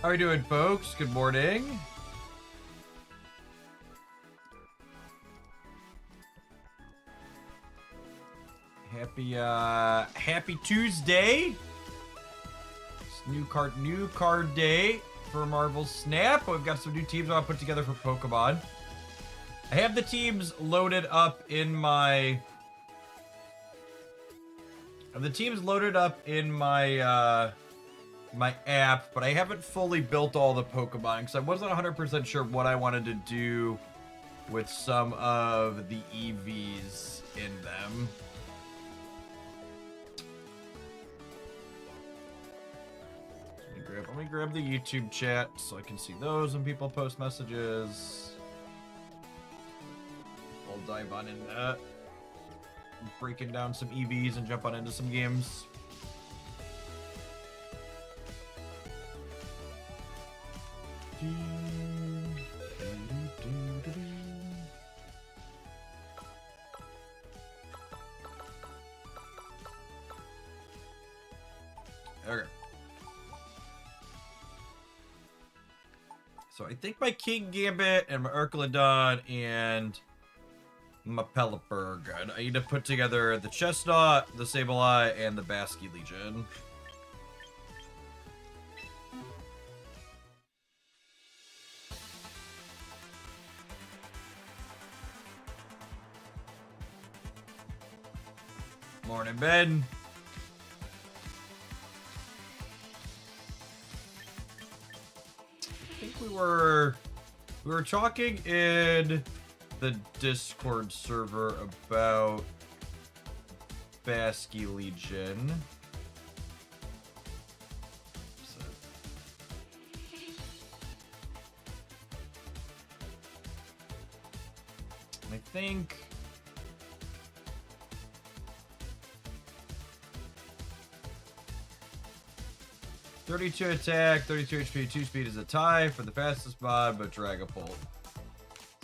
How are we doing, folks? Good morning. Happy Tuesday. It's new card day for Marvel Snap. We've got some new teams I want to put together for Pokemon. I have the teams loaded up in my my app, but I haven't fully built all the Pokemon because I wasn't 100% sure what I wanted to do with some of the EVs in them. Let me grab the YouTube chat so I can see those when people post messages. I'll dive on into that. Breaking down some EVs and jump on into some games. Okay. So I think my King Gambit and my Urkelodon and my Pelipper are good. I need to put together the Chestnut, the Sableye, and the Basky Legion. Morning, Ben. I think we were talking in the Discord server about Basky Legion. I think 32 attack, 32 HP, 2 speed is a tie for the fastest mod, but Dragapult.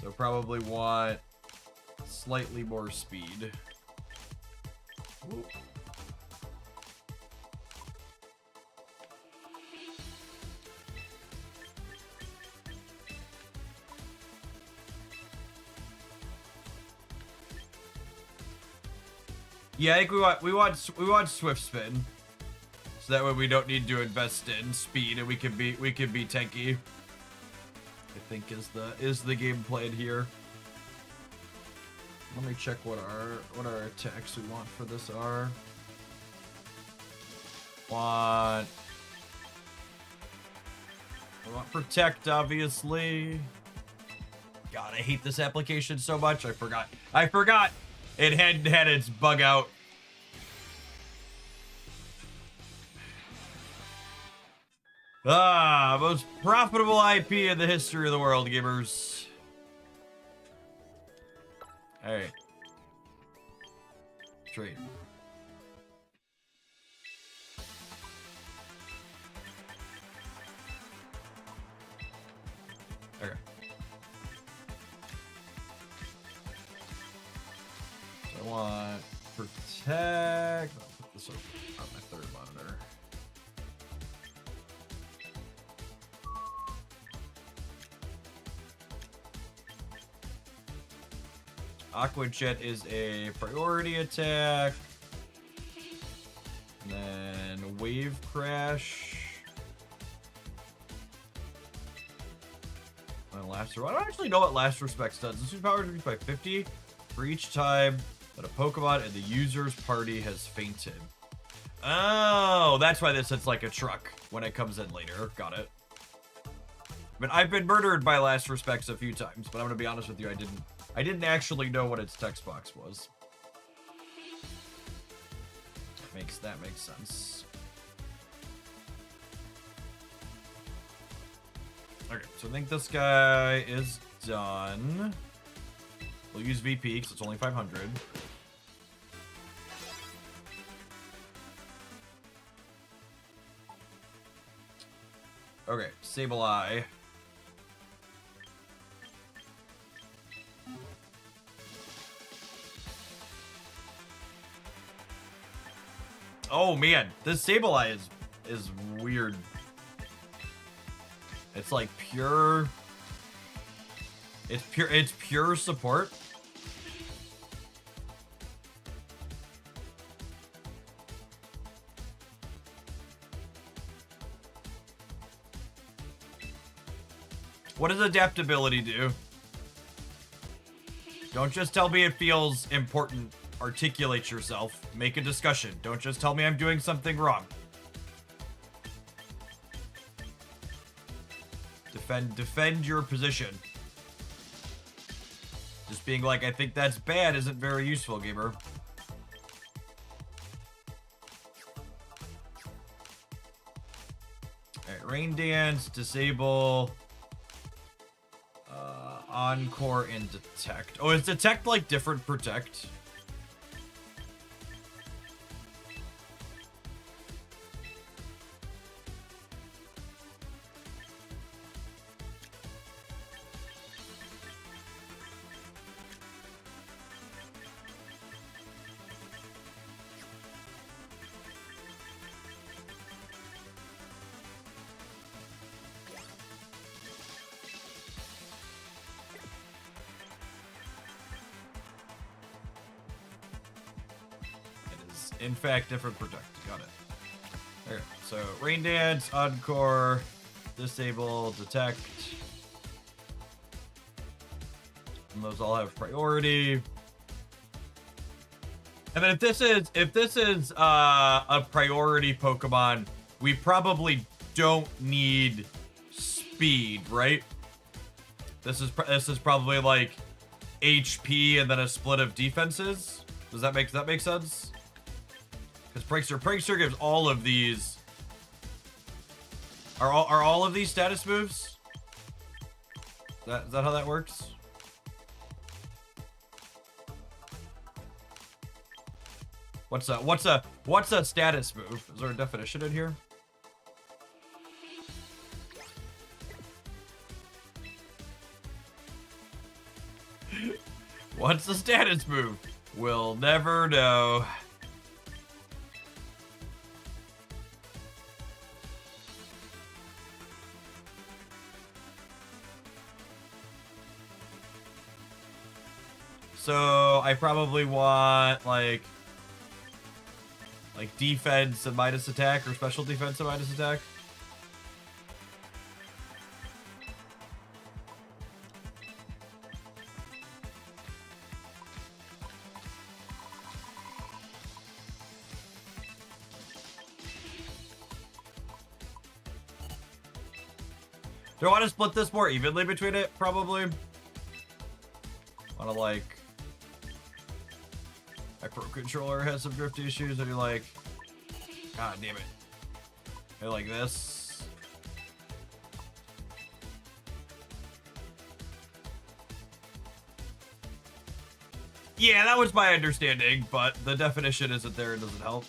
So probably want slightly more speed. Ooh. Yeah, I think we want Swift Spin. So that way we don't need to invest in speed and we can be tanky. I think is the game plan here. Let me check what our attacks we want for this are. We want Protect, obviously. God, I hate this application so much. I forgot it had its bug out. Ah, most profitable IP in the history of the world, gamers. Alright. Trade. Okay. So I want Protect. I'll put this on my third monitor. Aqua Jet is a priority attack. And then Wave Crash. And Last I don't actually know what Last Respects does. This power is reduced by 50 for each time that a Pokemon in the user's party has fainted. Oh, that's why this hits like a truck when it comes in later. Got it. But I've been murdered by Last Respects a few times, but I'm gonna be honest with you, I didn't actually know what its text box was. That makes sense. Okay, so I think this guy is done. We'll use VP because it's only 500. Okay, Sableye. Oh man, this Sableye is weird. It's like pure... It's pure support. What does adaptability do? Don't just tell me it feels important. Articulate yourself. Make a discussion. Don't just tell me I'm doing something wrong. Defend your position. Just being like, I think that's bad isn't very useful, gamer. Alright, Rain Dance, Disable, Encore, and Detect. Oh, is Detect like different Protect? In fact, different Protect. Got it. Okay, so Rain Dance, Encore, Disable, Detect. And those all have priority. And then if this is a priority Pokemon, we probably don't need speed, right? This is probably like HP and then a split of defenses. Does that make sense? Because Prankster gives all of these. Are all of these status moves? Is that how that works? What's a status move? Is there a definition in here? What's a status move? We'll never know. So I probably want like defense and minus attack, or special defense and minus attack. Do I want to split this more evenly between it? Probably. Want to like... My Pro Controller has some drift issues, and you're like... God damn it. You're like this. Yeah, that was my understanding, but the definition isn't there and doesn't help.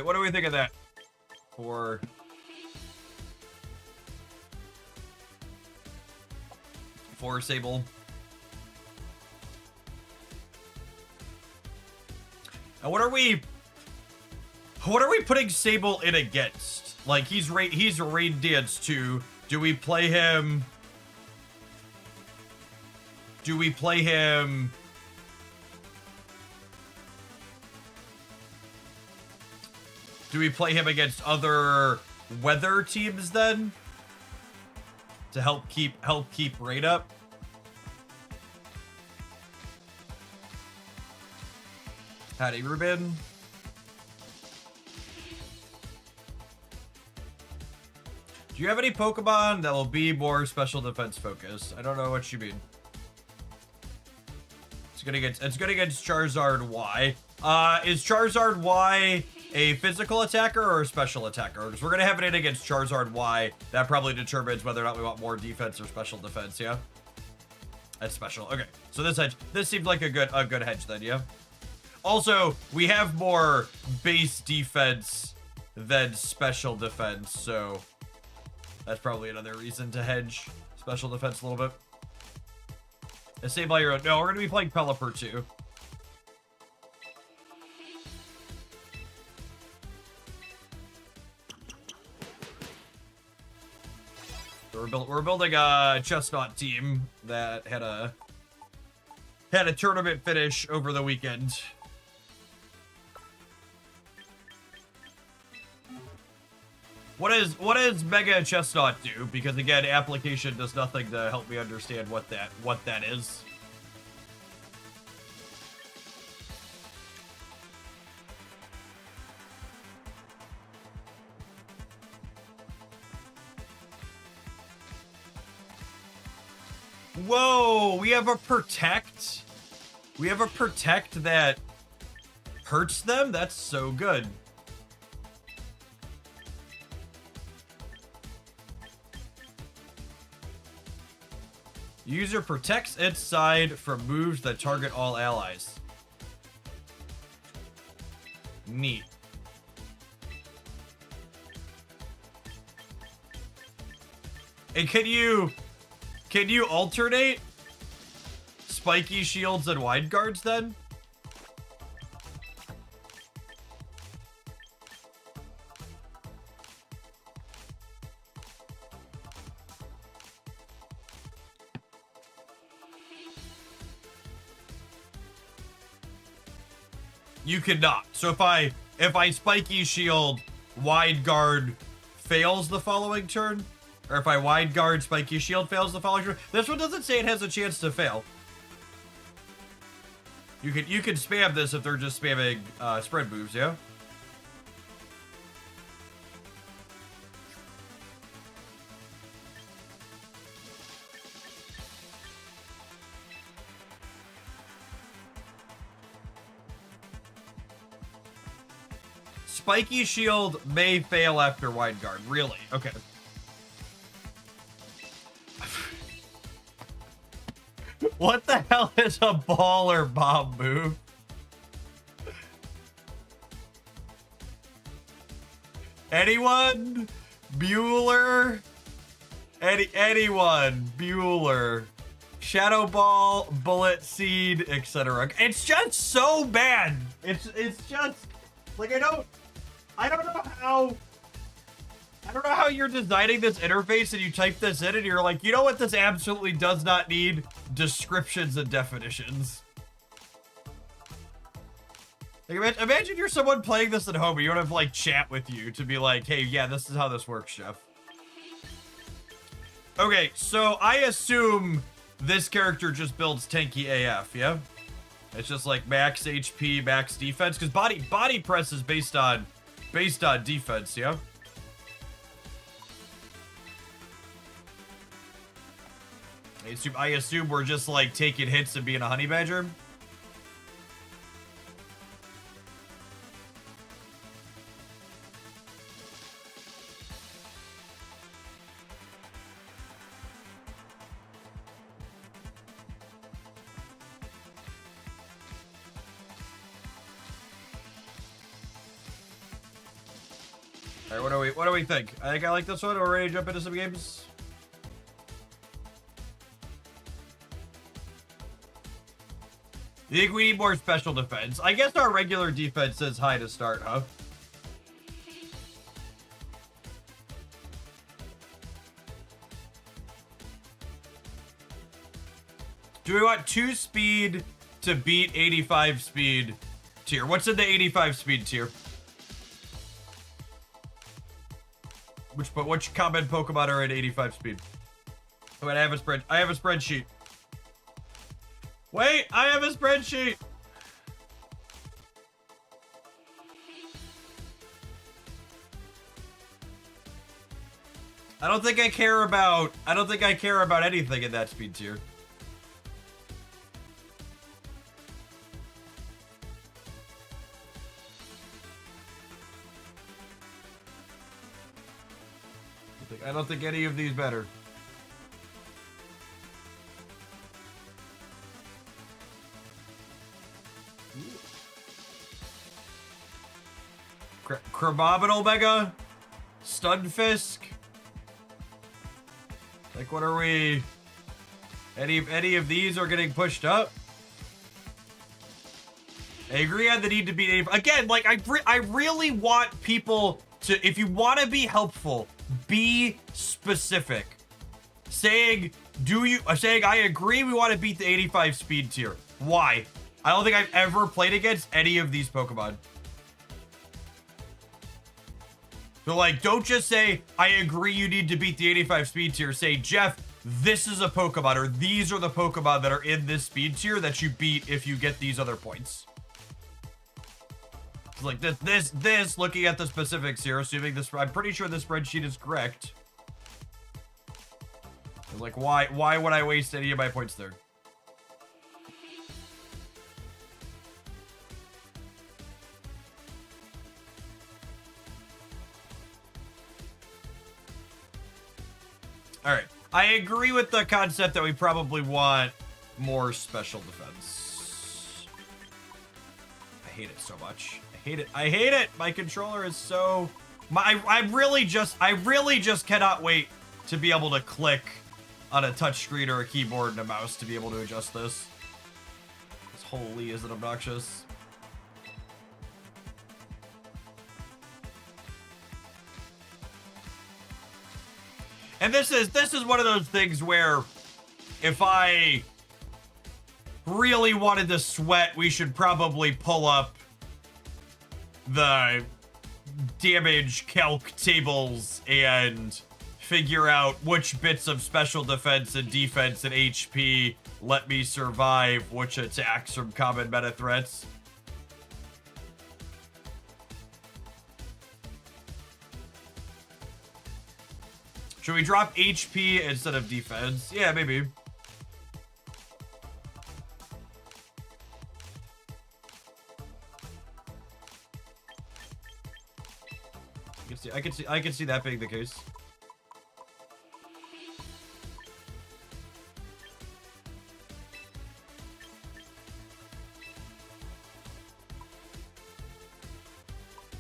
What do we think of that? For Sable. And what are we putting Sable in against? Like he's Rain Dance 2. Do we play him against other weather teams then? To help keep rate up? Howdy, Ruben. Do you have any Pokemon that will be more special defense focused? I don't know what you mean. It's good against Charizard Y. Is Charizard Y a physical attacker or a special attacker? Because we're gonna have it in against Charizard Y. That probably determines whether or not we want more defense or special defense. Yeah, that's special. Okay, so this seems like a good hedge then. Yeah. Also, we have more base defense than special defense, so that's probably another reason to hedge special defense a little bit. Disable your own. No, we're gonna be playing Pelipper too. So we're building a Chestnut team that had a tournament finish over the weekend. What does Mega Chestnut do? Because again, application does nothing to help me understand what that is. Whoa, we have a protect. We have a protect that hurts them? That's so good. User protects its side from moves that target all allies. Neat. And can you alternate spiky shields and wide guards then? You cannot. So if I spiky shield, wide guard fails the following turn, or if I wide guard, spiky shield fails the following turn. This one doesn't say it has a chance to fail. You can spam this if they're just spamming spread moves, yeah? Spiky shield may fail after wide guard. Really? Okay. What the hell is a ball or bomb move? Anyone? Bueller? Anyone? Bueller. Shadow Ball, Bullet Seed, etc. It's just so bad. It's just like I don't know how you're designing this interface and you type this in and you're like, you know what this absolutely does not need? Descriptions and definitions. Like, imagine you're someone playing this at home and you don't have like chat with you to be like, hey, yeah, this is how this works, Chef. Okay, so I assume this character just builds tanky AF, yeah? It's just like max HP, max defense, because body press is based on defense, yeah? I assume we're just like taking hits and being a honey badger. All right, what do we think? I think I like this one. We're ready to jump into some games. You think we need more special defense? I guess our regular defense is high to start, huh? Do we want 2 speed to beat 85 speed tier? What's in the 85 speed tier? Which common Pokemon are at 85 speed? Wait, I have a spreadsheet. Wait, I have a spreadsheet. I don't think I care about anything in that speed tier. I don't think any of these better. Crabominal Mega? Stunfisk? Like, what are we... Any of these are getting pushed up? I agree on the need to be again. Like I really want people to. If you want to be helpful, be specific. Saying I agree we want to beat the 85 speed tier. Why? I don't think I've ever played against any of these Pokemon. So like, don't just say I agree you need to beat the 85 speed tier. Say, Jeff, this is a Pokemon, or these are the Pokemon that are in this speed tier that you beat if you get these other points. Like this, looking at the specifics here, assuming this, I'm pretty sure this spreadsheet is correct. Like, why would I waste any of my points there? All right, I agree with the concept that we probably want more special defense. I hate it so much. I hate it. I hate it. My controller is so. I really just cannot wait to be able to click on a touchscreen or a keyboard and a mouse to be able to adjust this. This holy is it obnoxious. And this is one of those things where if I really wanted to sweat, we should probably pull up the damage calc tables and figure out which bits of special defense and defense and HP let me survive which attacks from common meta threats. Should we drop HP instead of defense? Yeah, maybe. I can see that being the case.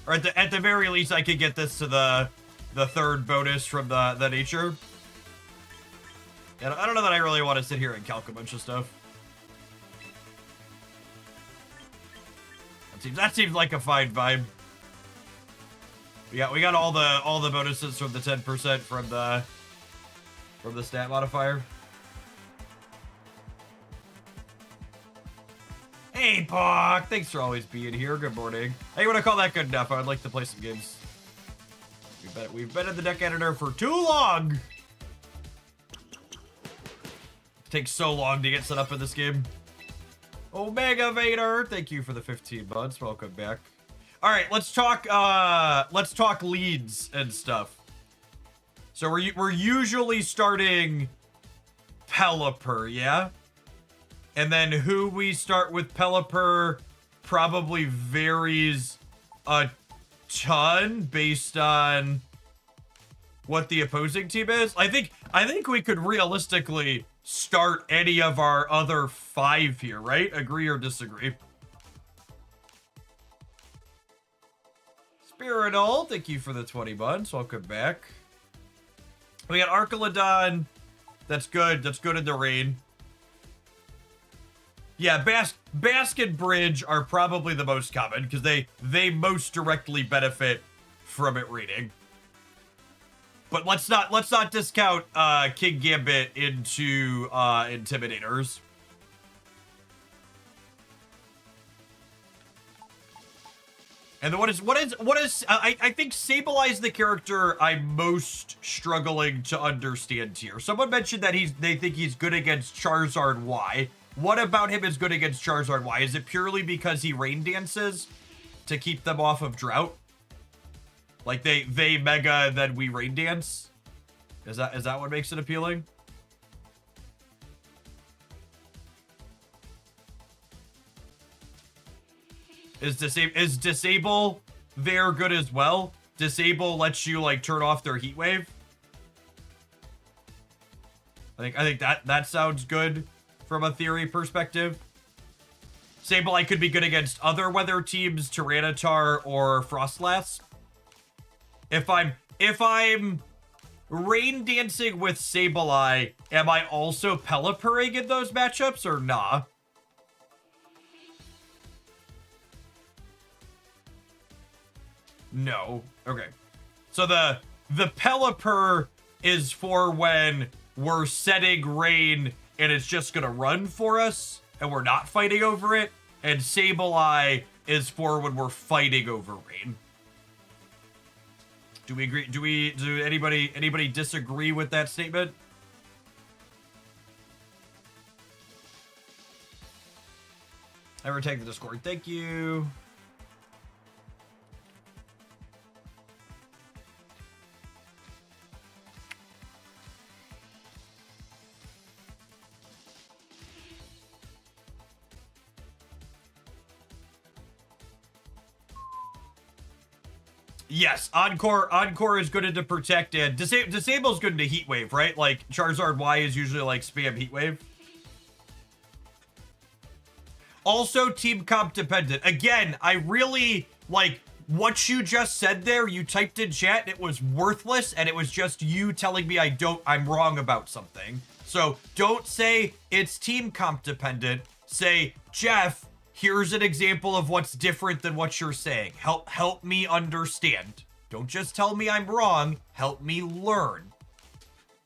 Or at the very least, I could get this to the third bonus from the nature. And I don't know that I really want to sit here and calc a bunch of stuff. That seems like a fine vibe. We got all the bonuses from the 10% from the stat modifier. Hey, Pock! Thanks for always being here. Good morning. Hey, you want to call that good enough? I'd like to play some games. We've been in the deck editor for too long. It takes so long to get set up in this game. Omega Vader, thank you for the 15 months. Welcome back. All right, let's talk leads and stuff. So we're usually starting Pelipper, yeah? And then who we start with Pelipper probably varies a ton based on what the opposing team is. I think we could realistically start any of our other 5 here, right? Agree or disagree? Spiridol, thank you for the 20 months. Welcome back. We got Archelodon. That's good. That's good in the rain. Yeah, Bask and Bridge are probably the most common because they most directly benefit from it raining. But let's not discount King Gambit into Intimidators. And then what is I think Sableye is the character I'm most struggling to understand here. Someone mentioned that they think he's good against Charizard Y. What about him is good against Charizard Y? Is it purely because he rain dances to keep them off of drought? Like they mega and then we rain dance? Is that what makes it appealing? Is disable there good as well? Disable lets you like turn off their heat wave. I think that sounds good from a theory perspective. Sableye could be good against other weather teams, Tyranitar or Frostlass. If I'm Rain dancing with Sableye, am I also Pelipperring in those matchups or nah? No. Okay. So the Pelipper is for when we're setting Rain and it's just gonna run for us and we're not fighting over it. And Sableye is for when we're fighting over Rain. Do we agree? Do anybody disagree with that statement? Ever take the Discord? Thank you. Yes, Encore is good into protect and Disable's good into Heat Wave, right? Like Charizard Y is usually like spam Heat Wave. Also team comp dependent. Again, I really like what you just said there. You typed in chat, it was worthless, and it was just you telling me I'm wrong about something. So don't say it's team comp dependent. Say, Jeff, here's an example of what's different than what you're saying. Help me understand. Don't just tell me I'm wrong. Help me learn.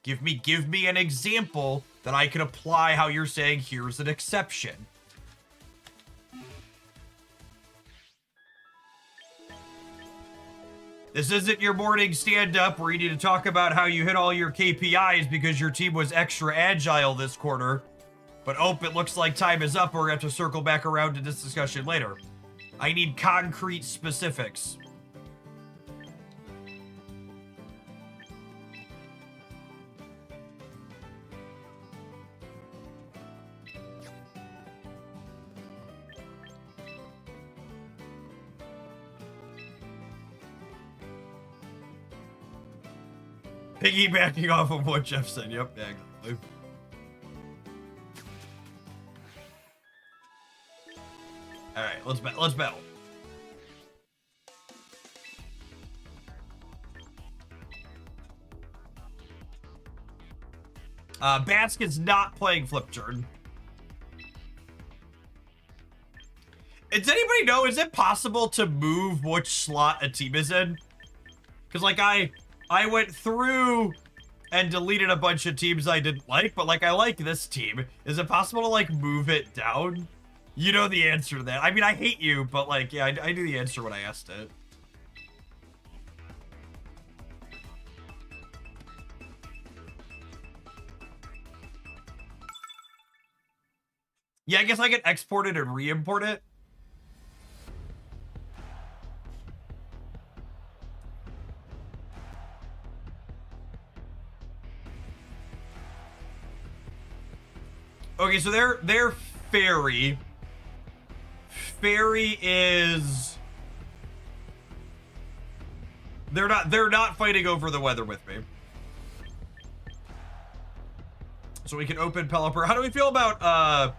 Give me an example that I can apply how you're saying here's an exception. This isn't your morning stand-up where you need to talk about how you hit all your KPIs because your team was extra agile this quarter. But it looks like time is up. We're going to have to circle back around to this discussion later. I need concrete specifics. Piggybacking off of what Jeff said. Yep, exactly. All right, let's battle. Basket's not playing flip turn. Does anybody know, is it possible to move which slot a team is in? Because like I went through and deleted a bunch of teams I didn't like, but like I like this team. Is it possible to like move it down? You know the answer to that. I mean, I hate you, but like, yeah, I knew the answer when I asked it. Yeah, I guess I can export it and re-import it. Okay, so they're fairy. Fairy is... They're not fighting over the weather with me. So we can open Pelipper. How do we feel about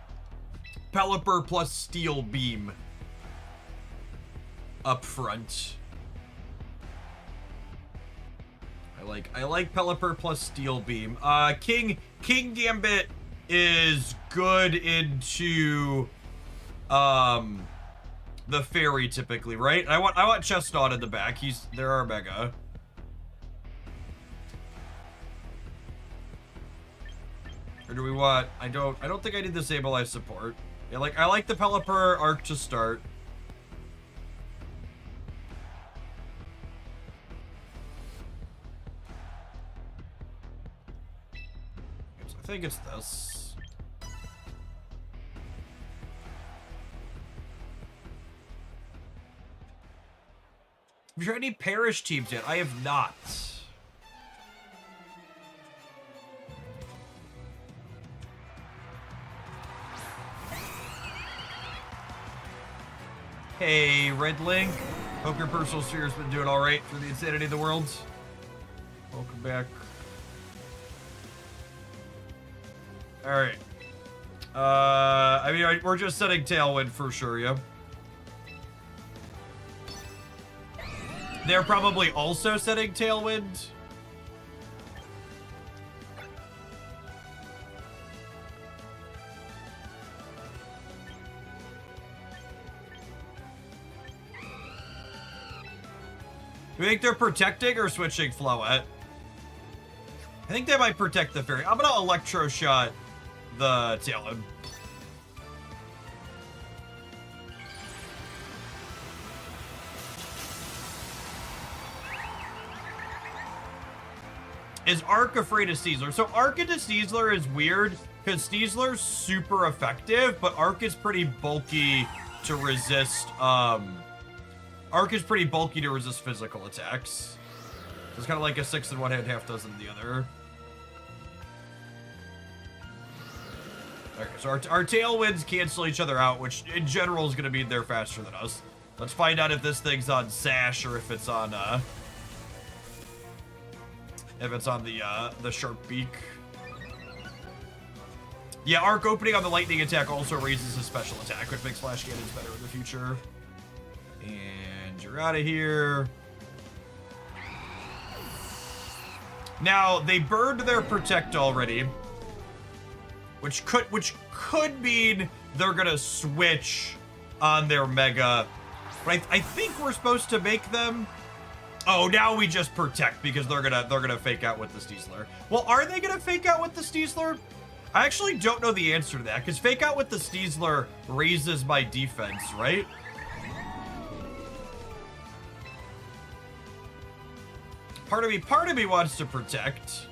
Pelipper plus Steel Beam up front? I like Pelipper plus Steel Beam. King Gambit is good into the fairy typically, right? I want Chestnut in the back. They're our mega. Or do we want? I don't think I need the Sableye support. Yeah, like I like the Pelipper arc to start. So I think it's this. Have you tried any Parish teams yet? I have not. Hey, Red Link. Hope your personal sphere's been doing all right through the insanity of the world. Welcome back. All right. I mean, we're just setting Tailwind for sure, yeah. They're probably also setting Tailwind. Do you think they're protecting or switching Floette? I think they might protect the fairy. I'm gonna Electro Shot the Talon. Is Arc afraid of Steezler? So Arc into Steezler is weird because Steezler's super effective, but Arc is pretty bulky to resist. Arc is pretty bulky to resist physical attacks. So it's kind of like a 6 in one hand, half dozen in the other. Okay, so our tailwinds cancel each other out, which in general is going to mean they're faster than us. Let's find out if this thing's on Sash or if it's on the sharp beak. Yeah, Arc opening on the lightning attack also raises his special attack, which makes Flash Cannons better in the future. And you're out of here. Now, they burned their Protect already, which could mean they're gonna switch on their Mega. But I think we're supposed to make them. Oh, now we just Protect because they're gonna fake out with the Steezler. Well, are they gonna fake out with the Steezler? I actually don't know the answer to that because fake out with the Steezler raises my defense, right? Part of me wants to Protect.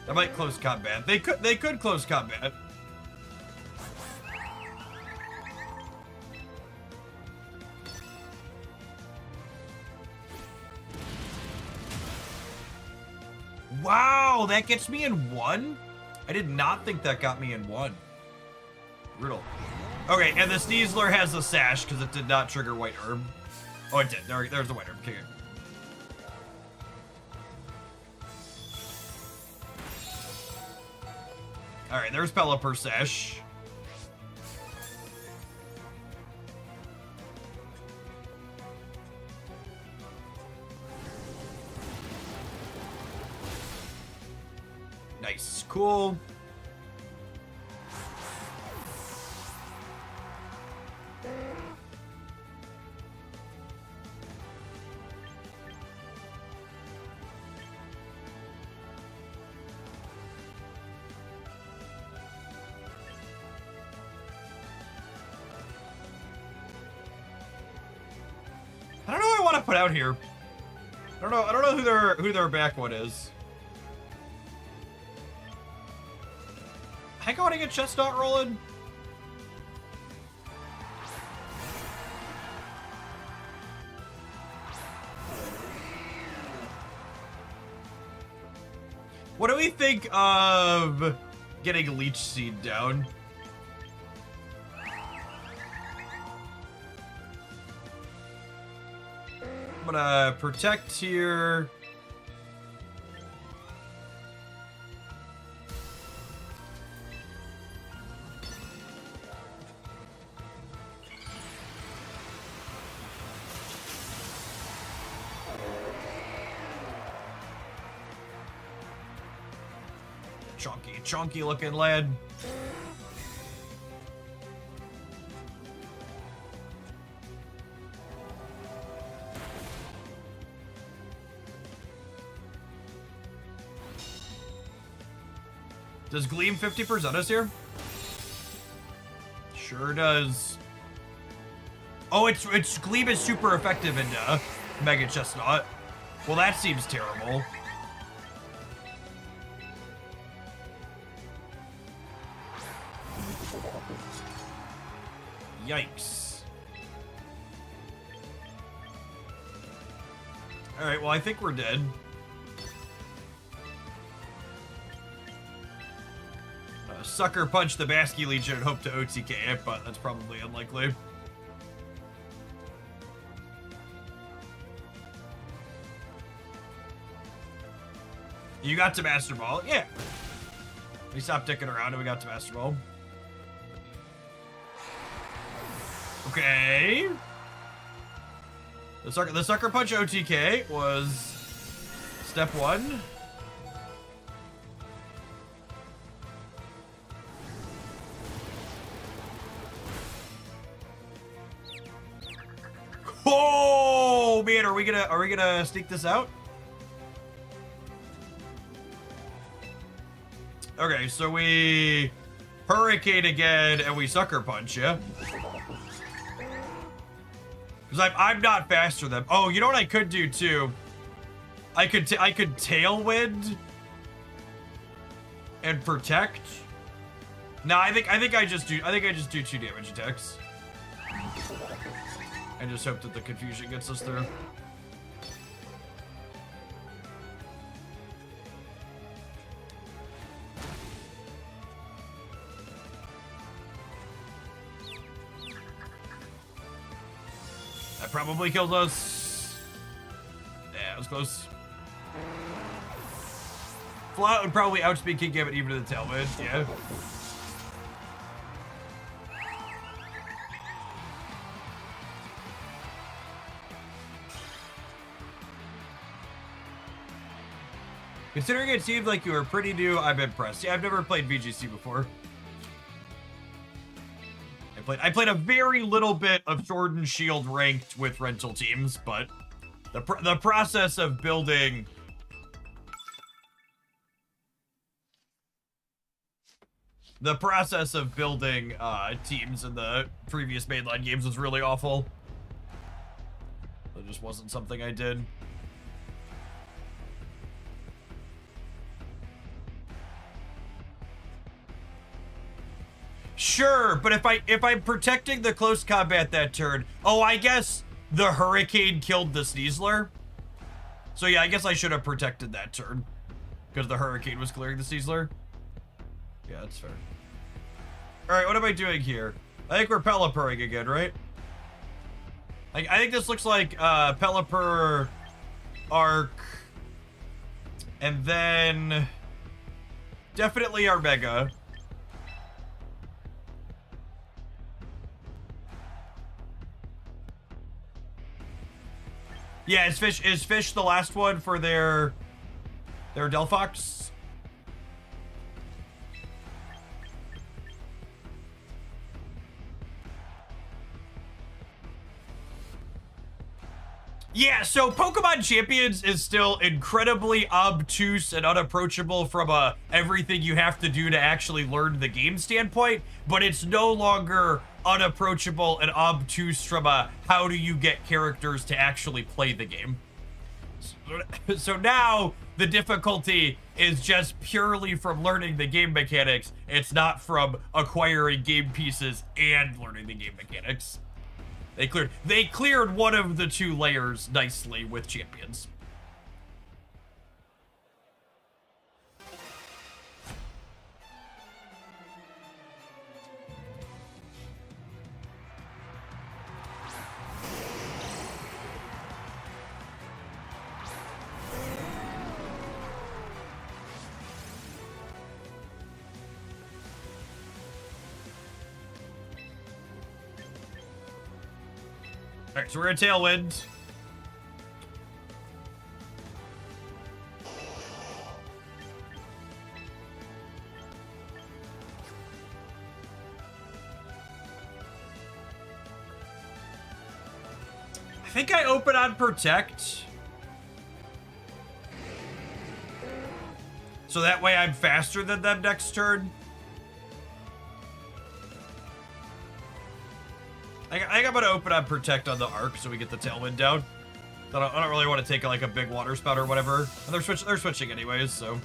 I might close combat. They could close combat. Wow, that gets me in 1? I did not think that got me in 1. Brutal. Okay, and the Steezler has a Sash because it did not trigger White Herb. Oh, it did. There's the White Herb. Okay. All right, there's Pelipper Sash. Nice, cool. I don't know what I want to put out here. I don't know who their back one is. I think I want to get Chestnut rolling. What do we think of getting Leech Seed down? I'm gonna Protect here. Chunky looking lad. Does Gleam 50% us here? Sure does. Oh, it's Gleam is super effective in Mega Chestnut. Well, that seems terrible. Yikes. Alright, well, I think we're dead. Sucker Punch the Basky Legion and hope to OTK it, but that's probably unlikely. You got to Masterball? Yeah. We stopped dicking around and we got to Masterball. Okay. The Sucker Punch OTK was step 1. Oh man, are we gonna sneak this out? Okay, so we Hurricane again and we Sucker Punch, yeah? Because I'm not faster than. Oh, you know what I could do too? I could Tailwind and Protect. No, I think I just do 2 damage attacks. And just hope that the confusion gets us through. That probably kills us. Yeah, it was close. Flout would probably outspeed King Gambit even to the Tailwind, yeah. Considering it seemed like you were pretty new, I'm impressed. Yeah, I've never played VGC before. I played a very little bit of Sword and Shield ranked with rental teams, but the process of building teams in the previous mainline games was really awful. It just wasn't something I did. Sure, but if I'm protecting the close combat that turn, oh, I guess the Hurricane killed the Sneasler. So yeah, I guess I should have protected that turn because the Hurricane was clearing the Sneasler. Yeah, that's fair. All right, what am I doing here? I think we're Pelipperring again, right? I think this looks like Pelipper, Arc, and then definitely our Mega. Yeah, is Fish the last one for their Delphox? Yeah, so Pokemon Champions is still incredibly obtuse and unapproachable from a everything you have to do to actually learn the game standpoint, but it's no longer unapproachable and obtuse from a how do you get characters to actually play the game. So now the difficulty is just purely from learning the game mechanics. It's not from acquiring game pieces and learning the game mechanics. They cleared one of the 2 layers nicely with Champions. All right, so we're a Tailwind. I think I open on Protect. So that way I'm faster than them next turn. I think I'm gonna open on Protect on the Arc so we get the Tailwind down. I don't really want to take like a big water spout or whatever. And they're switching anyways, so.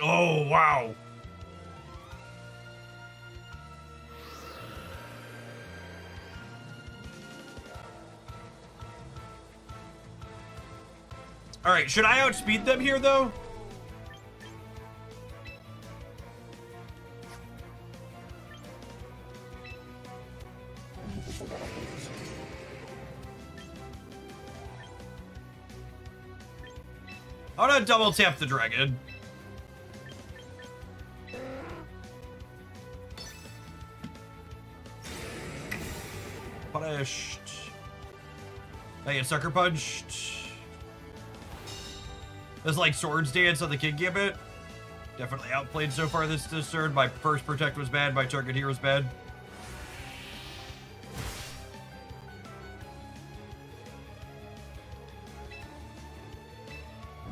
Oh, wow. All right, should I outspeed them here, though? I'm gonna double tap the dragon. Punished. I get sucker punched. This like Swords Dance on the King Gambit. Definitely outplayed so far this turn. My first Protect was bad. My Target Hero was bad.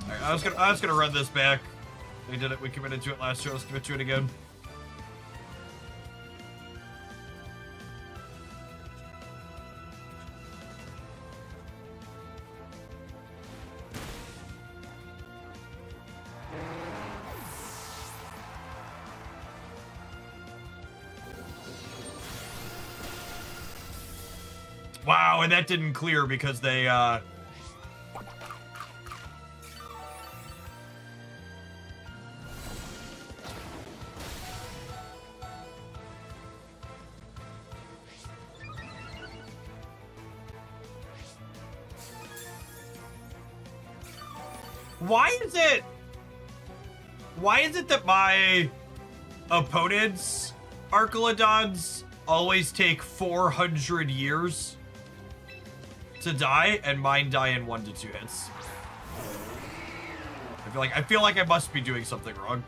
Alright, I was gonna run this back. We did it. We committed to it last year. Let's commit to it again. Wow, and that didn't clear because they, Why is it that my opponents' Archelodons always take 400 years to die, and mine die in 1 to 2 hits? I feel like I must be doing something wrong.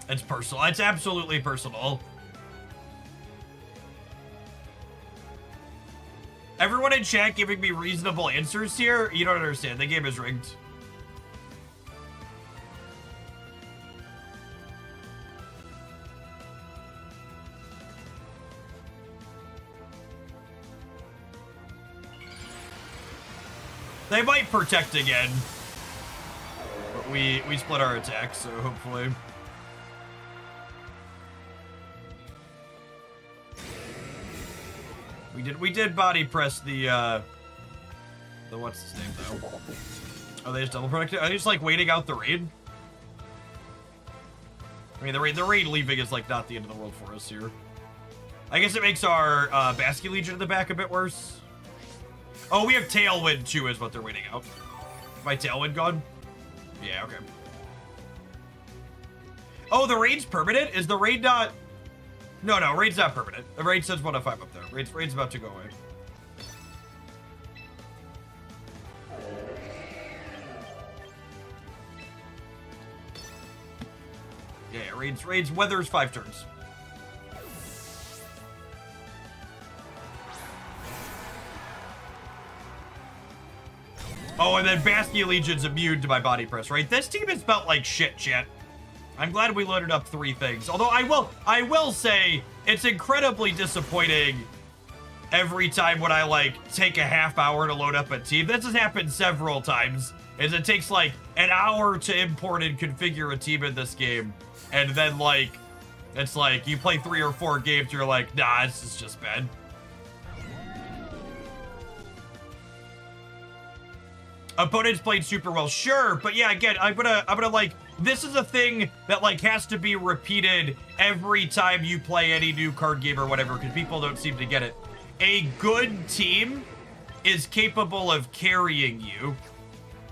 It's personal. It's absolutely personal. Everyone in chat giving me reasonable answers here? You don't understand. The game is rigged. They might protect again. But we split our attacks, so hopefully. We did body press the what's his name though? Oh, they just double protected? Are they just like waiting out the raid? I mean, the raid leaving is like not the end of the world for us here. I guess it makes our Basky Legion in the back a bit worse. Oh, we have Tailwind too, is what they're waiting out. Is my Tailwind gone? Yeah, okay. Oh, the raid's permanent? Is the raid not? No, raid's not permanent. The raid says 1 of 5 up there. Raid's about to go away. Yeah, raid's weathers 5 turns. Oh, and then Basky Legion's immune to my body press, right? This team has felt like shit, chat. I'm glad we loaded up 3 things. Although I will say it's incredibly disappointing every time when I like take a half hour to load up a team. This has happened several times. Is it takes like an hour to import and configure a team in this game, and then like it's like you play 3 or 4 games, you're like, nah, this is just bad. Opponents played super well, sure, but yeah, again, I'm gonna like, this is a thing that like has to be repeated every time you play any new card game or whatever, because people don't seem to get it. A good team is capable of carrying you.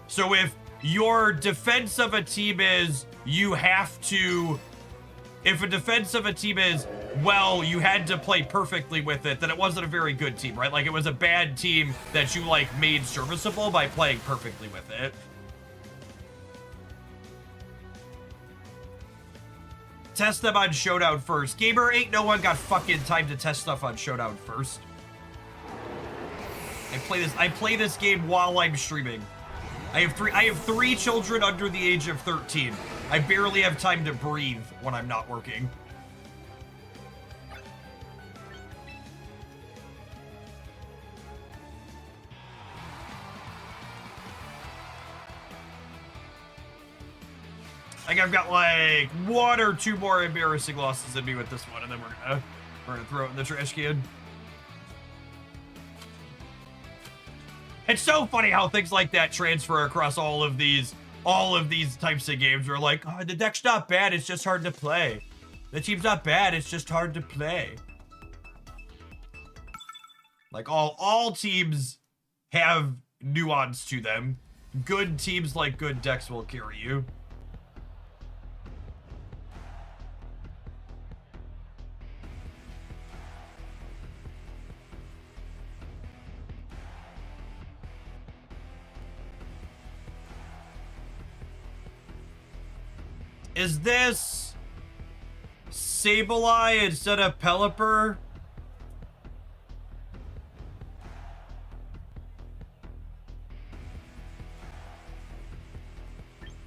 So if your defense of a team is you have to, if a defense of a team is, well, you had to play perfectly with it, then it wasn't a very good team, right? Like, it was a bad team that you, like, made serviceable by playing perfectly with it. Test them on Showdown first. Gamer, ain't no one got fucking time to test stuff on Showdown first. I play this game while I'm streaming. I have three children under the age of 13. I barely have time to breathe when I'm not working. Like, I've got like 1 or 2 more embarrassing losses in me with this one, and then we're gonna throw it in the trash can. It's so funny how things like that transfer across all of these types of games. Where like, oh, the deck's not bad, it's just hard to play. The team's not bad, it's just hard to play. Like, all teams have nuance to them. Good teams like good decks will carry you. Is this Sableye instead of Pelipper?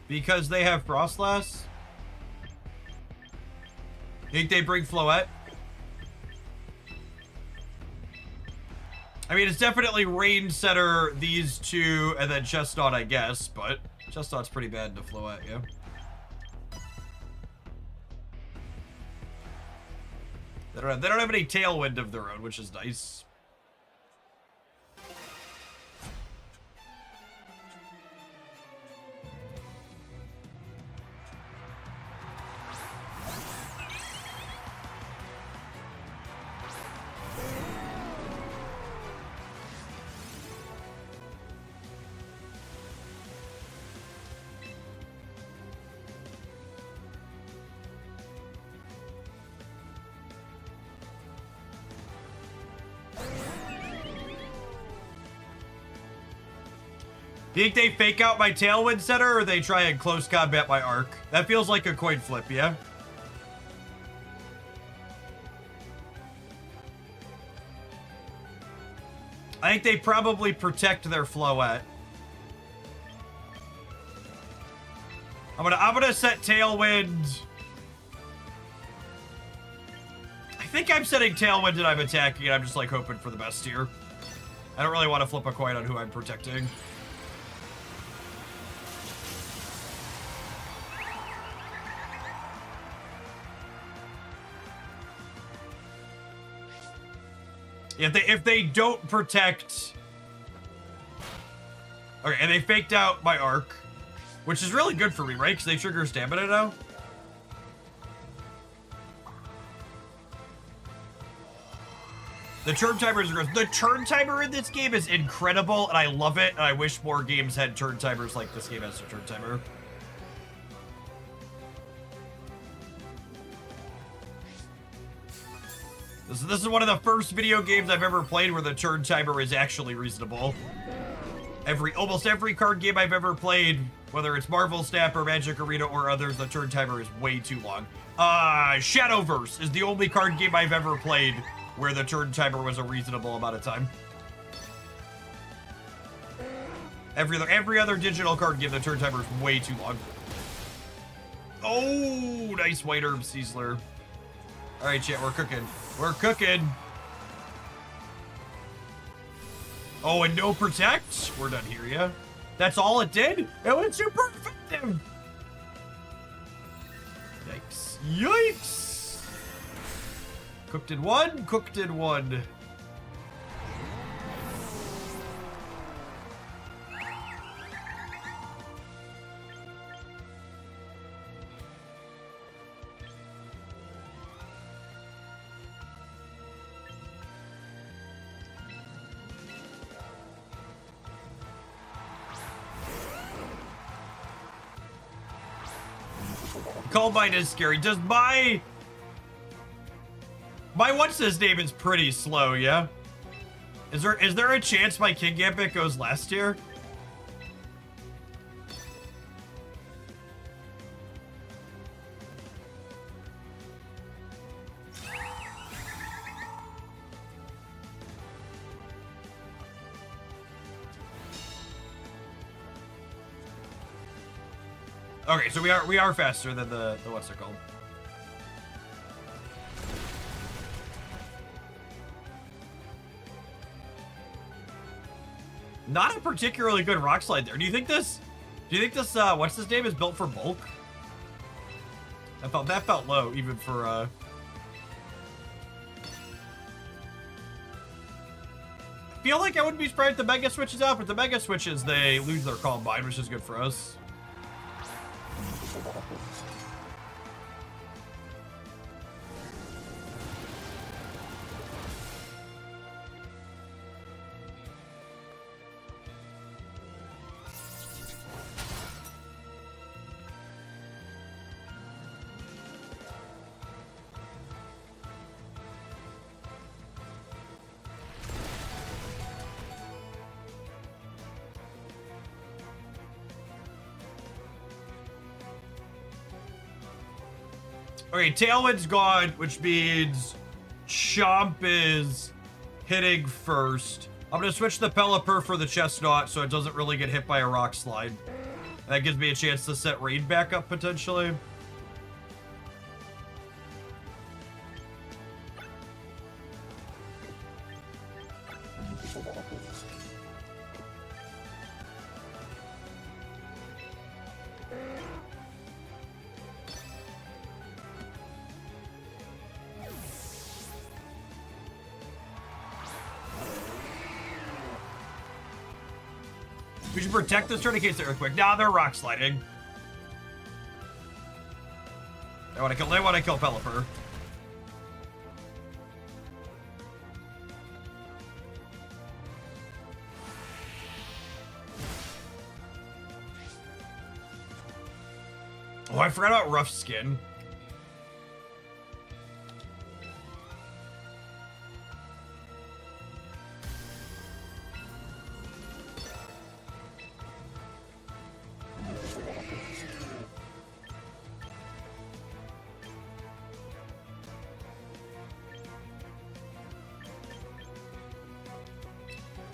Because they have Frostlass? Think they bring Floette? I mean, it's definitely Rain Setter, these two, and then Chestnut, I guess, but Chestnut's pretty bad into Floette, yeah. They don't have any Tailwind of their own, which is nice. Do you think they fake out my Tailwind Setter, or they try and close combat my Arc? That feels like a coin flip, yeah? I think they probably protect their Floette. I'm gonna set Tailwind. I think I'm setting Tailwind and I'm attacking, and I'm just like hoping for the best here. I don't really want to flip a coin on who I'm protecting. If they don't protect... Okay, and they faked out my Arc, which is really good for me, right? Because they trigger stamina now. The turn timer is gross. The turn timer in this game is incredible, and I love it, and I wish more games had turn timers like this game has a turn timer. This is one of the first video games I've ever played where the turn timer is actually reasonable. Almost every card game I've ever played, whether it's Marvel Snap or Magic Arena or others, the turn timer is way too long. Shadowverse is the only card game I've ever played where the turn timer was a reasonable amount of time. Every other digital card game, the turn timer is way too long. Oh, nice White Herb Sizzler. All right, chat, we're cooking. We're cooking. Oh, and no protect? We're done here, yeah? That's all it did? It was super effective. Yikes. Yikes. Cooked in one, cooked in one. Combine is scary. Does my what's his name is pretty slow, yeah? Is there a chance my King Gambit goes last here? Okay, so we are faster than the what's it called? Not a particularly good rock slide there. Do you think this what's his name is built for bulk? That felt low even for I feel like I wouldn't be surprised if the Mega switches out, but the Mega switches, they lose their Combine, which is good for us. Okay, Tailwind's gone, which means Chomp is hitting first. I'm gonna switch the Pelipper for the Chestnut so it doesn't really get hit by a Rock Slide. That gives me a chance to set Rain back up, potentially. We should protect this turn in case of Earthquake. Nah, they're Rock Sliding. They want to kill Pelipper. Oh, I forgot about Rough Skin.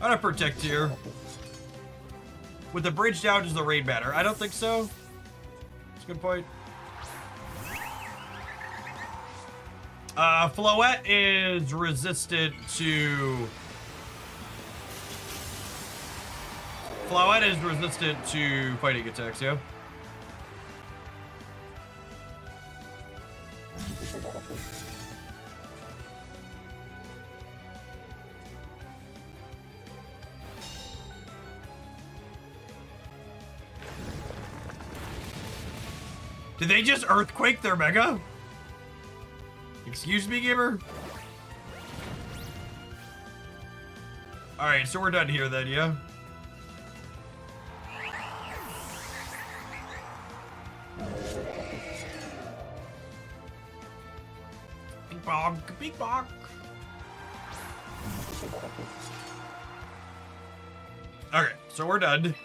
I'm gonna protect here. With the bridge down, does the raid matter? I don't think so. That's a good point. Floette is resistant to... Floette is resistant to fighting attacks, yeah? Did they just Earthquake their Mega? Excuse me, gamer? Alright, so we're done here then, yeah? Bing bong, bing bong. Okay, so we're done.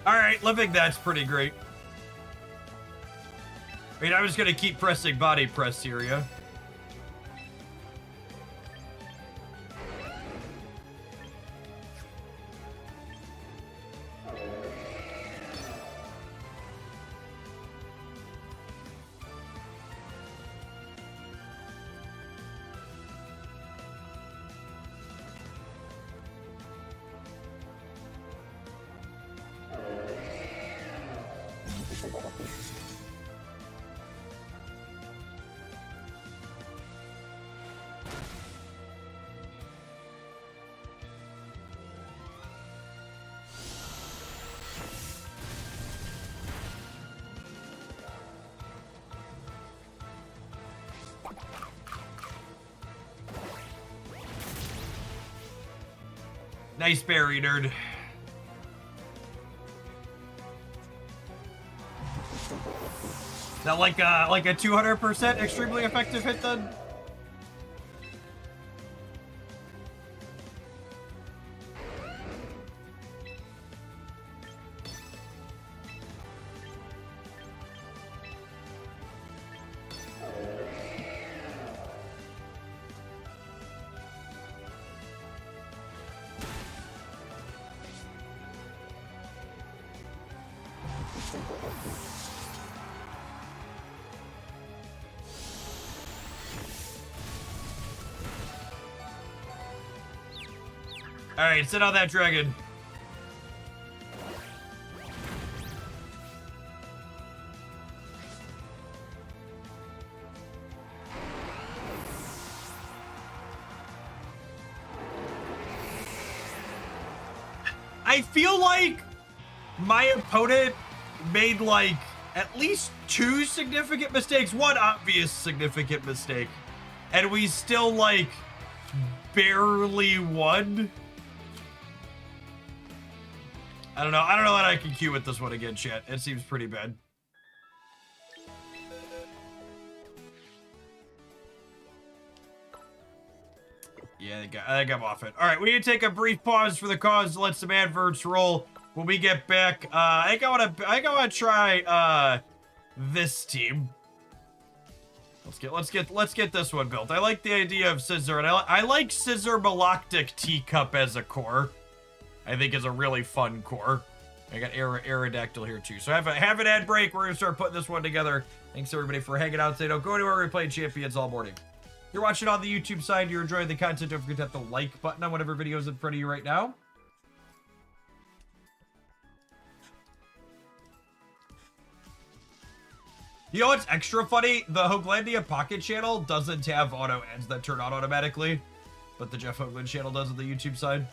Alright, living that's pretty great. I mean, I'm just gonna keep pressing body press here, yeah? Nice berry, nerd. That like a 200% extremely effective hit then? Alright, sit on that dragon. I feel like my opponent made like at least 2 significant mistakes, 1 obvious significant mistake, and we still like barely won. I don't know that I can queue with this one again, chat. It seems pretty bad. Yeah, I think I'm off it. All right, we need to take a brief pause for the cause. Let some adverts roll. When we get back, I think I wanna try this team. Let's get this one built. I like the idea of Scizor, and I like Scizor Maloctic Teacup as a core. I think is a really fun core. I got Aerodactyl here too. So have an ad break. We're gonna start putting this one together. Thanks everybody for hanging out today. Don't go anywhere. We're playing champions all morning. If you're watching on the YouTube side, you're enjoying the content, don't forget to hit the like button on whatever video is in front of you right now. You know what's extra funny? The Hoaglandia Pocket channel doesn't have auto ads that turn on automatically, but the Jeff Hoagland channel does on the YouTube side.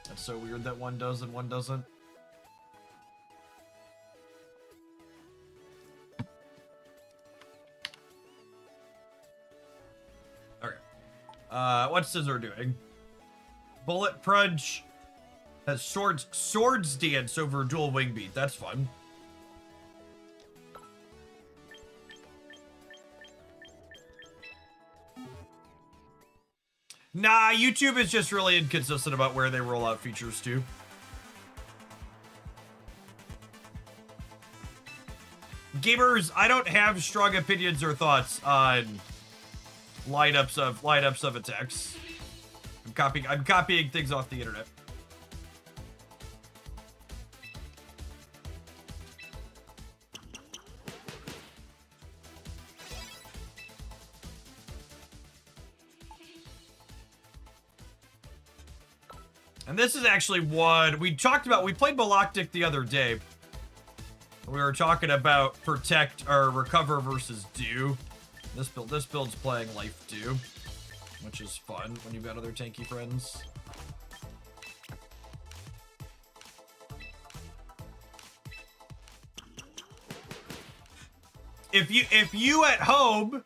That's so weird that one does and one doesn't. Okay. What's Scizor doing? Bullet Punch has swords dance over dual wing beat. That's fun. Nah, YouTube is just really inconsistent about where they roll out features to. Gamers, I don't have strong opinions or thoughts on lineups of attacks. I'm copying things off the internet. And this is actually one we talked about. We played Maloctic the other day. We were talking about protect or recover versus do. This build's playing life do, which is fun when you've got other tanky friends. If you at home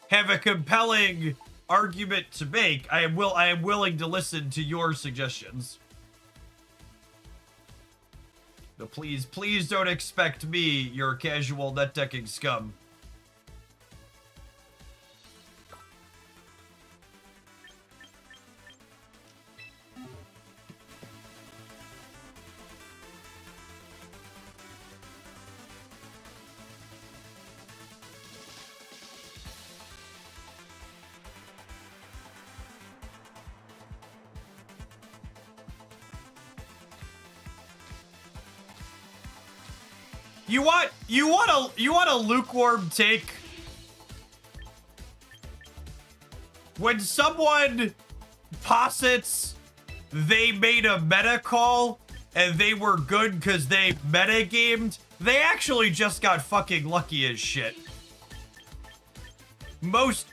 have a compelling argument to make, I am willing to listen to your suggestions. But please don't expect me, your casual net decking scum. You want a lukewarm take? When someone posits they made a meta call and they were good because they metagamed, they actually just got fucking lucky as shit. Most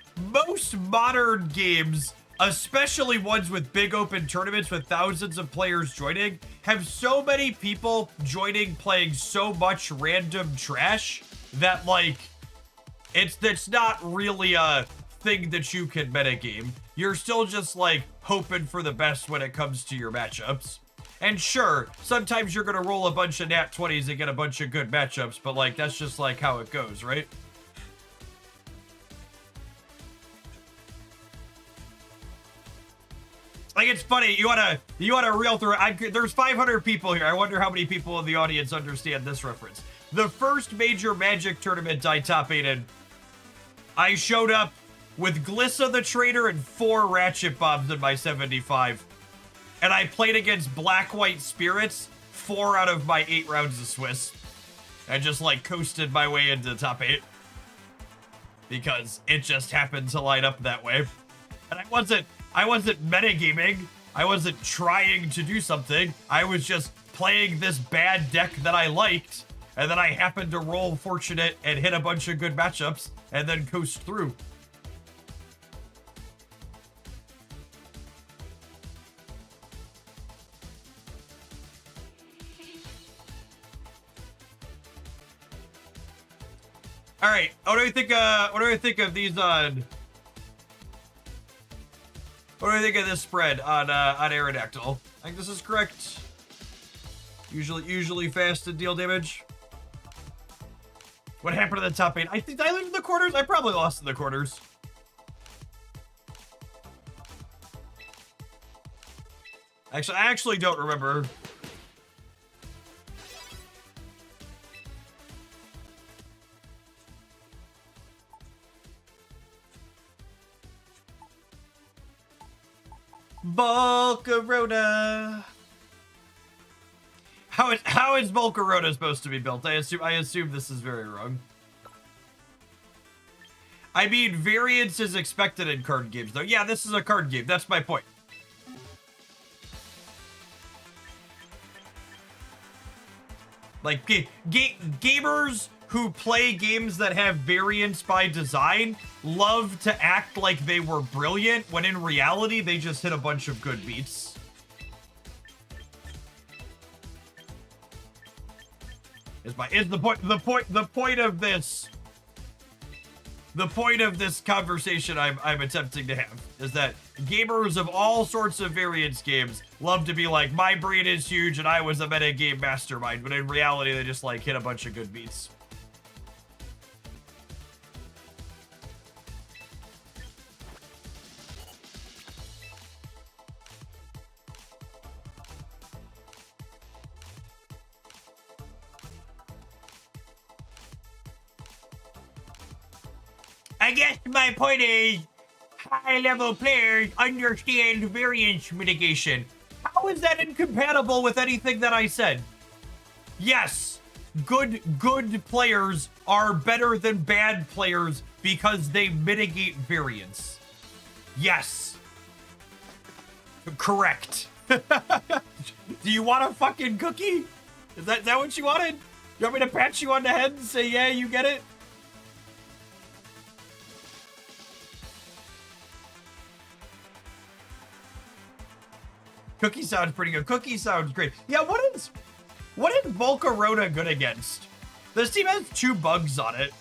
modern games, especially ones with big open tournaments with thousands of players joining, have so many people joining playing so much random trash that, like, it's not really a thing that you can metagame. You're still just, like, hoping for the best when it comes to your matchups. And sure, sometimes you're gonna roll a bunch of nat 20s and get a bunch of good matchups, but, like, that's just, like, how it goes, right? Like, it's funny, you want a real throw. There's 500 people here. I wonder how many people in the audience understand this reference. The first major Magic tournament I top 8'd, I showed up with Glissa the Trader and 4 Ratchet Bombs in my 75. And I played against Black-White Spirits 4 out of my 8 rounds of Swiss. I just, like, coasted my way into the top 8. Because it just happened to line up that way. And I wasn't metagaming. I wasn't trying to do something. I was just playing this bad deck that I liked, and then I happened to roll fortunate and hit a bunch of good matchups, and then coast through. All right. What do we think? What do we think of these on? What do we think of this spread on Aerodactyl? I think this is correct. Usually fast and deal damage. What happened to the top 8? I think I lose in the quarters. I probably lost in the quarters. Actually, I actually don't remember. Volcarona. How is Volcarona supposed to be built? I assume this is very wrong. I mean, variance is expected in card games, though. Yeah, this is a card game. That's my point. Like, gamers who play games that have variance by design love to act like they were brilliant, when in reality, they just hit a bunch of good beats. The point of this conversation I'm attempting to have is that gamers of all sorts of variance games love to be like, my brain is huge and I was a metagame mastermind, but in reality they just like hit a bunch of good beats. I guess my point is, high-level players understand variance mitigation. How is that incompatible with anything that I said? Yes, good players are better than bad players because they mitigate variance. Yes. Correct. Do you want a fucking cookie? Is that what you wanted? You want me to pat you on the head and say, yeah, you get it? Cookie sounds pretty good. Cookie sounds great. Yeah, what is Volcarona good against? This team has 2 bugs on it.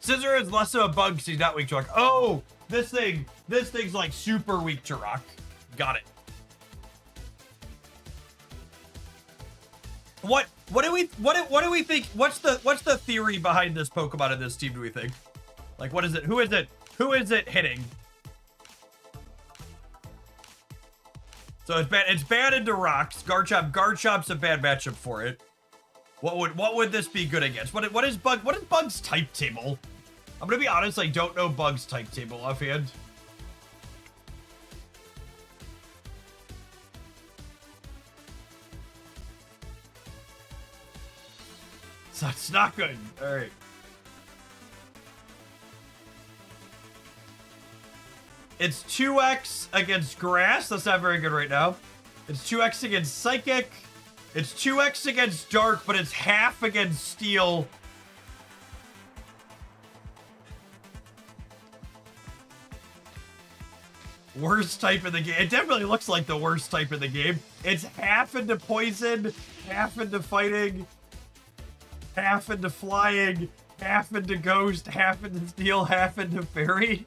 Scissor is less of a bug because he's not weak to rock. Oh, this thing's like super weak to rock. Got it. What do we think? What's the theory behind this Pokemon in this team, do we think? Like, what is it? Who is it hitting? So it's bad into rocks. Garchomp's a bad matchup for it. What would this be good against? What is Bug's type table? I'm gonna be honest, I don't know Bug's type table offhand. So it's not good. All right. It's 2x against grass. That's not very good right now. It's 2x against psychic. It's 2x against dark, but it's half against steel. Worst type in the game. It definitely looks like the worst type in the game. It's half into poison, half into fighting, half into flying, half into ghost, half into steel, half into fairy.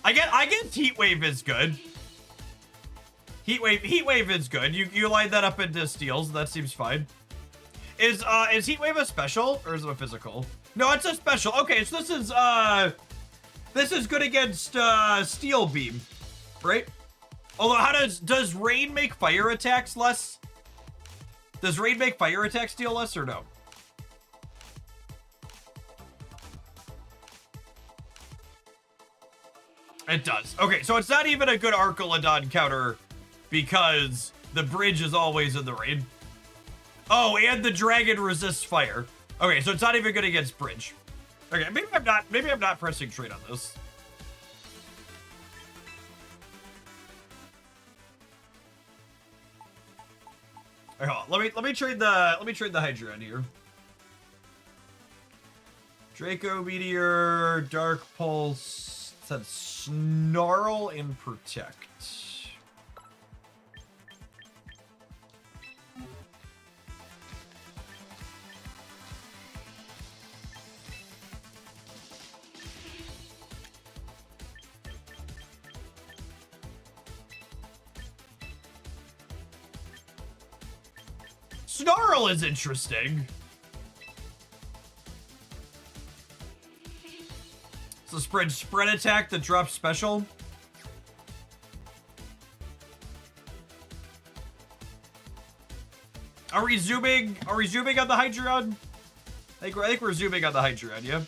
I guess Heat Wave is good. Heat Wave is good. You line that up into steals. That seems fine. Is Heat Wave a special or is it a physical? No, it's a special. Okay, so this is good against Steel Beam, right? Although, does Rain make fire attacks less? Does Rain make fire attacks deal less or no? It does. Okay, so it's not even a good Archelodon counter because the bridge is always in the rain. Oh, and the dragon resists fire. Okay, so it's not even good against bridge. Okay, maybe I'm not pressing trade on this. Right, hold on. Let me trade the Hydreigon here. Draco Meteor, Dark Pulse, said Snarl and Protect. Snarl is interesting. It's a spread attack that drops special. Are we zooming on the Hydreigon? I think we're zooming on the Hydreigon, yeah.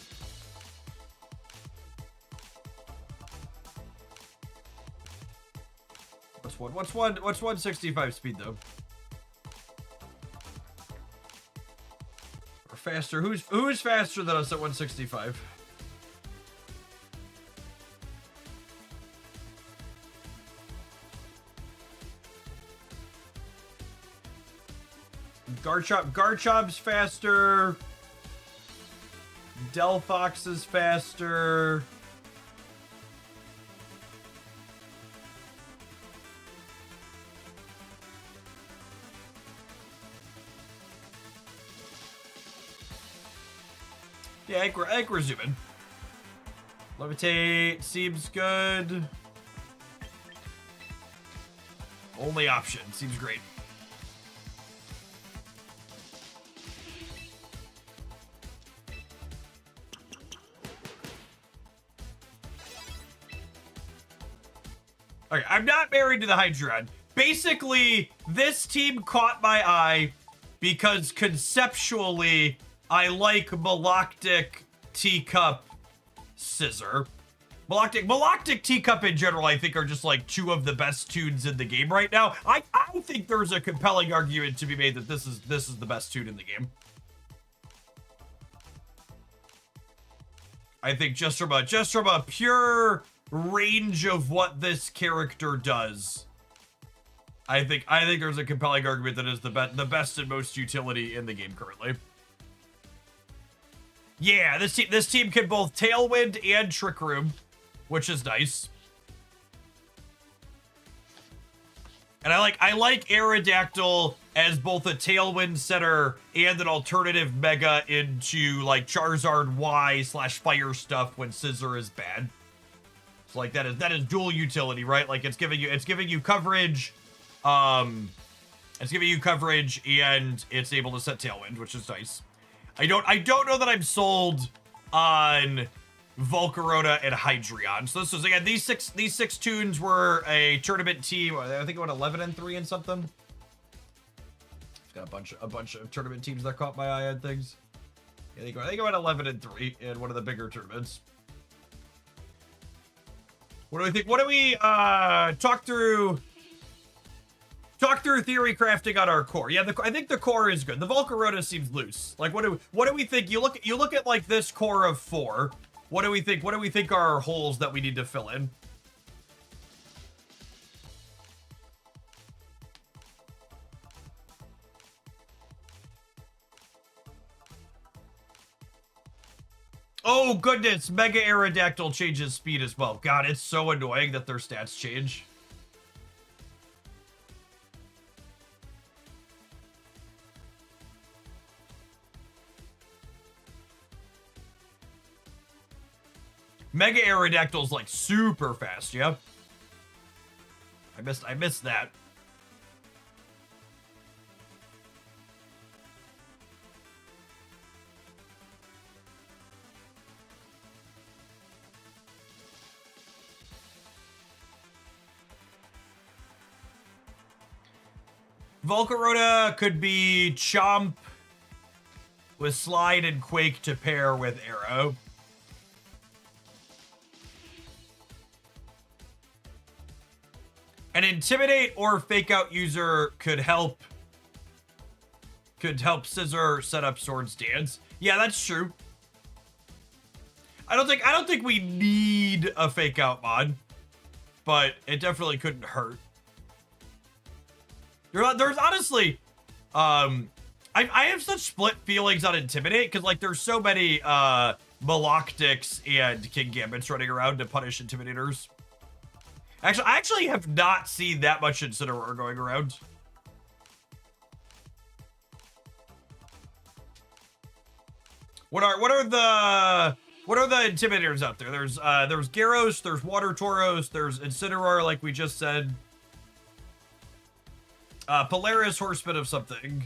What's 165 speed though? Or faster? Who's faster than us at 165? Garchomp's faster. Delphox is faster. Yeah, I think we're zooming. Levitate seems good. Only option seems great. Okay, I'm not married to the Hydreigon. Basically, this team caught my eye because conceptually, I like Maloctic, Teacup, Scissor. Maloctic, Teacup in general, I think are just like two of the best tunes in the game right now. I think there's a compelling argument to be made that this is the best tune in the game. I think just from a pure range of what this character does, I think there's a compelling argument that is the best and most utility in the game currently. Yeah, this team can both Tailwind and Trick Room, which is nice. And I like Aerodactyl as both a Tailwind setter and an alternative Mega into like Charizard Y/Fire stuff when Scissor is bad. So like that is dual utility, right? Like it's giving you coverage, it's giving you coverage and it's able to set Tailwind, which is nice. I don't know that I'm sold on Volcarona and Hydreigon. So this was again these six tunes were a tournament team. I think it went 11-3 and something. It's got a bunch of tournament teams that caught my eye on things. I think it went 11-3 in one of the bigger tournaments. What do we think? What do we talk through theory crafting on our core? Yeah, I think the core is good. The Volcarona seems loose. Like what do we think? You look at like this core of 4. What do we think? What do we think are holes that we need to fill in? Oh goodness, Mega Aerodactyl changes speed as well. God, it's so annoying that their stats change. Mega Aerodactyl's like super fast, yeah. I missed that. Volcarona could be Chomp with Slide and Quake to pair with Arrow. An Intimidate or Fake Out user could help Scissor set up Swords Dance. Yeah, that's true. I don't think we need a Fake Out mod, but it definitely couldn't hurt. There's honestly, I have such split feelings on Intimidate, because, like, there's so many, Maloctics and King Gambits running around to punish Intimidators. Actually, I actually have not seen that much Incineroar going around. What are the Intimidators out there? There's Gyarados, there's Water Tauros, there's Incineroar, like we just said. Polaris, Horseman of something.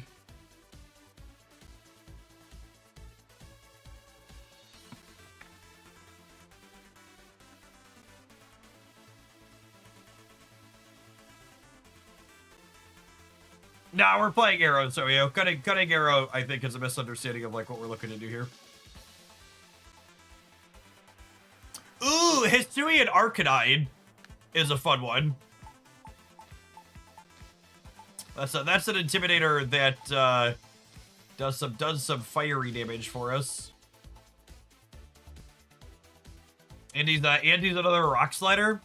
Nah, we're playing Arrow, so you know, cutting Arrow, I think, is a misunderstanding of like what we're looking to do here. Ooh, Hisuian Arcanine is a fun one. That's an Intimidator that does some fiery damage for us. And he's another Rock Slider.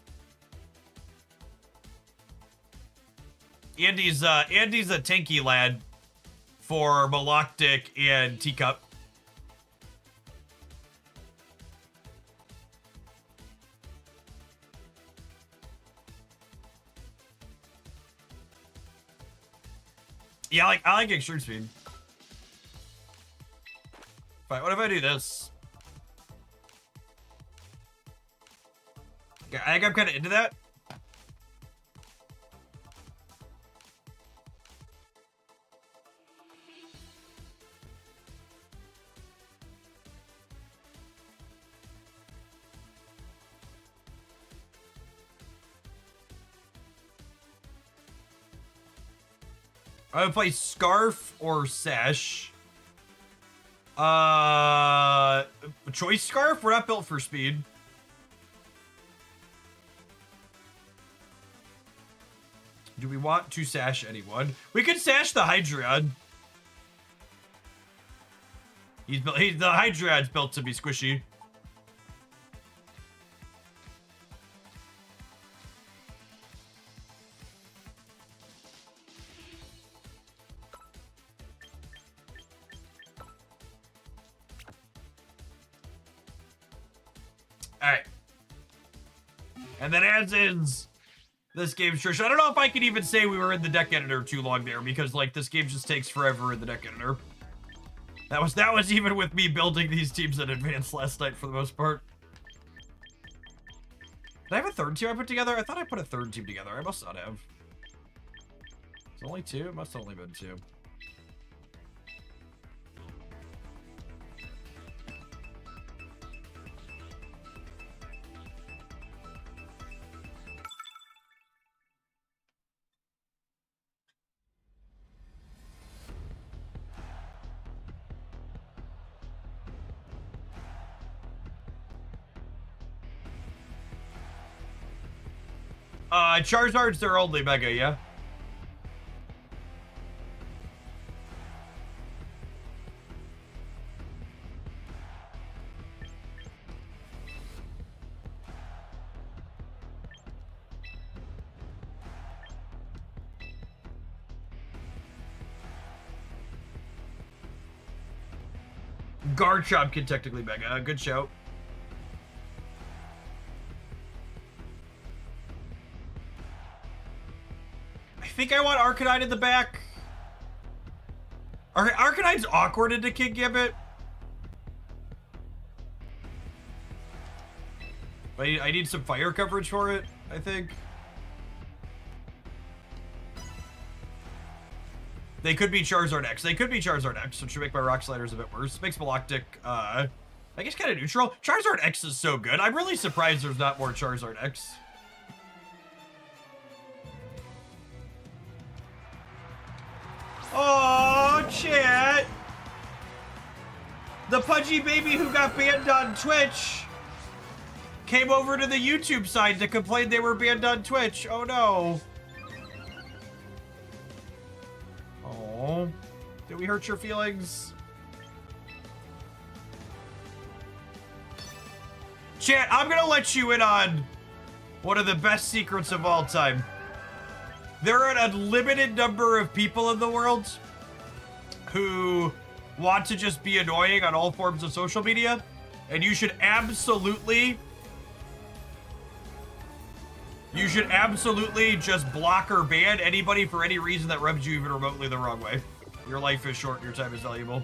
Andy's a tanky lad for Maloctic and Teacup. Yeah, I like Extreme Speed. Fine, what if I do this? Okay, I think I'm kind of into that. I would play Scarf or Sash. Choice Scarf? We're not built for speed. Do we want to Sash anyone? We could Sash the Hydreigon. The Hydreid's built to be squishy. Alright. And then as is this game's tradition. I don't know if I could even say we were in the deck editor too long there, because like this game just takes forever in the deck editor. That was even with me building these teams in advance last night for the most part. Did I have a third team I put together? I thought I put a third team together. I must not have. It's only two? It must have only been two. Charizard's their only Mega, yeah? Garchomp can technically Mega. Good shout. I think I want Arcanine in the back. Arcanine's awkward into King Gambit. But I need some fire coverage for it, I think. They could be Charizard X. They could be Charizard X, which should make my Rock Sliders a bit worse. Makes Maloctic, I guess, kind of neutral. Charizard X is so good. I'm really surprised there's not more Charizard X. Oh, chat. The pudgy baby who got banned on Twitch came over to the YouTube side to complain they were banned on Twitch. Oh, no. Oh. Did we hurt your feelings? Chat, I'm gonna let you in on one of the best secrets of all time. There are an unlimited number of people in the world who want to just be annoying on all forms of social media, and you should absolutely just block or ban anybody for any reason that rubs you even remotely the wrong way. Your life is short, your time is valuable.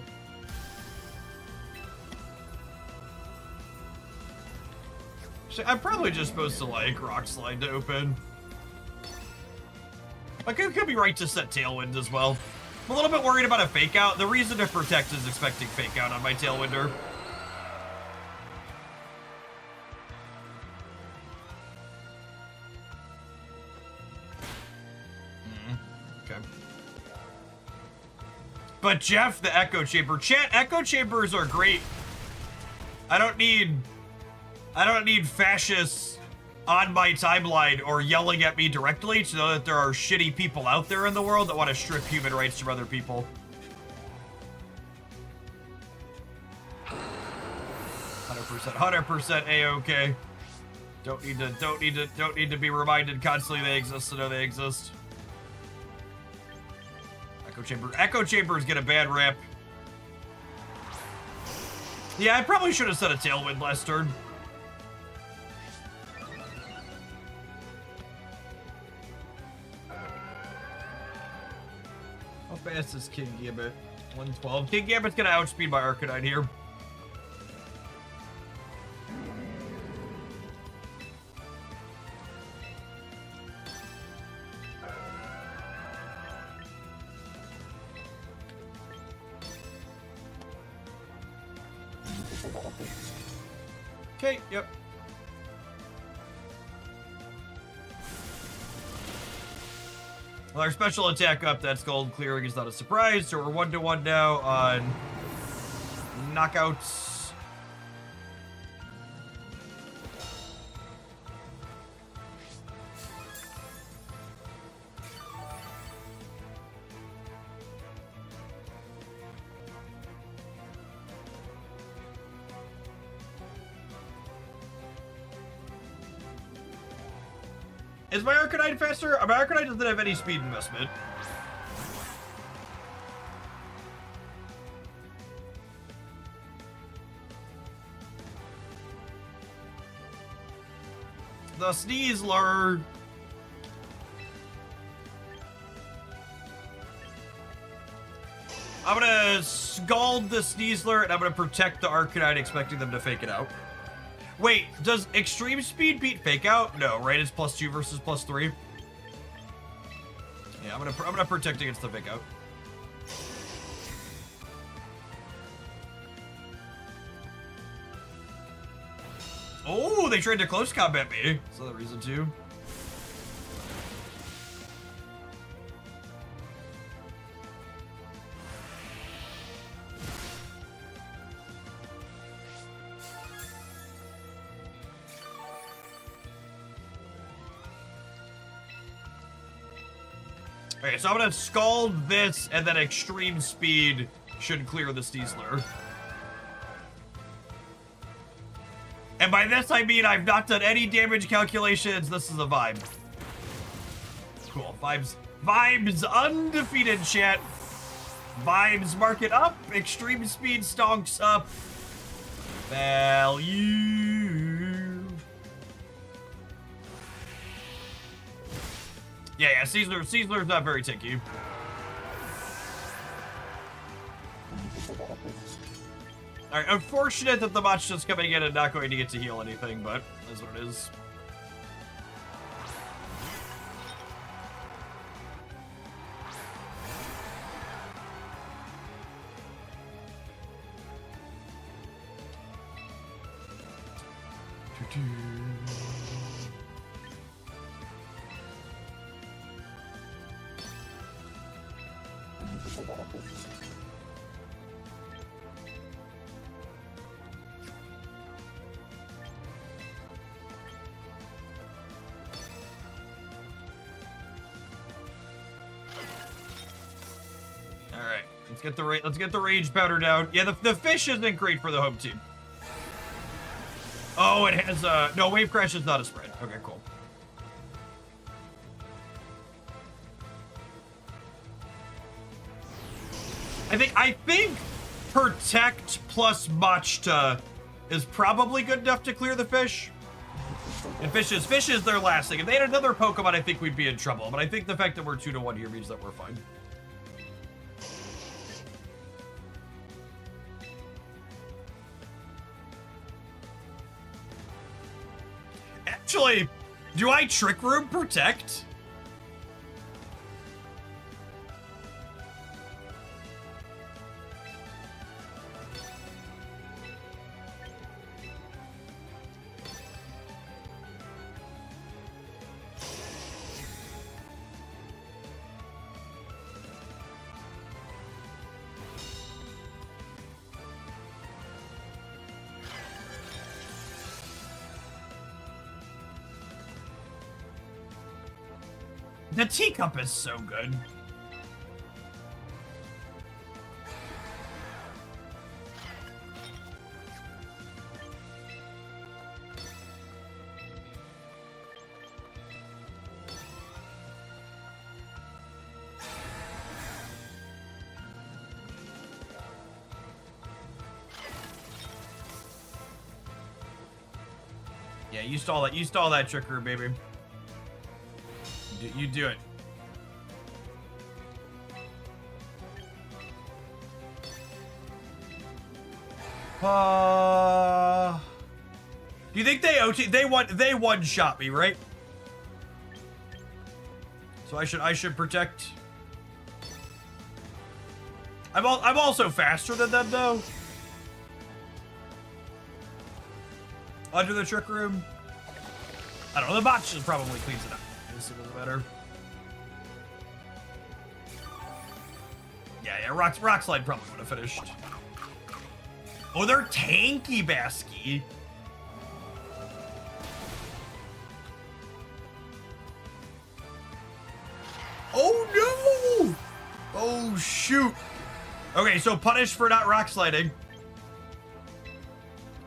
I'm probably just supposed to, like, rock slide to open. Like, it could be right to set Tailwind as well. I'm a little bit worried about a fake out. The reason to protect is expecting fake out on my Tailwinder. Okay. But Jeff, the Echo Chamber. Chat, Echo Chambers are great. I don't need fascists on my timeline or yelling at me directly to know that there are shitty people out there in the world that want to strip human rights from other people. 100% A-okay. Don't need to be reminded constantly they exist to know they exist. Echo Chambers get a bad rap. Yeah, I probably should have set a Tailwind last turn. How fast is King Gambit? 112. King Gambit's gonna outspeed my Arcanine here. Okay, yep. Well, our special attack up, that's gold clearing, is not a surprise, so we're 1-1 now on knockouts. Is my Arcanine faster? My Arcanine doesn't have any speed investment. The Sneasler. I'm gonna scald the Sneasler and I'm gonna protect the Arcanine, expecting them to fake it out. Wait, does extreme speed beat fake out? No, right? It's +2 versus +3. Yeah, I'm gonna protect against the fake out. Oh, they tried to close combat me. That's another reason too. Okay, so I'm gonna scald this, and then extreme speed should clear the Sneasler. And by this I mean I've not done any damage calculations. This is a vibe. Cool. Vibes undefeated, chat. Vibes mark it up. Extreme speed stonks up. Value. Yeah, Sneasler's not very tanky. Alright, unfortunate that the bot's just coming in and not going to get to heal anything, but that's what it is. Let's get the rage powder down. Yeah, the fish isn't great for the home team. Oh, it has no, wave crash is not a spread. Okay, cool. I think Protect plus Machta is probably good enough to clear the fish. And fish is their last thing. If they had another Pokemon, I think we'd be in trouble. But I think the fact that we're 2-1 here means that we're fine. Actually, do I Trick Room Protect? The teacup is so good. Yeah, you stall that. You stall that trickery, baby. You do it. Do you think they one shot me, right? So I should protect. I'm also faster than them though. Under the Trick Room. I don't know, the bot just probably cleans it up. This doesn't matter. Yeah, Rock Slide probably would have finished. Oh, they're tanky, Basky. Oh no! Oh shoot. Okay, so punish for not rock sliding.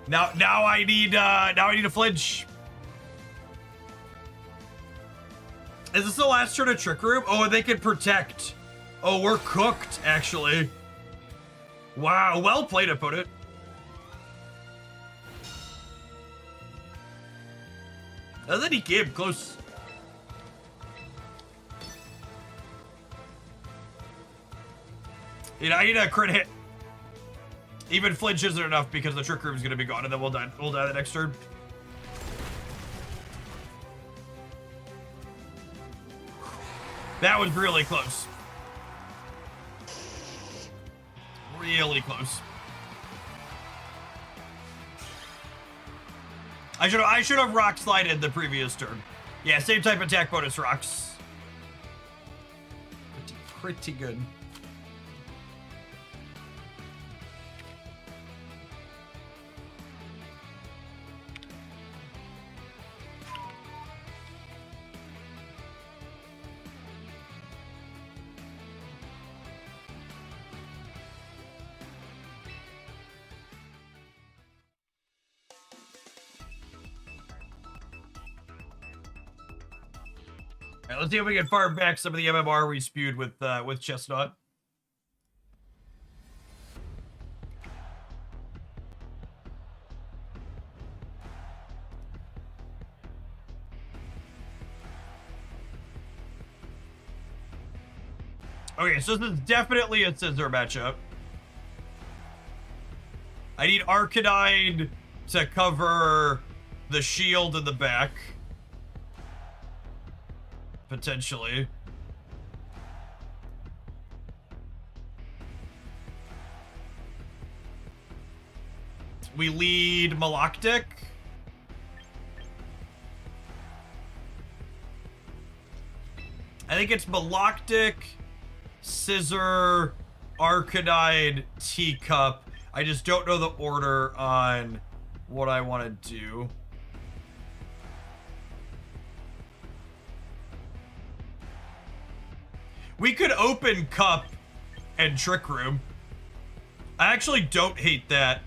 Now I need a flinch. Is this the last turn of Trick Room? Oh, they can protect. Oh, we're cooked, actually. Wow, well played, opponent. Doesn't he came close? You know, I need a crit hit. Even flinch isn't enough because the Trick Room is going to be gone, and then we'll die the next turn. That was really close. Really close. I should have rock slided the previous turn. Yeah, same type attack bonus rocks. Pretty good. Alright, let's see if we can farm back some of the MMR we spewed with Chestnut. Okay, so this is definitely a scissor matchup. I need Arcanine to cover the shield in the back. Potentially. We lead Maloctic. I think it's Maloctic, Scissor, Arcanine, Teacup. I just don't know the order on what I want to do. We could open Cup and Trick Room. I actually don't hate that.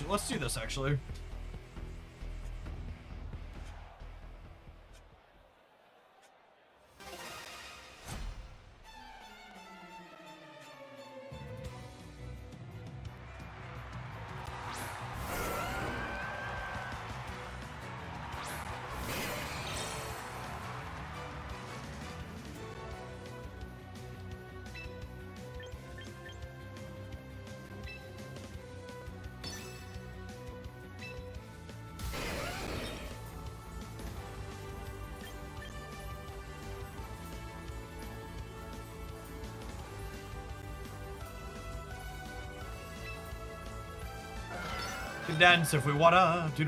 Let's do this actually. Can dance if we wanna. They're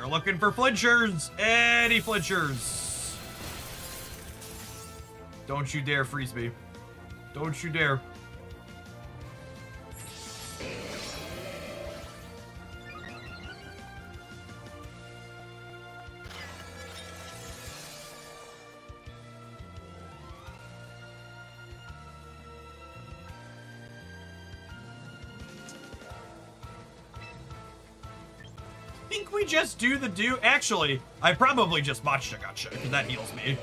looking for flinchers. Any flinchers. Don't you dare freeze me. Don't you dare. Think we just do the do? Actually, I probably just botched a gotcha, because that heals me.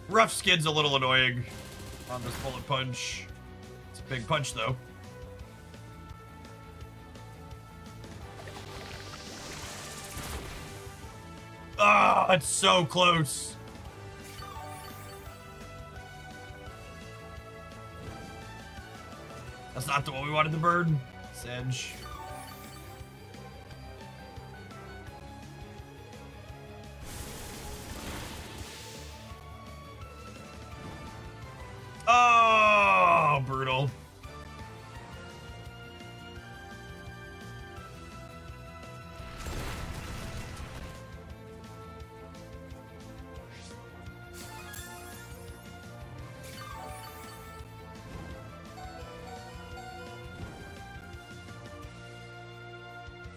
Rough skid's a little annoying on this bullet punch. It's a big punch though. Ah, it's so close. That's not the one we wanted to burn. Sedge. Oh, brutal.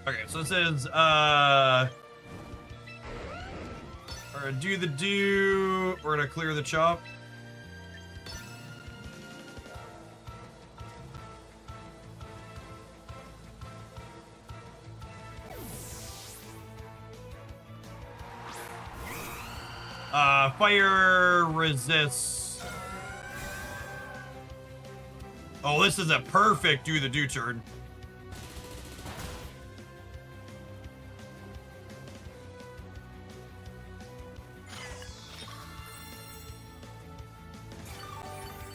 Okay, so this is, we're gonna do the do, we're gonna clear the chop. Fire resists. Oh, this is a perfect do the do turn.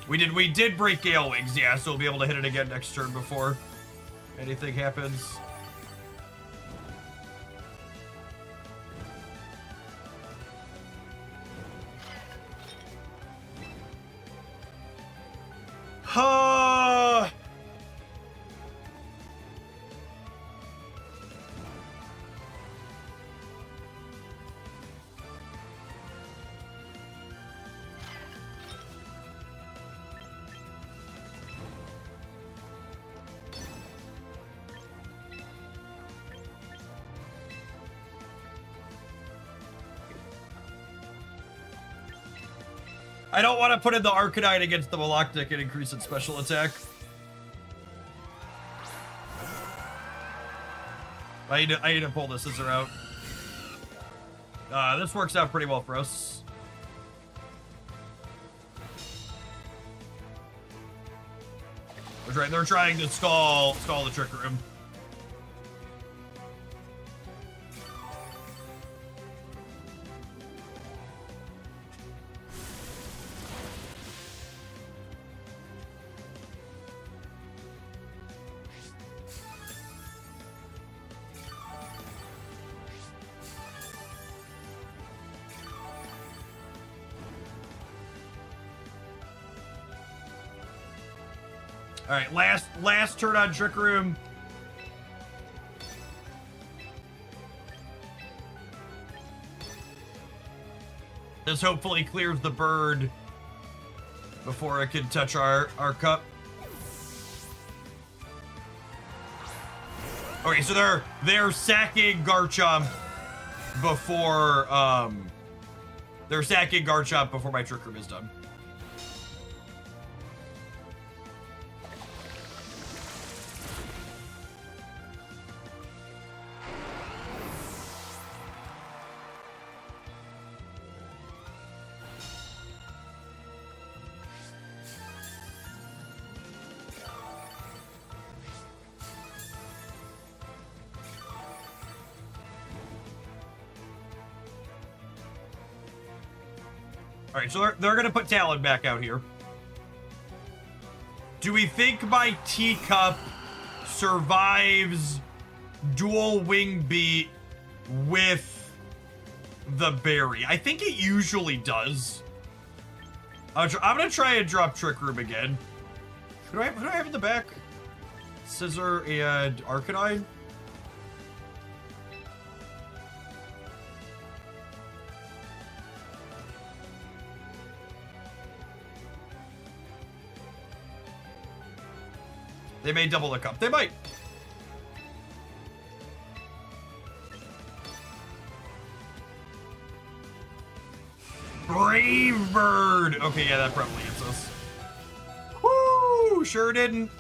We did break Gale Wings, yeah, so we'll be able to hit it again next turn before anything happens. I don't want to put in the Arcanine against the Maloctic and increase its special attack. I need to pull the scissor out. This works out pretty well for us. They're trying to stall the Trick Room. All right, last turn on Trick Room. This hopefully clears the bird before it can touch our cup. Okay, so they're sacking Garchomp before my Trick Room is done. All right, so they're gonna put Talon back out here. Do we think my Teacup survives dual wing beat with the berry? I think it usually does. I'm gonna try and drop Trick Room again. Who do I have in the back? Scissor and Arcanine? They may double the cup. They might. Brave Bird. Okay, yeah, that probably hits us. Woo! Sure didn't.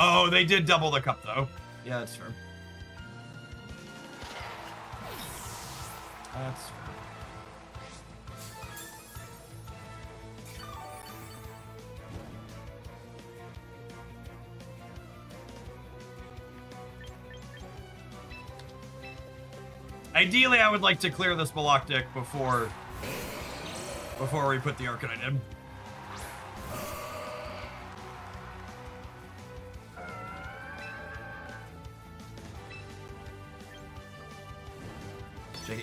Oh, they did double the cup, though. Yeah, that's fair. That's fair. Ideally, I would like to clear this Baloctic before we put the Arcanine in.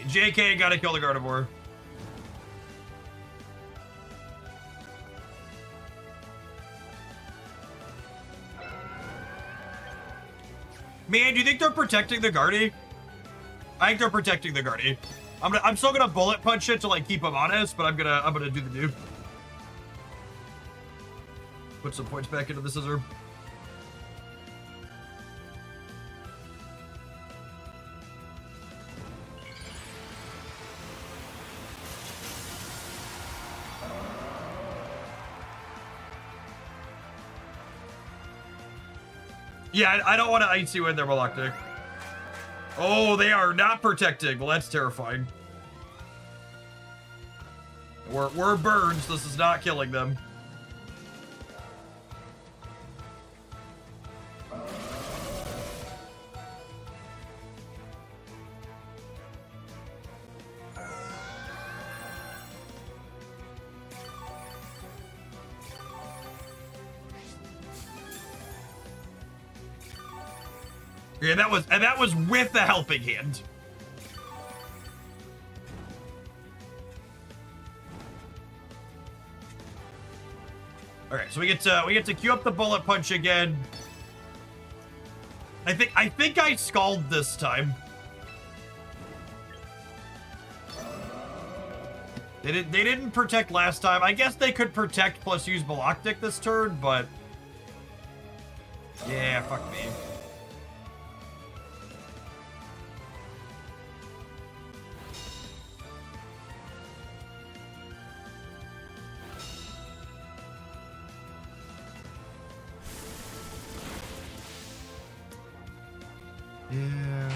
JK, gotta kill the Gardevoir. Man, do you think they're protecting the Guardy? I think they're protecting the Guardy. I'm still gonna bullet punch it to like keep him honest, but I'm gonna do the do. Put some points back into the Scissor. Yeah, I don't want to ice you in there, Baloctic. Oh, they are not protecting. Well, that's terrifying. We're birds. This is not killing them. Yeah, that was with the helping hand. All right, so we get to queue up the bullet punch again. I think I scald this time. They didn't protect last time. I guess they could protect plus use Baloctic this turn, but yeah, fuck me. Yeah.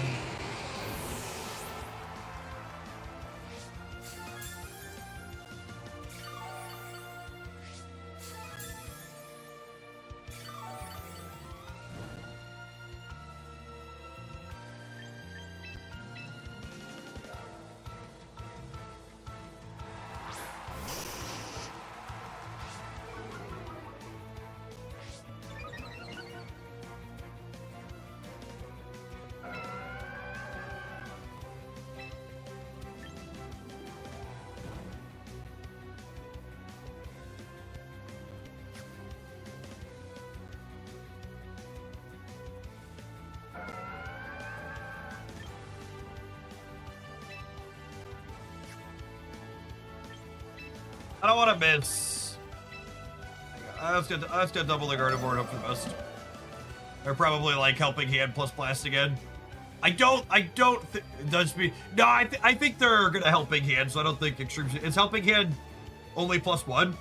I don't want to miss. I was gonna double the Gardevoir and hope for the best. They're probably like helping hand plus blast again. I don't think it does me. No, I think they're gonna helping hand, so I don't think extreme. It's helping hand only +1.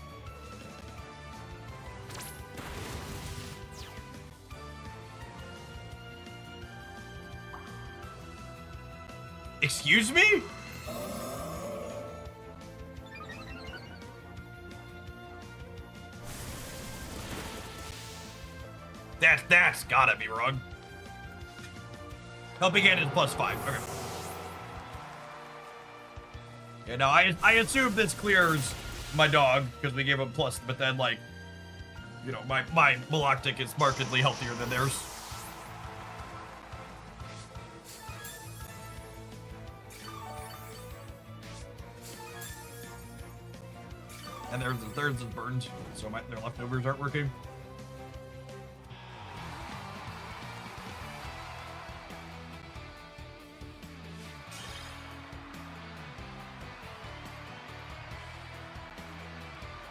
Excuse me? That's gotta be wrong. Helping hand is +5. Okay. Yeah, no, I assume this clears my dog because we gave him plus, but then like, you know, my Maloctic is markedly healthier than theirs. And theirs is burned, so their leftovers aren't working.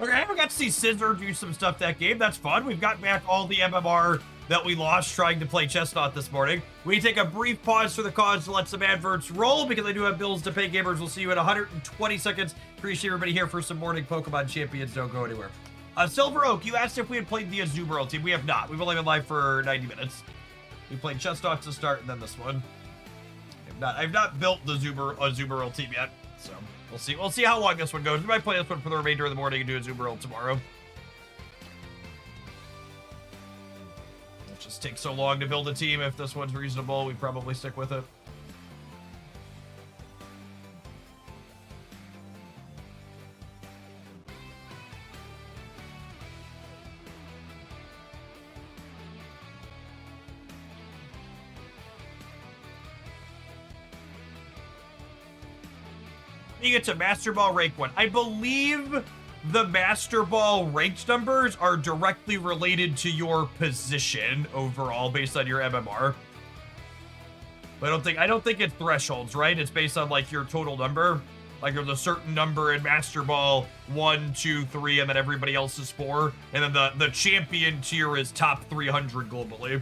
Okay, I got to see Scissor do some stuff that game. That's fun. We've got back all the MMR that we lost trying to play Chestnut this morning. We take a brief pause for the cause to let some adverts roll because I do have bills to pay. Gamers, we'll see you in 120 seconds. Appreciate everybody here for some morning Pokemon Champions. Don't go anywhere. Silver Oak, you asked if we had played the Azumarill team. We have not. We've only been live for 90 minutes. We played Chestnut to start and then this one. I've not built the Azumarill team yet, so we'll see. We'll see how long this one goes. We might play this one for the remainder of the morning and do Azumarill tomorrow. It just takes so long to build a team. If this one's reasonable, we probably stick with it. You get to Master Ball rank 1. I believe the Master Ball ranked numbers are directly related to your position overall based on your MMR. But I don't think it's thresholds, right? It's based on like your total number. Like there's a certain number in Master Ball 1, 2, 3, and then everybody else is 4. And then the champion tier is top 300 globally.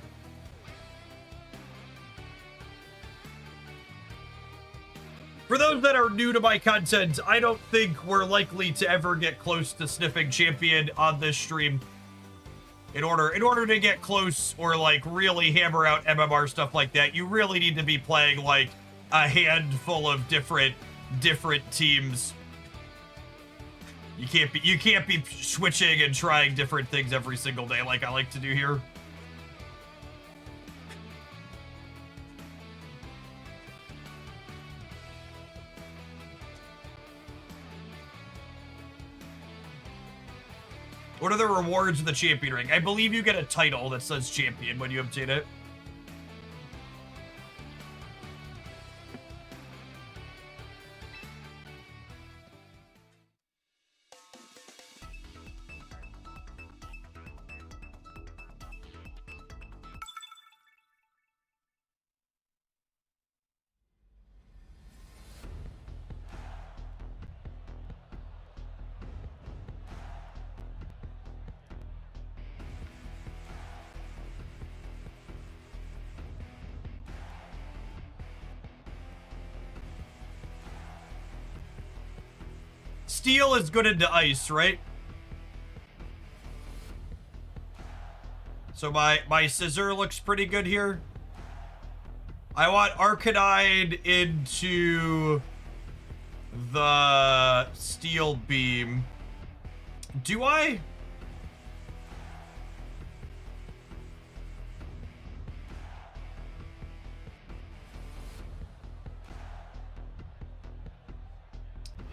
For those that are new to my content, I don't think we're likely to ever get close to sniffing champion on this stream. In order to get close or like really hammer out MMR stuff like that, you really need to be playing like a handful of different teams. You can't be switching and trying different things every single day like I like to do here. What are the rewards of the champion ring? I believe you get a title that says champion when you obtain it. Steel is good into ice, right? So my scissor looks pretty good here. I want Arcanine into the steel beam. Do I?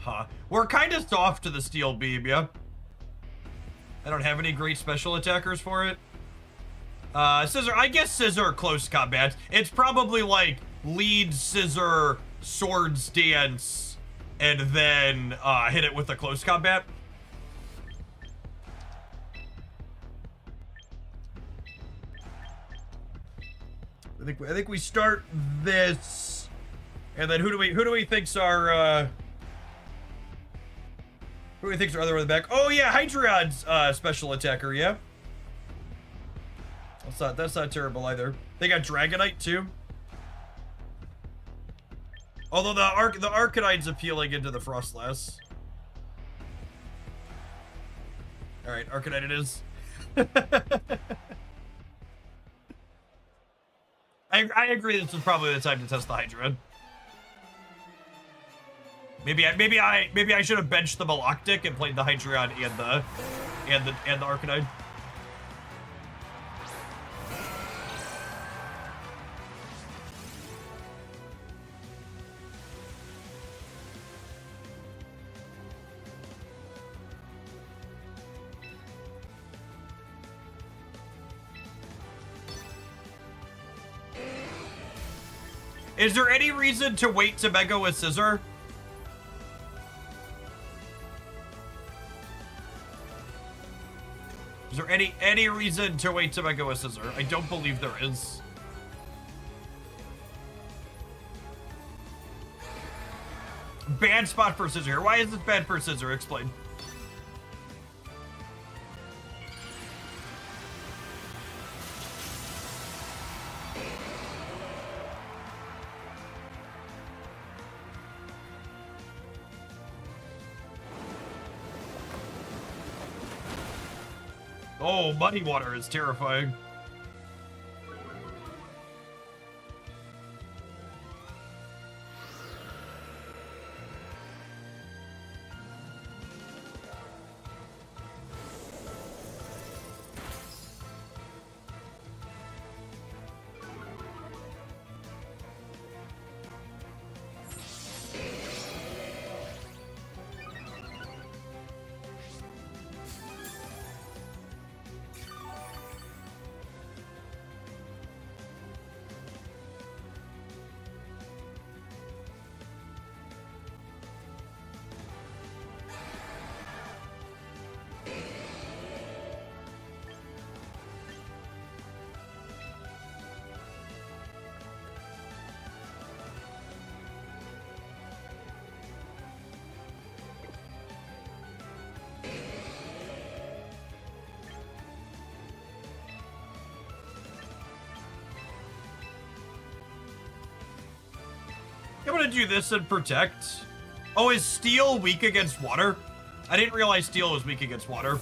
Huh. We're kind of soft to the steel beam, yeah? I don't have any great special attackers for it. Scissor, I guess Scissor close combat. It's probably like lead Scissor, Swords Dance, and then hit it with a close combat. I think we start this, and then who do we think's our Who do we think's are other in the back? Oh yeah, Hydreon's special attacker, yeah. That's not terrible either. They got Dragonite too. Although the Arcanine's appealing into the Frostlass. Alright, Arcanine it is. I agree this is probably the time to test the Hydreion. Maybe I should have benched the Maloctic and played the Hydreion and the Arcanine. Is there any reason to wait to Mega with Scissor? Is there any reason to wait to Mega with Scissor? I don't believe there is. Bad spot for Scissor. Why is it bad for Scissor? Explain. Oh, Muddy Water is terrifying. I'm gonna do this and protect. Oh, is Steel weak against water? I didn't realize Steel was weak against water.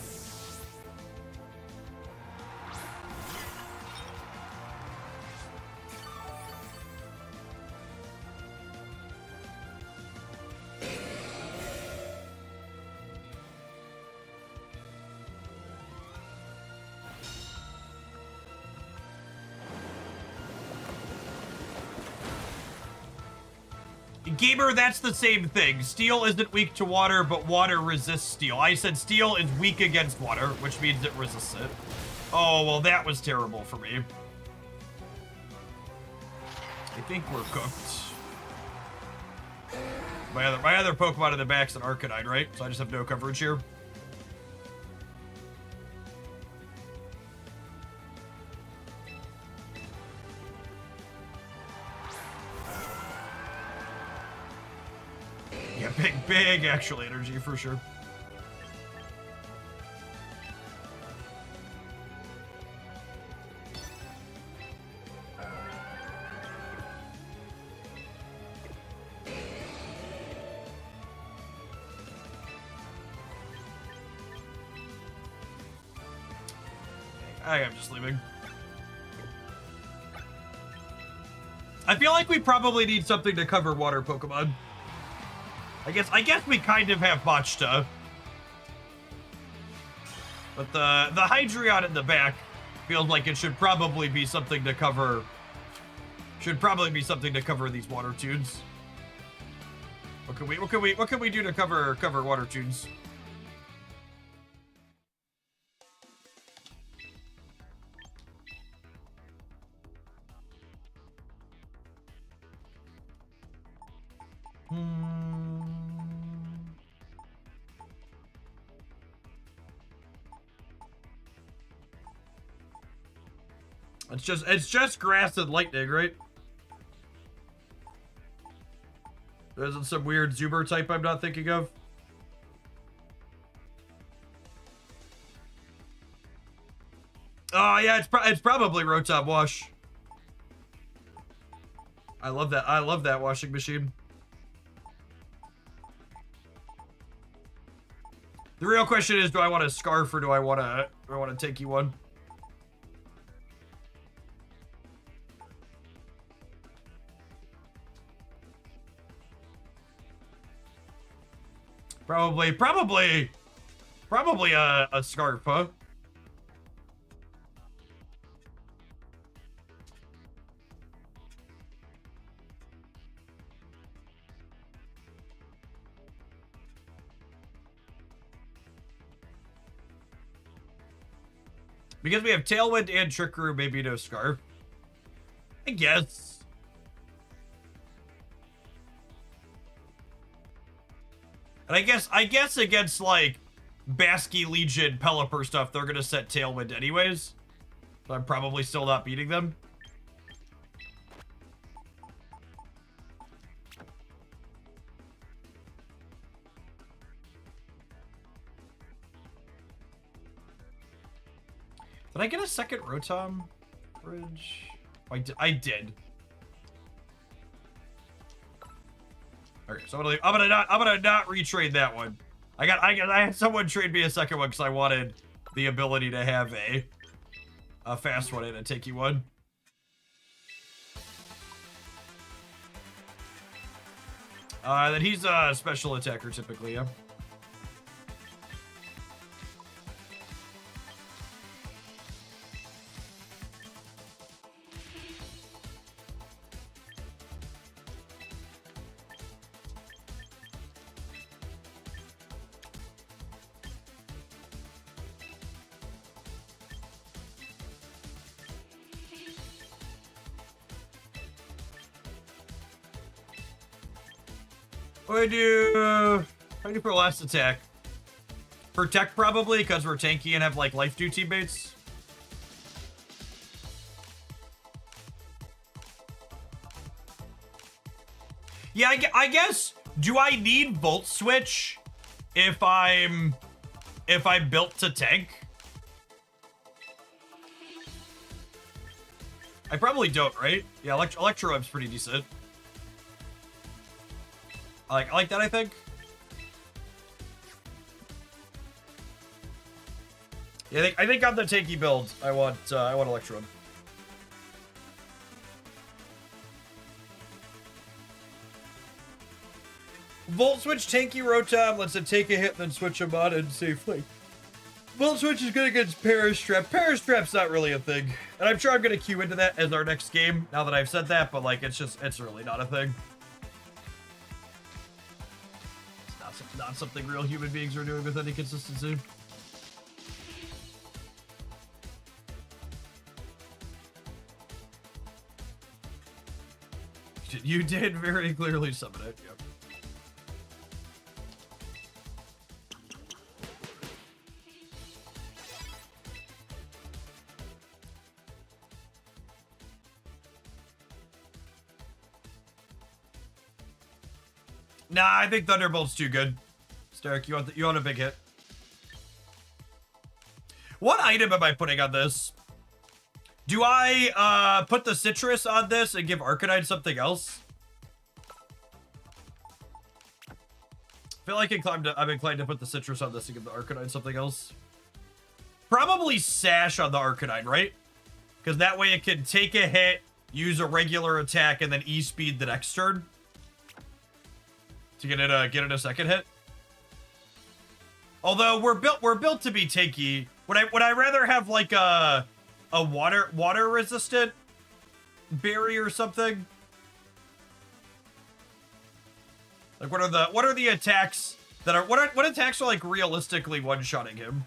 Gamer, that's the same thing. Steel isn't weak to water, but water resists steel. I said steel is weak against water, which means it resists it. Oh, well, that was terrible for me. I think we're cooked. My other Pokemon in the back's an Arcanine, right? So I just have no coverage here. Big actual energy for sure. I'm just leaving. I feel like we probably need something to cover water Pokemon. I guess we kind of have Machta. But the Hydreion in the back feels like it should probably be something to cover. Should probably be something to cover these water tunes. What can we do to cover water tunes? It's just grass and lightning, right? There isn't some weird Zuber type I'm not thinking of. Oh yeah, it's probably Rotom Wash. I love that. I love that washing machine. The real question is, do I want a Scarf or do I want a Tanky one? Probably a Scarf, huh? Because we have Tailwind and Trick Room, maybe no Scarf. I guess. And I guess against, like, Basky Legion, Pelipper stuff, they're gonna set Tailwind anyways. So I'm probably still not beating them. Did I get a second Rotom bridge? I did. Okay, so I'm gonna not retrade that one. I had someone trade me a second one because I wanted the ability to have a fast one and a tanky one. Then he's a special attacker typically, yeah. What do I do for last attack? Protect probably, because we're tanky and have like life do teammates. Yeah, I guess. Do I need Volt Switch if I'm built to tank? I probably don't, right? Yeah, Electro Web's pretty decent. I like that, I think. Yeah, I think on the tanky build, I want Electro Web. Volt Switch tanky Rotom lets it take a hit, then switch him on and safely. Volt Switch is good against Parastrap. Parastrap's not really a thing. And I'm sure I'm going to queue into that as our next game, now that I've said that, but like, it's really not a thing. It's not something real human beings are doing with any consistency. You did very clearly summon it, yep. Nah, I think Thunderbolt's too good. Stark, you want a big hit. What item am I putting on this? Do I put the Citrus on this and give Arcanine something else? I feel like I'm inclined to put the Citrus on this and give the Arcanine something else. Probably Sash on the Arcanine, right? Because that way it can take a hit, use a regular attack, and then E-speed the next turn. To get it a second hit. Although we're built to be tanky. Would I rather have like a water resistant berry or something? Like what are the attacks that are what attacks are like realistically one-shotting him?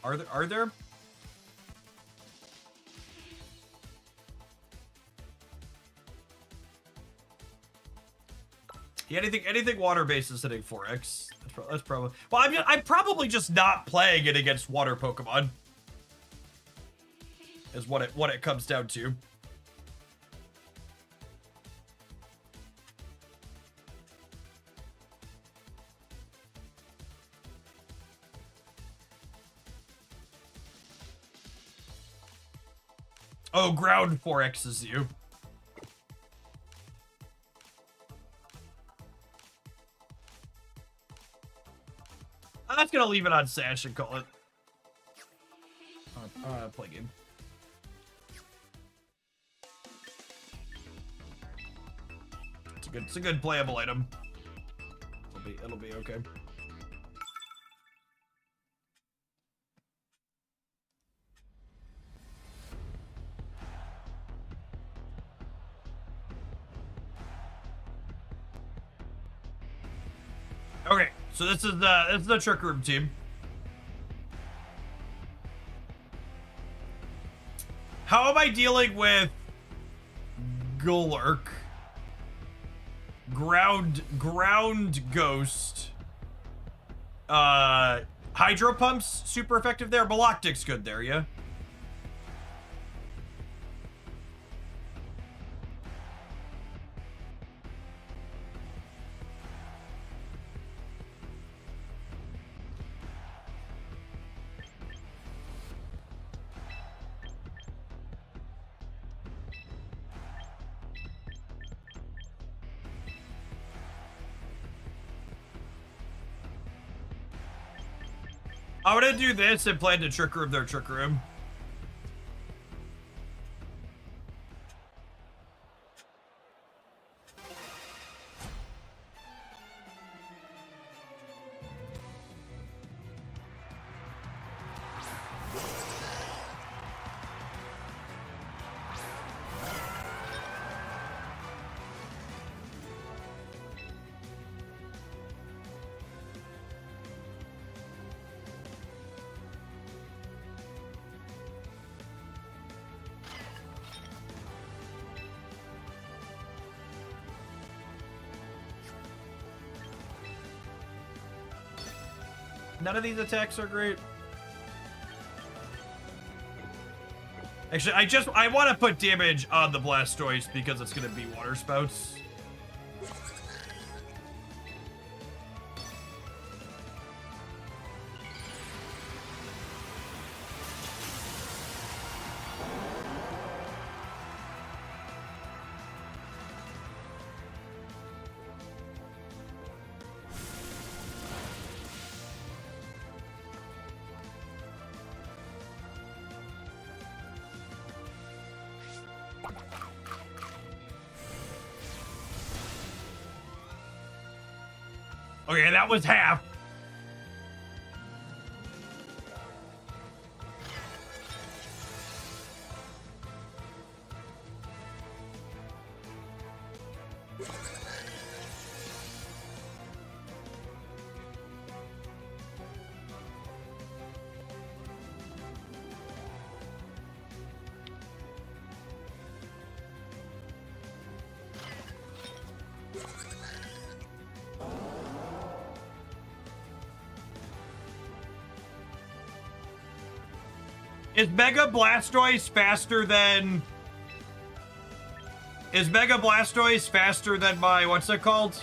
Are there? Yeah, anything water based is hitting 4x. That's probably. Well, I'm probably just not playing it against water Pokemon. Is what it comes down to. Oh, ground 4X's you. I'm just gonna leave it on Sash and call it. Play game. It's a good playable item. It'll be okay. Okay, so this is the Trick Room team. How am I dealing with Gulurk? Ground Ghost. Hydro Pumps, super effective there. Baloctic's good there, yeah? I'm gonna do this and plan to Trick Room their Trick Room. None of these attacks are great. Actually, I want to put damage on the Blastoise because it's going to be Water Spouts. Okay, that was half. Is Mega Blastoise faster than... Is Mega Blastoise faster than my... What's it called?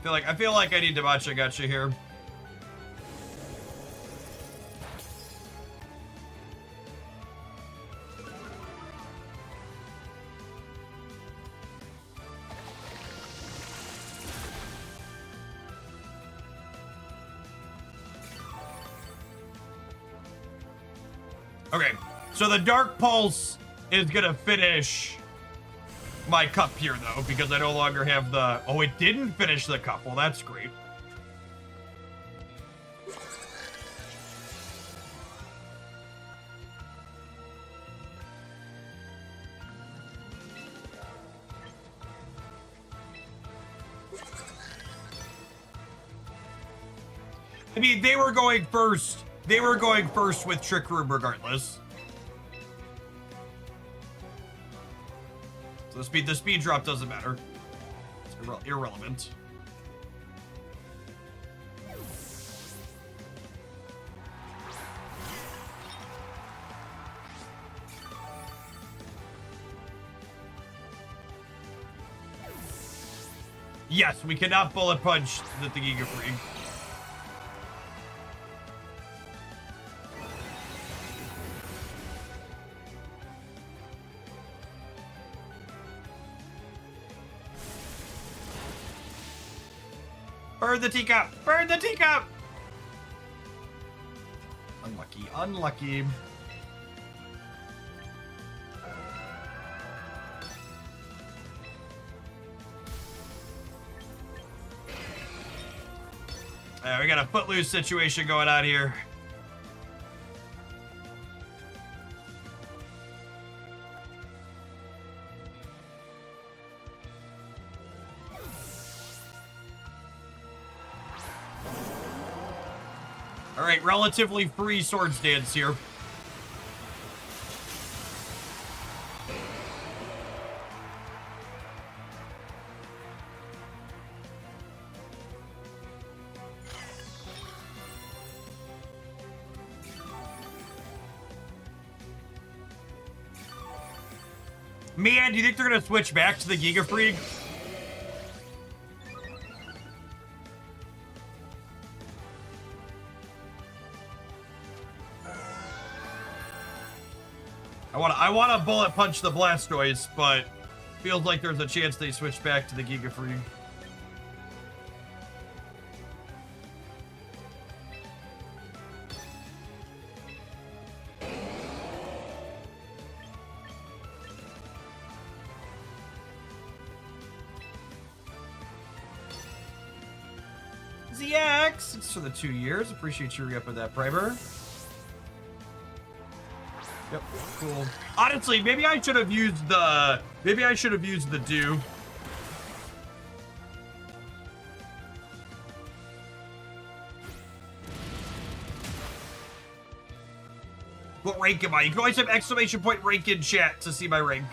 I feel like I need to matcha gotcha here. Okay, so the Dark Pulse is gonna finish my cup here, though, because I no longer have the... Oh, it didn't finish the cup. Well, that's great. I mean, they were going first. They were going first with Trick Room regardless. So the speed drop doesn't matter. It's irrelevant. Yes, we cannot bullet punch the Giga Freak. Burn the teacup! Burn the teacup! Unlucky, unlucky. We got a footloose situation going on here. All right, relatively free sword stance here. Man, do you think they're gonna switch back to the Giga Freak? I want to bullet punch the Blastoise, but feels like there's a chance they switch back to the Giga Freak. ZX, it's for the 2 years. Appreciate you re-up with that primer. Yep, cool. Honestly, maybe I should have used the dew. What rank am I? You can always have exclamation point rank in chat to see my rank.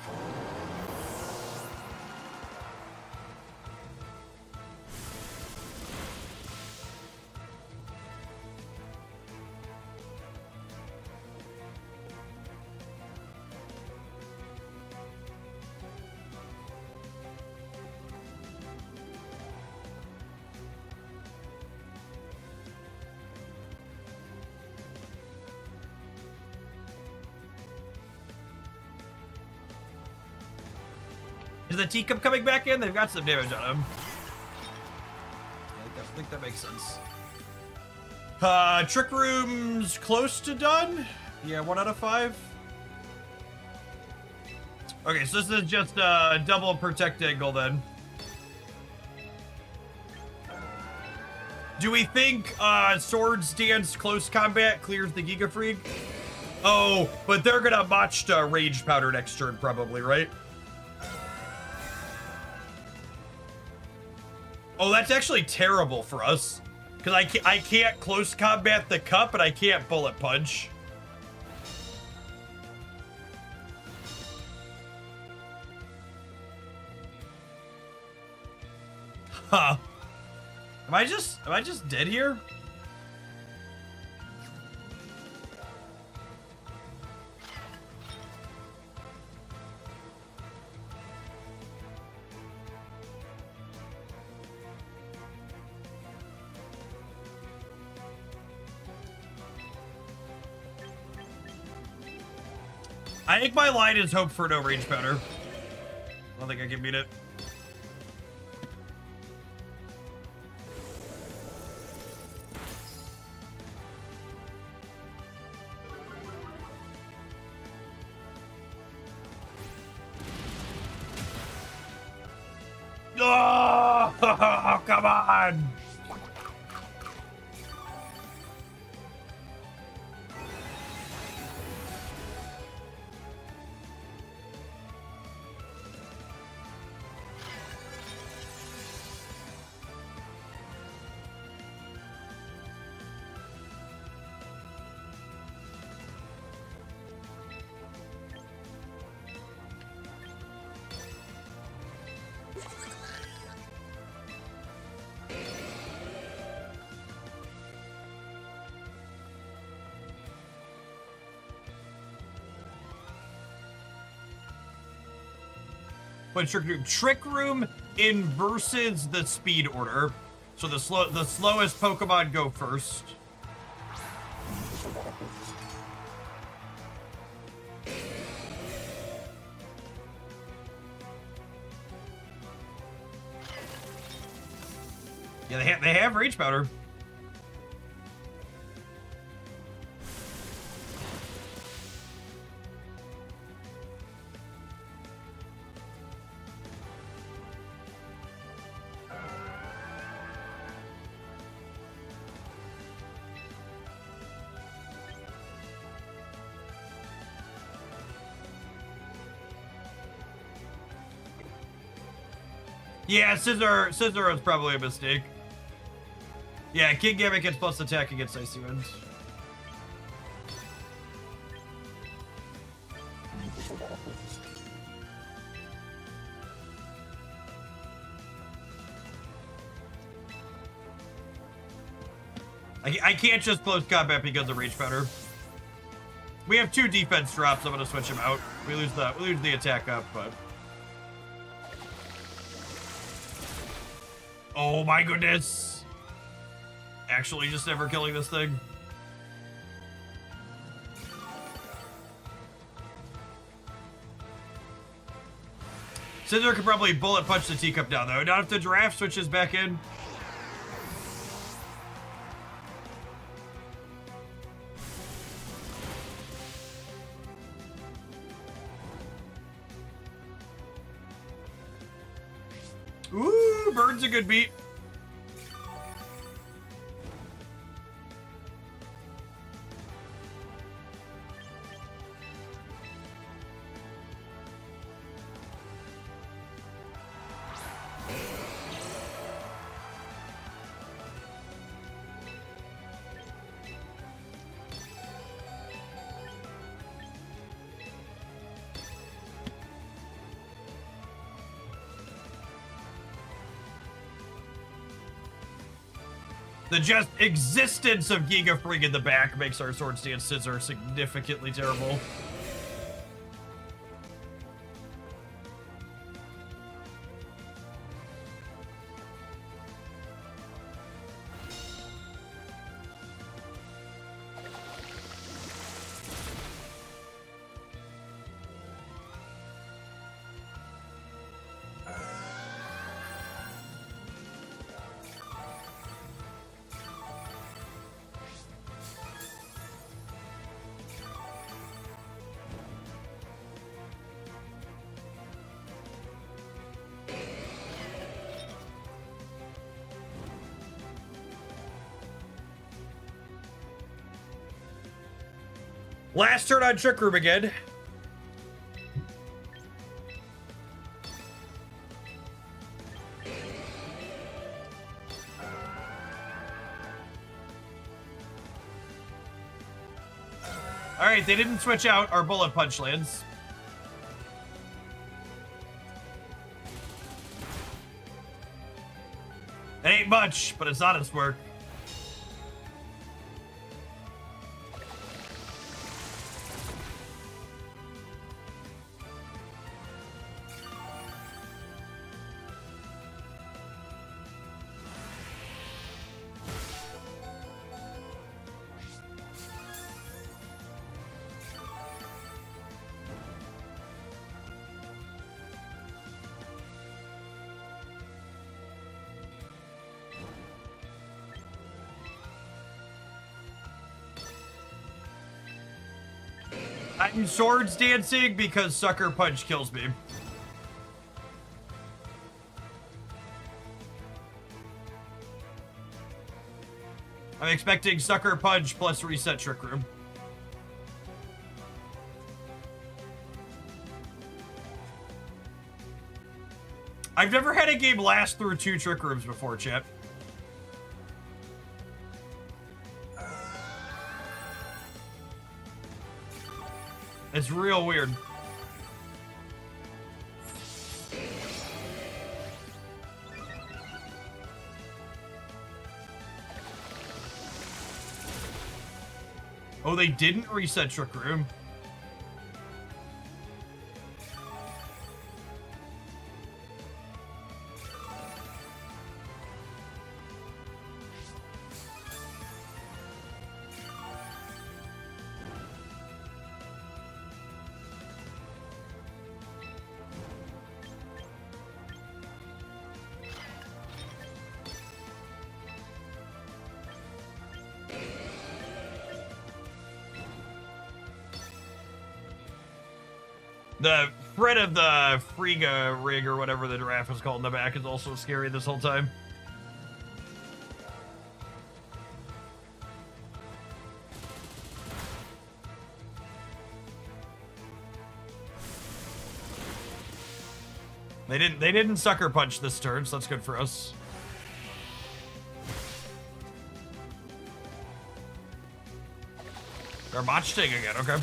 Is the teacup coming back in? They've got some damage on him. Yeah, I think that makes sense. Trick Room's close to done. Yeah, 1 out of 5. Okay, so this is just a double protect angle then. Do we think Swords Dance close combat clears the Giga Freak? Oh, but they're gonna Machta Rage Powder next turn probably, right? Oh, that's actually terrible for us. Because I can't close combat the cup, and I can't bullet punch. Huh. Am I just dead here? I think my line is hope for no range powder. I don't think I can beat it. Oh, come on! But Trick Room inverses the speed order. So the slowest Pokemon go first. Yeah, they have Rage Powder. Yeah, Scizor is probably a mistake. Yeah, King Gambit gets plus attack against Icy Wind. I can't just close combat because of Rage Powder. We have 2 defense drops. I'm gonna switch him out. We lose the attack up, but. Oh my goodness! Actually, just never killing this thing. Scizor could probably bullet punch the teacup down though. Not if the giraffe switches back in. Ooh, Bird's a good beat. The just existence of Giga Freak in the back makes our Swords Dance Scizor significantly terrible. Last turn on Trick Room again. Alright, they didn't switch out our Bullet Punch lands. It ain't much, but it's honest work. I'm Swords Dancing because Sucker Punch kills me. I'm expecting Sucker Punch plus Reset Trick Room. I've never had a game last through 2 Trick Rooms before, chat. It's real weird. Oh, they didn't reset Trick Room. The threat of the Frigga rig or whatever the giraffe is called in the back is also scary this whole time. They didn't sucker punch this turn, so that's good for us. They're matching again, okay.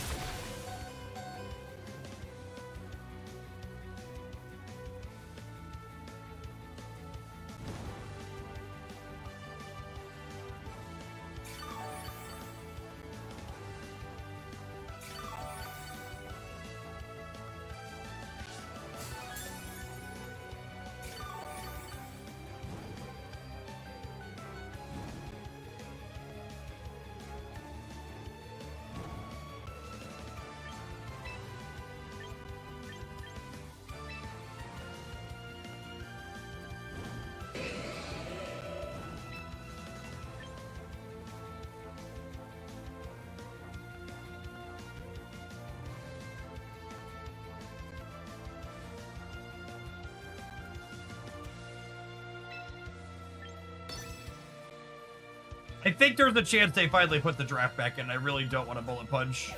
I think there's a chance they finally put the draft back in. I really don't want to bullet punch.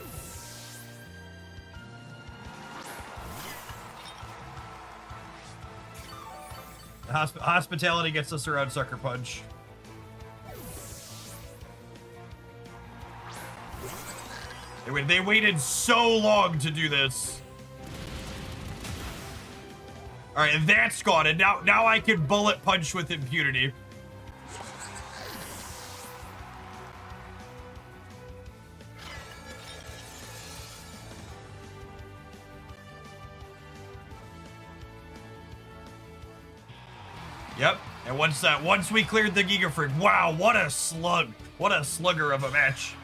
Hospitality gets us around sucker punch. They waited so long to do this. All right, that's gone, and now I can bullet punch with impunity. Yep, and once we cleared the Gigafrig, wow, what a slug. What a slugger of a match.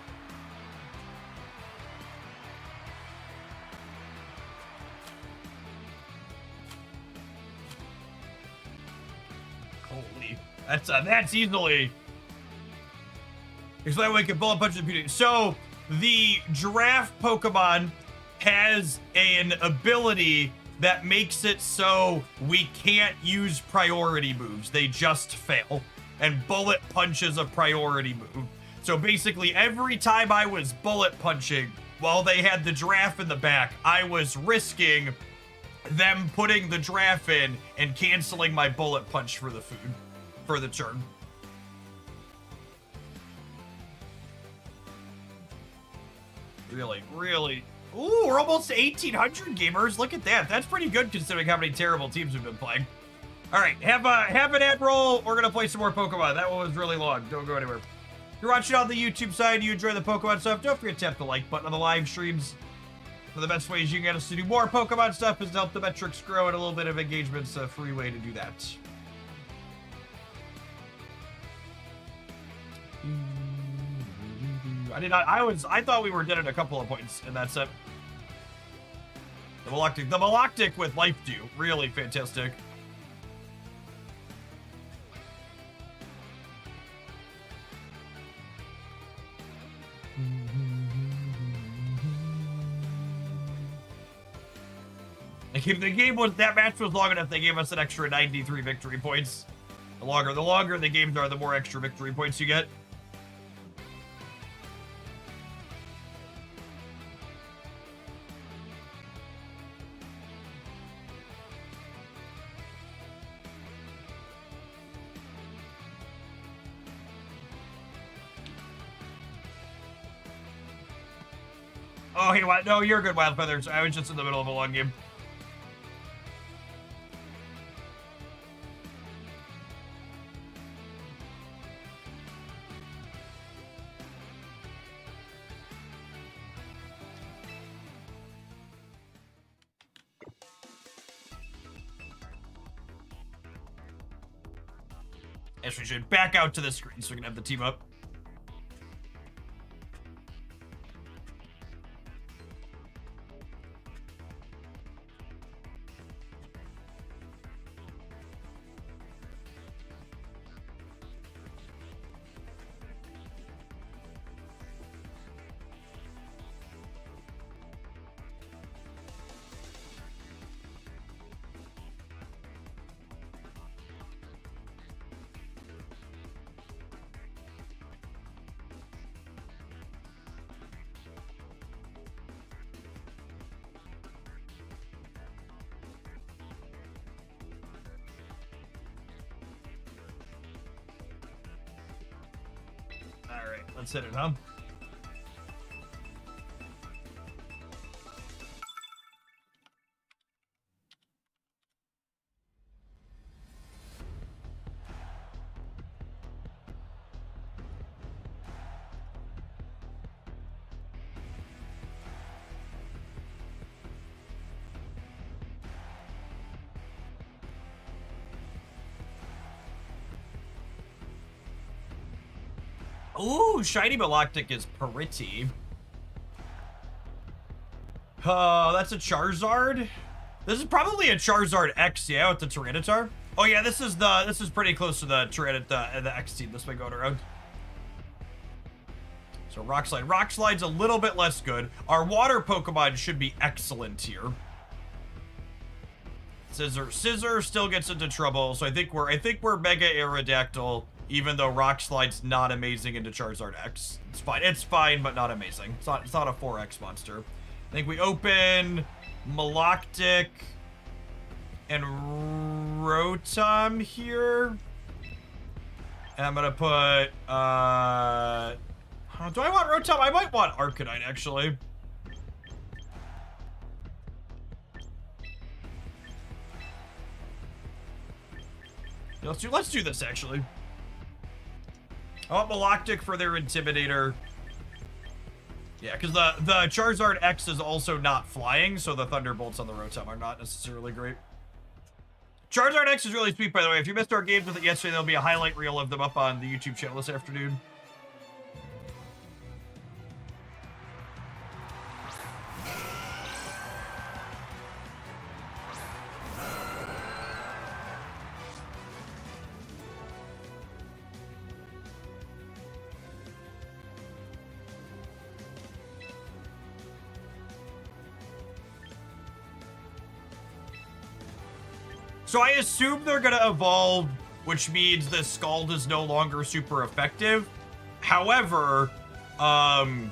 Holy, that's easily. Explain why we can bullet punch the impunity. So, the giraffe Pokemon has an ability that makes it so we can't use priority moves. They just fail. And bullet punch is a priority move. So basically, every time I was bullet punching while they had the giraffe in the back, I was risking them putting the giraffe in and canceling my bullet punch for the food, for the turn. Really, really. Ooh, we're almost to 1,800 gamers. Look at that. That's pretty good considering how many terrible teams we've been playing. All right, have an ad roll. We're gonna play some more Pokemon. That one was really long. Don't go anywhere. If you're watching on the YouTube side, you enjoy the Pokemon stuff, don't forget to tap the like button on the live streams. One of the best ways you can get us to do more Pokemon stuff is to help the metrics grow, and a little bit of engagement's a free way to do that. I thought we were dead at a couple of points, and that's it. The Maloctic with Life Dew, really fantastic. That match was long enough. They gave us an extra 93 victory points. The longer the games are, the more extra victory points you get. Oh, hey, what? No, you're good, Wild Feathers. I was just in the middle of a long game. Yes, we should back out to the screen so we can have the team up. Let's hit it, huh? Ooh, shiny Galactic is pretty. Oh, that's a Charizard. This is probably a Charizard X, yeah, with the Tyranitar. Oh yeah, this is pretty close to the the X team this way going around. So Rock Slide. Rock Slide's a little bit less good. Our water Pokemon should be excellent here. Scissor still gets into trouble, so I think we're Mega Aerodactyl, even though Rock Slide's not amazing into Charizard X. It's fine, but not amazing. It's not a 4X monster. I think we open Maloctic and Rotom here. And I'm gonna put do I want Rotom? I might want Arcanine actually. Let's do this actually. I want Maloctic for their Intimidator. Yeah, because the Charizard X is also not flying, so the Thunderbolts on the Rotom are not necessarily great. Charizard X is really sweet, by the way. If you missed our games with it yesterday, there'll be a highlight reel of them up on the YouTube channel this afternoon. So I assume they're gonna evolve, which means the Scald is no longer super effective. However, it's gonna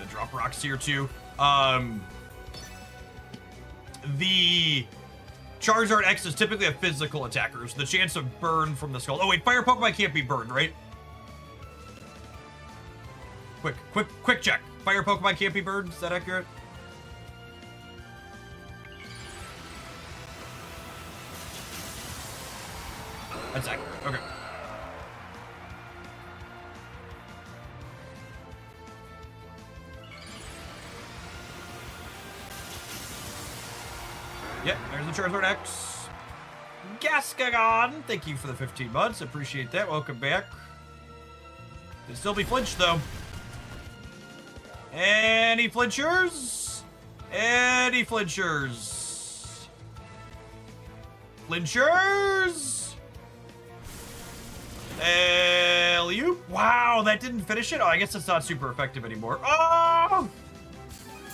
drop rocks here too. The Charizard X is typically a physical attacker, so the chance of burn from the Scald. Oh wait, fire Pokemon can't be burned, right? Quick check. Fire Pokemon can't be burned. Is that accurate? That's accurate. Okay. Yep, there's the Charizard X. Gaskagon, thank you for the 15 months. Appreciate that. Welcome back. Can still be flinched, though. Any flinchers? Any flinchers? Flinchers? Wow, that didn't finish it? Oh, I guess it's not super effective anymore. Oh!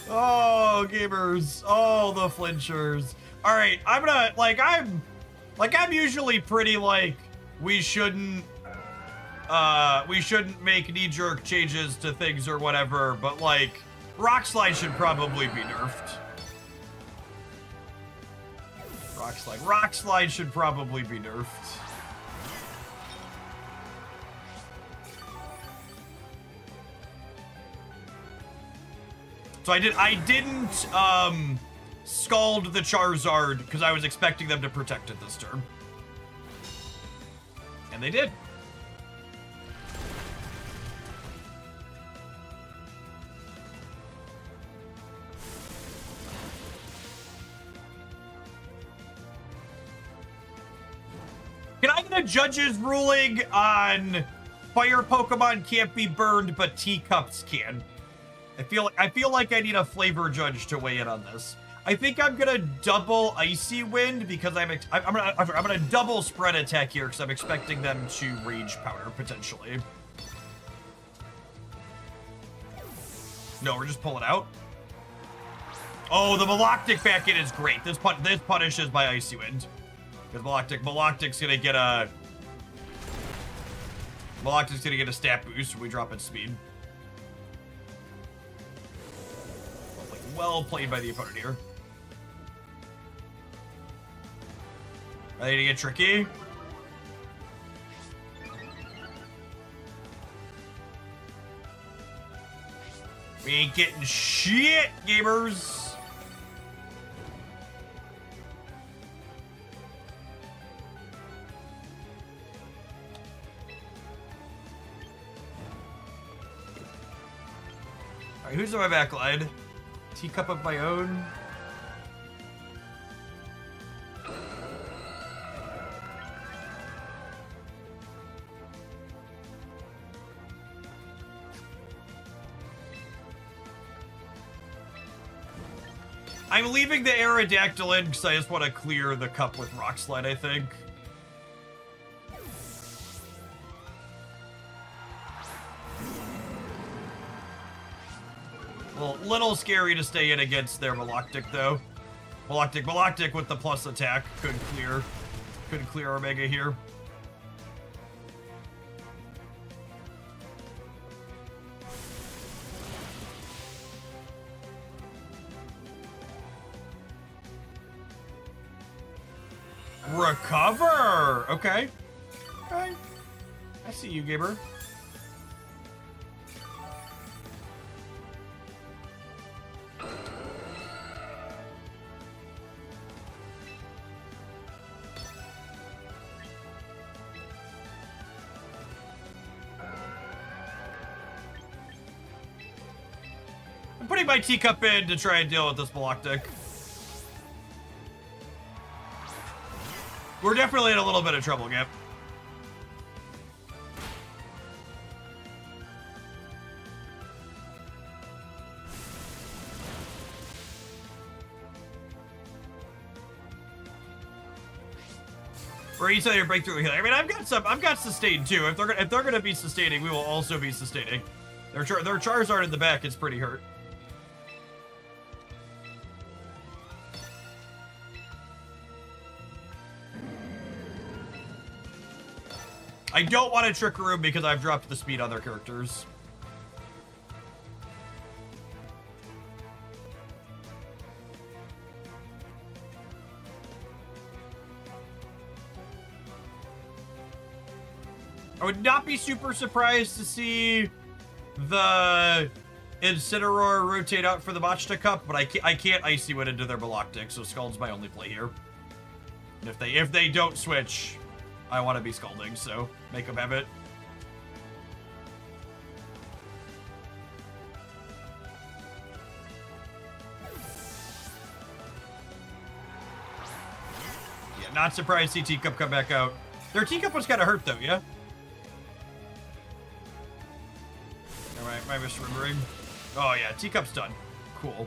Oh, gamers. Oh, the flinchers. All right, I'm gonna, I'm usually pretty, we shouldn't make knee-jerk changes to things or whatever, but, Rock Slide should probably be nerfed. Rock Slide should probably be nerfed. So I didn't Scald the Charizard because I was expecting them to protect it this turn. And they did. Can I get a judge's ruling on fire Pokemon can't be burned, but teacups can? I feel like I need a flavor judge to weigh in on this. I think I'm gonna double Icy Wind because I'm gonna double spread attack here because I'm expecting them to Rage Powder potentially. No, we're just pulling out. Oh, the Maloctic back in is great. This punishes my Icy Wind because Maloctic's gonna get a stat boost when we drop its speed. Well played by the opponent here. Ready to get tricky? We ain't getting shit, gamers. All right, who's on my back line? Teacup of my own. I'm leaving the Aerodactyl in because I just want to clear the cup with Rock Slide, I think. Little scary to stay in against their Maloctic, though. Maloctic with the plus attack could clear Omega here. Recover! Okay. Okay. I see you, Gibber. I'm putting my teacup in to try and deal with this Maloctic. We're definitely in a little bit of trouble, Gap. Or you tell your breakthrough healer. I mean, I've got sustain too. If they're gonna be sustaining, we will also be sustaining. Their Charizard in the back is pretty hurt. I don't want to Trick Room because I've dropped the speed on their characters. I would not be super surprised to see the Incineroar rotate out for the Machta Cup, but I can't Icy Wind into their Maloctic, so Scald's my only play here. And if they don't switch, I want to be Scalding, so make them have it. Yeah, not surprised to see Teacup come back out. Their Teacup was kind of hurt, though, yeah? Am I misremembering? Oh, yeah, Teacup's done. Cool.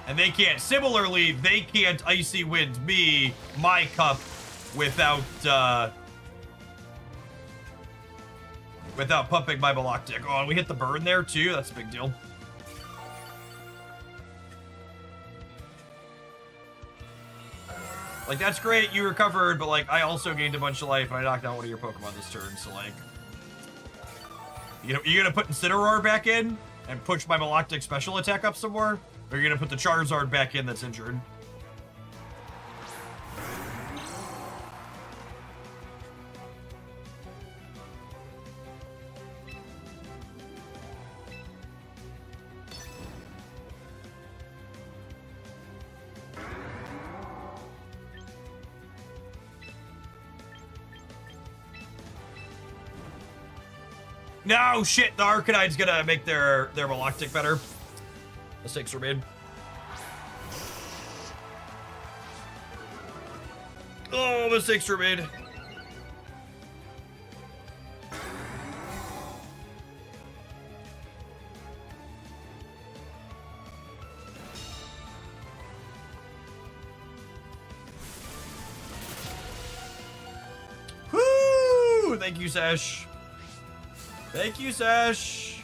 And they can't, similarly, they can't Icy Wind me, my cup, without pumping my Maloctic. Oh, and we hit the burn there, too? That's a big deal. Like, that's great, you recovered, but, like, I also gained a bunch of life, and I knocked out one of your Pokemon this turn, so, like... You're gonna put Incineroar back in, and push my Maloctic special attack up some more? Or you're gonna put the Charizard back in that's injured? No, shit, the Arcanide's gonna make their Maloctic better. Mistakes were made. Oh, mistakes were made. Whoo! Thank you, Sash. Thank you, Sash.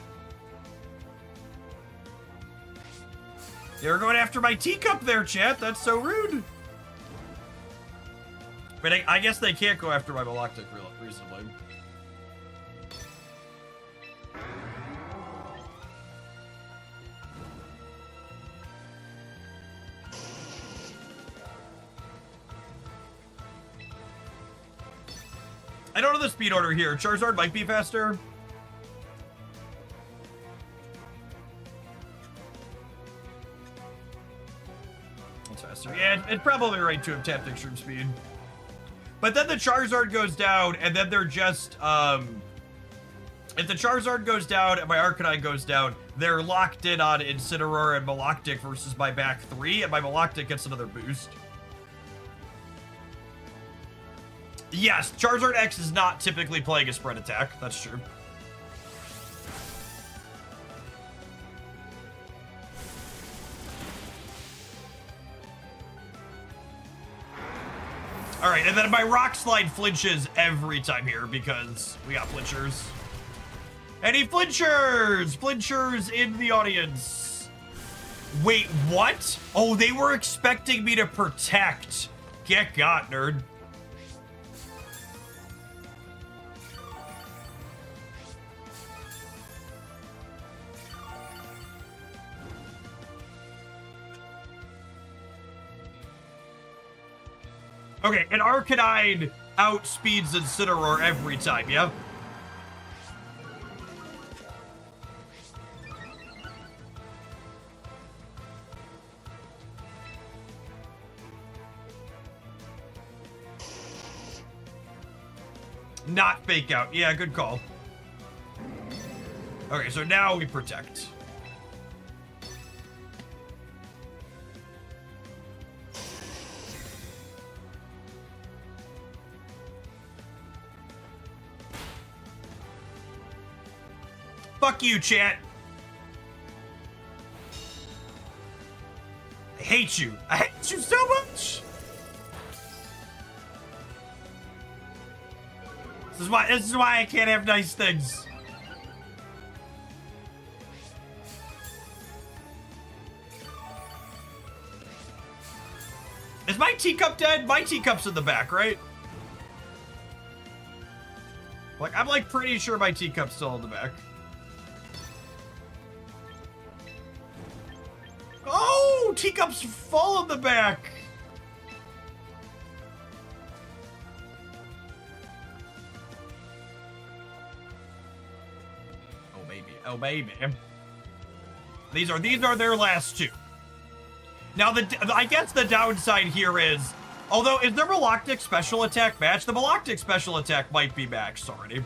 You're going after my teacup there, chat. That's so rude. But I guess they can't go after my Maloctic reasonably. I don't know the speed order here. Charizard might be faster. It's faster. Yeah, it's probably right to have tapped extreme speed. But then the Charizard goes down, and then they're just, if the Charizard goes down and my Arcanine goes down, they're locked in on Incineroar and Maloctic versus my back 3, and my Maloctic gets another boost. Yes, Charizard X is not typically playing a spread attack. That's true. All right, and then my Rock Slide flinches every time here because we got flinchers. Any flinchers? Flinchers in the audience. Wait, what? Oh, they were expecting me to protect. Get got, nerd. Okay, an Arcanine outspeeds Incineroar every time, yeah? Not fake out. Yeah, good call. Okay, so now we protect. Fuck you, chat. I hate you. I hate you so much. This is why I can't have nice things. Is my teacup dead? My teacup's in the back, right? Like, I'm like pretty sure my teacup's still in the back. Oh, teacup's full in the back. Oh baby. These are their last two. Now I guess the downside here is, although is their Maloctic special attack match? The Maloctic special attack might be maxed already.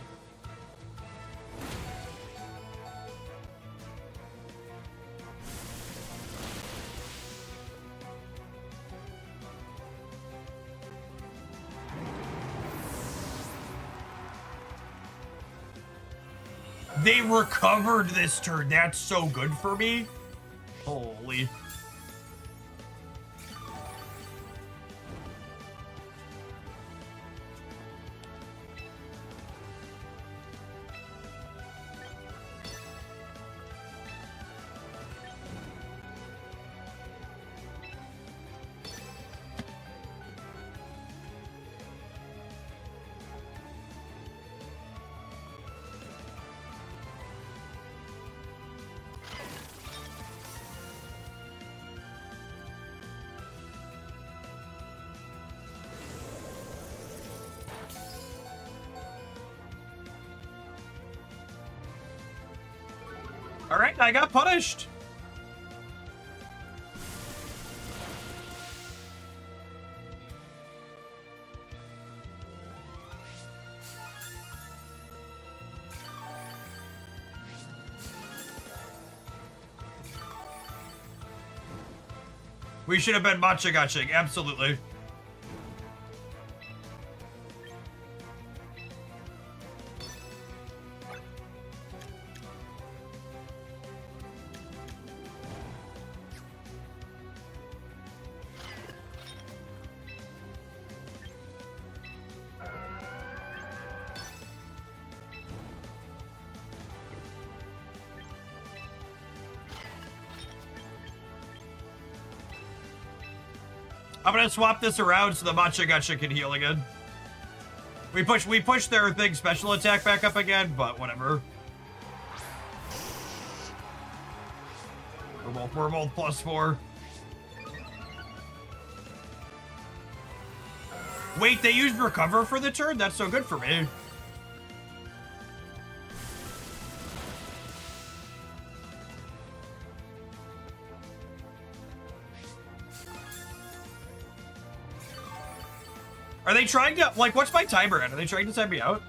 They recovered this turn. That's so good for me. Holy. All right, I got punished. We should have been matcha-gotching, absolutely. I'm gonna swap this around so the Matcha-Gotcha can heal again. We push their thing special attack back up again, but whatever. We're both +4. Wait, they used recover for the turn? That's so good for me. Are they trying to, like, what's my timer at? Are they trying to time me out?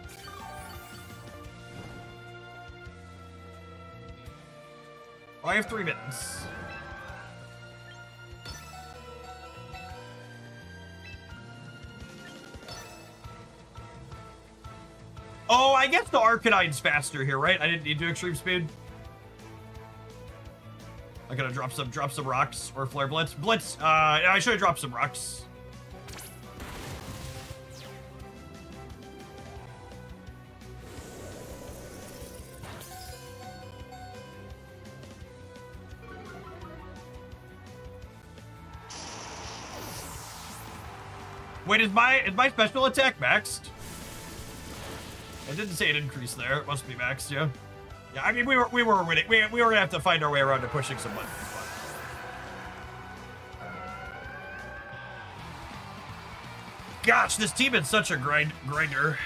Oh, I have 3 minutes. Oh, I guess the Arcanine's faster here, right? I didn't need to extreme speed. I gotta drop some rocks or flare blitz. I should have dropped some rocks. Wait, is my special attack maxed? I didn't say it increased there. It must be maxed, yeah. Yeah, I mean we were winning. We were gonna have to find our way around to pushing some buttons. But... Gosh, this team is such a grinder.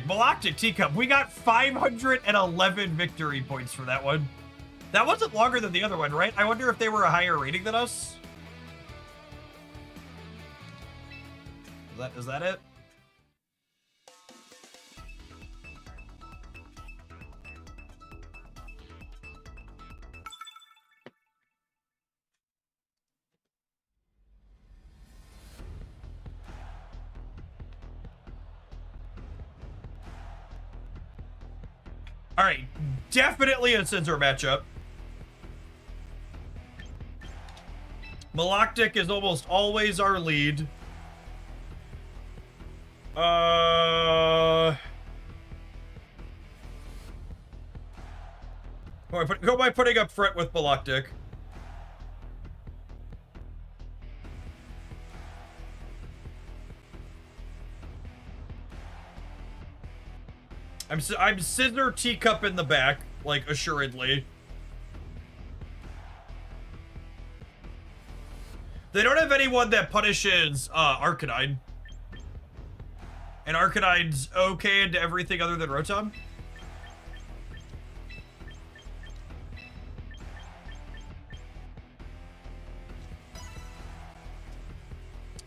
Malactic Teacup. We got 511 victory points for that one. That wasn't longer than the other one, right? I wonder if they were a higher rating than us. Is that it? All right, definitely a Scizor matchup. Malactic is almost always our lead. Go by putting up front with Malactic. I'm Scizor Teacup in the back, like, assuredly. They don't have anyone that punishes Arcanine. And Arcanine's okay into everything other than Rotom.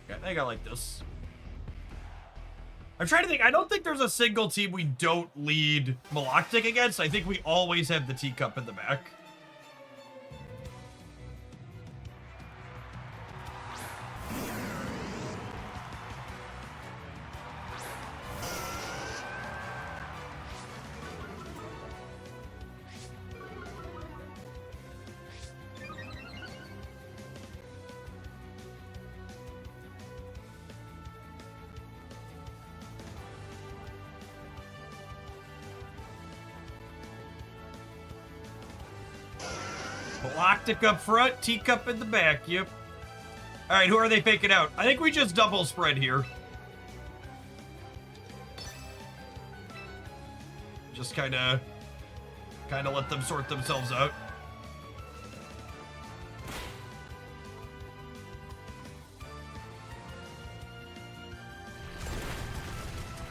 Okay, I think I like this. I'm trying to think. I don't think there's a single team we don't lead Malactic against. I think we always have the Teacup in the back. Malactic up front, Teacup in the back, yep. Alright, who are they faking out? I think we just double spread here. Just kinda let them sort themselves out.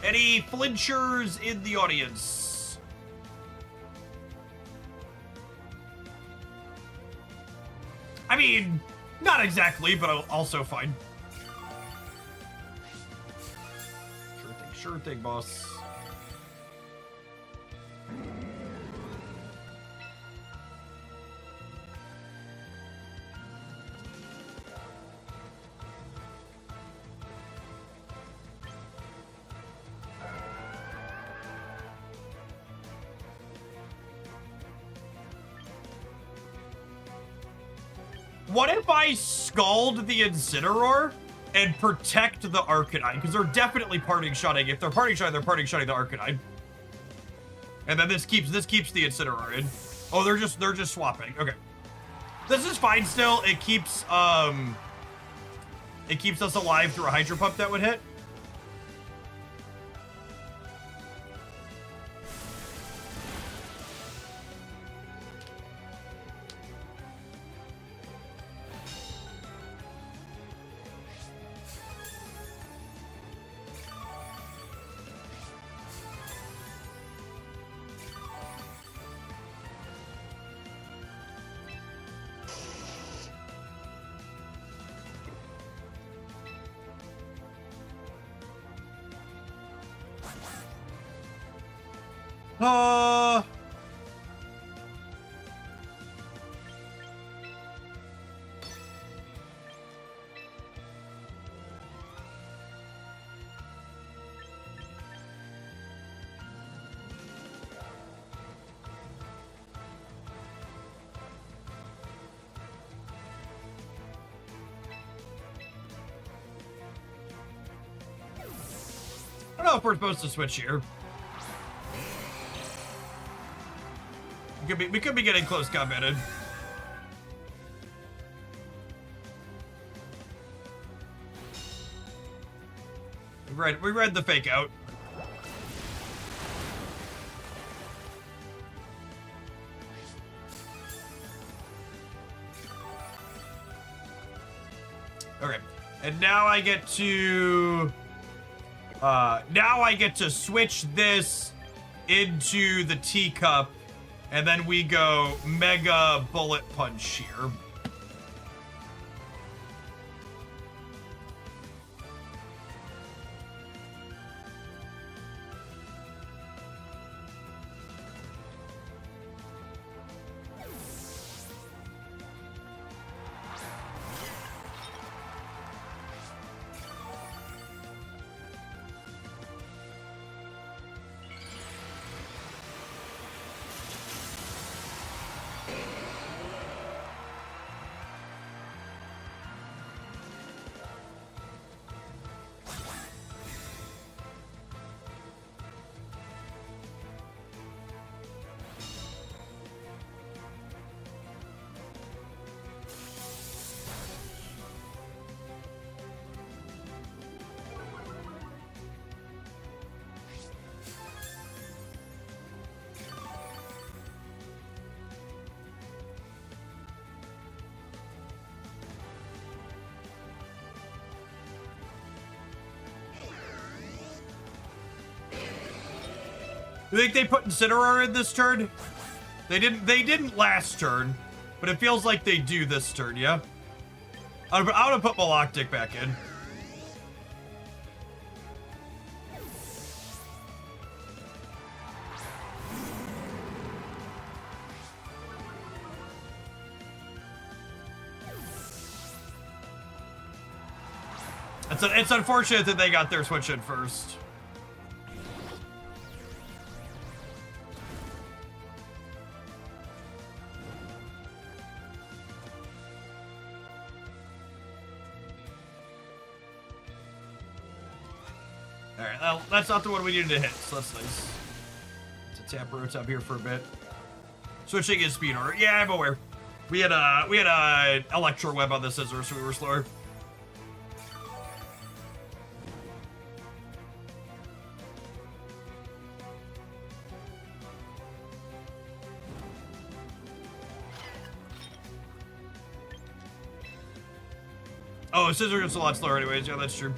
Any flinchers in the audience? I mean, not exactly, but also fine. Sure thing, boss. What if I scald the Incineroar and protect the Arcanine? Because they're definitely parting shotting. If they're parting shotting, they're parting shotting the Arcanine. And then this keeps the Incineroar in. Oh, they're just swapping. Okay. This is fine still. It keeps us alive through a Hydro Pump that would hit. Uh... I don't know if we're supposed to switch here. We could be getting close combated. We read the fake out. Okay, and now I get to switch this into the teacup, and then we go mega bullet punch here. You think they put Incineroar in this turn? They didn't last turn, but it feels like they do this turn, yeah? I'm gonna put Maloctic back in. It's unfortunate that they got their switch in first. Alright, well, that's not the one we needed to hit, so that's nice. Let's tap Rotom here for a bit. Switching is speed order. Yeah, I'm aware. We had a Electro Web on the scissors, so we were slower. Oh, Scissor gets a lot slower anyways. Yeah, that's true.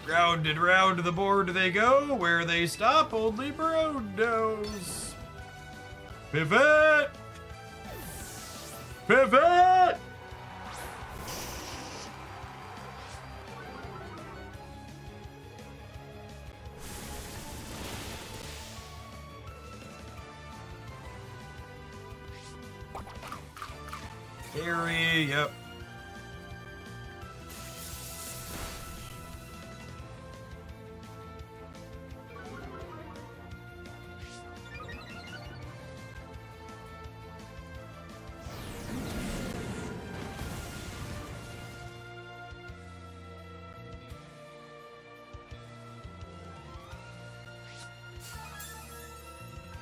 Round and round the board they go. Where they stop, only Bro knows. Pivot! Pivot! Carry, yep.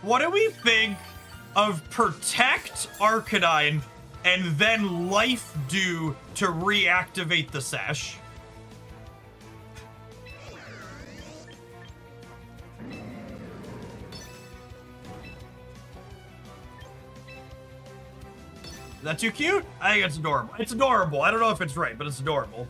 What do we think of Protect Arcanine and then Life Dew to reactivate the Sash? Is that too cute? I think it's adorable. It's adorable. I don't know if it's right, but it's adorable.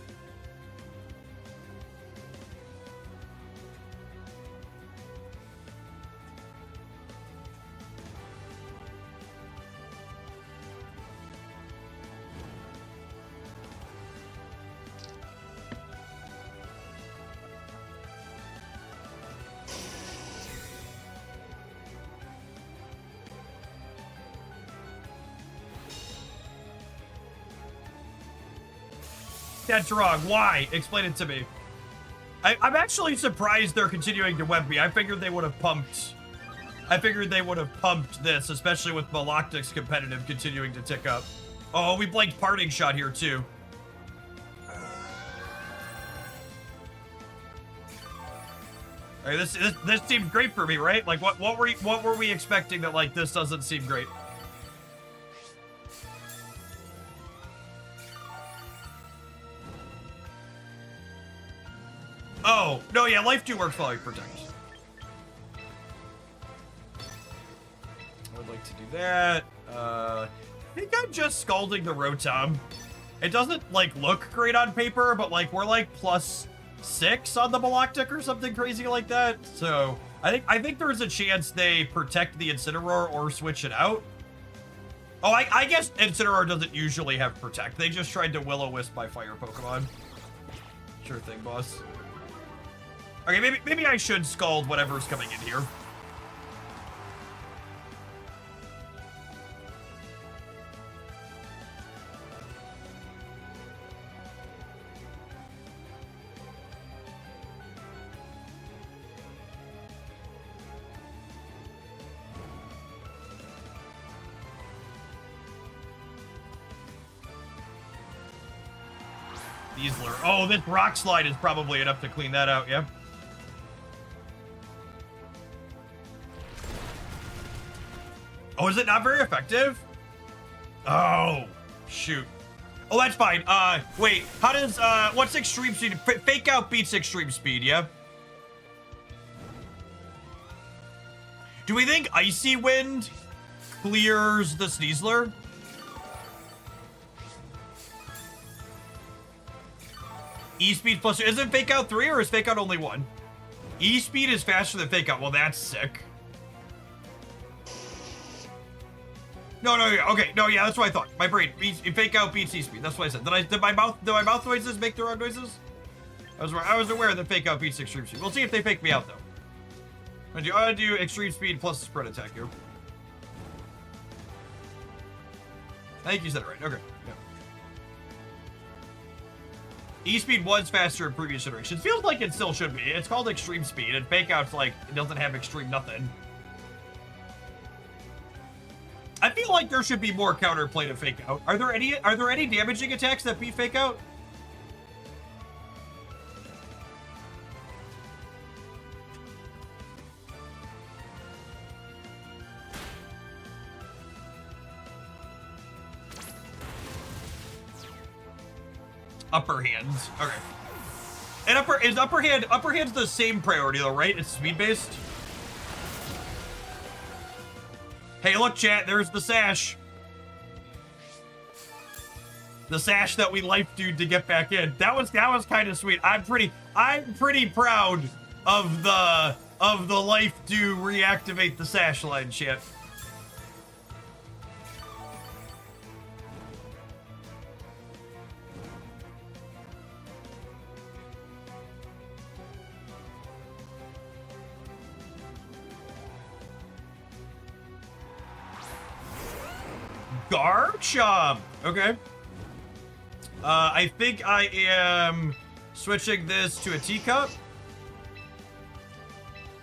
That's wrong. Why? Explain it to me. I'm actually surprised they're continuing to web me. I figured they would have pumped this, especially with Maloctic's competitive continuing to tick up. Oh, we blanked Parting Shot here too. All right, this seems great for me, right? Like, what were we expecting that like this doesn't seem great? Oh no, yeah, Life 2 works following Protect. I would like to do that. I think I'm just scalding the Rotom. It doesn't like look great on paper, but like we're like +6 on the Maloctic or something crazy like that. So I think there's a chance they protect the Incineroar or switch it out. Oh, I guess Incineroar doesn't usually have Protect. They just tried to Will-O-Wisp my fire Pokemon. Sure thing, boss. Okay, maybe I should Scald whatever's coming in here. Easler. Oh, this Rock Slide is probably enough to clean that out, yeah? Oh, is it not very effective? Oh, shoot. Oh, that's fine. Wait, how does, what's Extreme Speed? Fake Out beats Extreme Speed, yeah? Do we think Icy Wind clears the Sneasler? E-Speed plus, isn't Fake Out 3 or is Fake Out only 1? E-Speed is faster than Fake Out. Well, that's sick. No, yeah, okay, no, yeah, that's what I thought. My brain, Fake Out beats E-Speed. That's what I said. Did my mouth noises make the wrong noises? I was aware that Fake Out beats Extreme Speed. We'll see if they fake me out, though. I'm gonna do Extreme Speed plus Spread Attack here. I think you said it right. Okay, yeah. E-Speed was faster in previous generations. Feels like it still should be. It's called Extreme Speed, and Fake Out's like, it doesn't have Extreme nothing. I feel like there should be more counterplay to Fake Out. Are there any damaging attacks that beat Fake Out? Upper hands. Okay. And upper hand's the same priority though, right? It's speed based. Hey, look, chat, there's the sash. The sash that we life dude to get back in. That was kind of sweet. I'm pretty proud of the life do reactivate the sash line, chat. Garchomp. Okay. I think I am switching this to a teacup.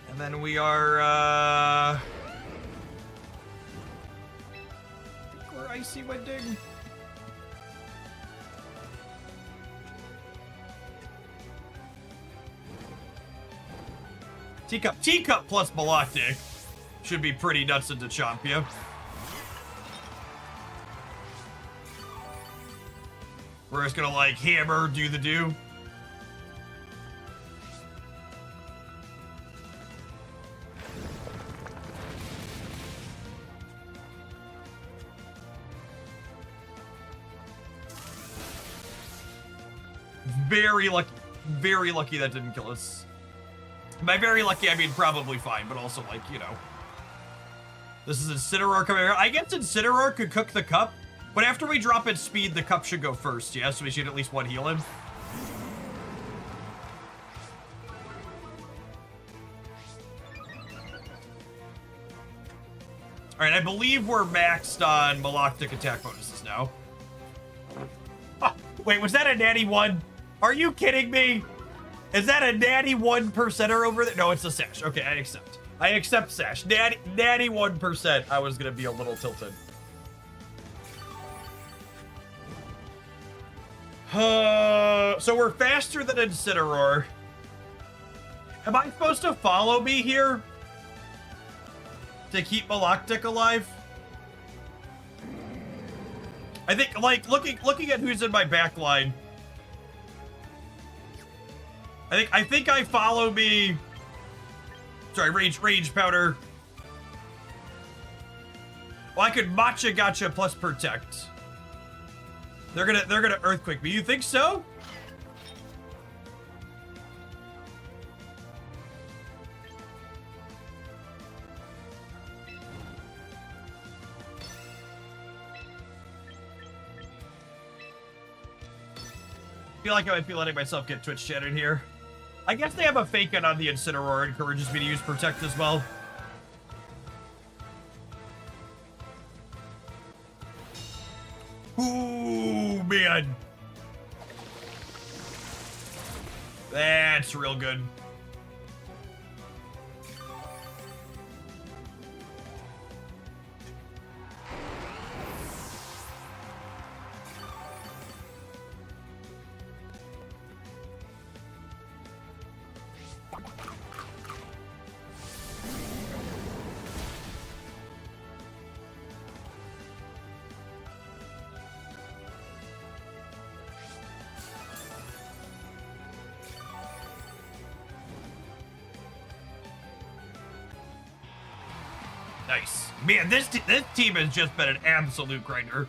And then we are, I think we're Icy Winding. Teacup plus Maloctic should be pretty nuts into Chompia. We're just gonna like hammer, do the do. Very lucky that didn't kill us. By very lucky, I mean probably fine, but also like, you know. This is Incineroar coming here. I guess Incineroar could cook the cup. But after we drop its speed, the cup should go first, yeah? So we should at least one heal him. Alright, I believe we're maxed on Maloctic attack bonuses now. Wait, was that a natty 1? Are you kidding me? Is that a natty 1%er over there? No, it's a Sash. Okay, I accept. I accept Sash. Natty 1%. I was gonna be a little tilted. So we're faster than Incineroar. Am I supposed to follow me here? To keep Maloctic alive? I think, like, looking at who's in my back line. I think I follow me. Sorry, rage powder. Well, I could matcha gotcha plus protect. They're gonna earthquake me. You think so? I feel like I might be letting myself get Twitch chatted here. I guess they have a fake gun on the Incineroar. Encourages me to use protect as well. Ooh, man. That's real good. Nice. Man, this team has just been an absolute grinder.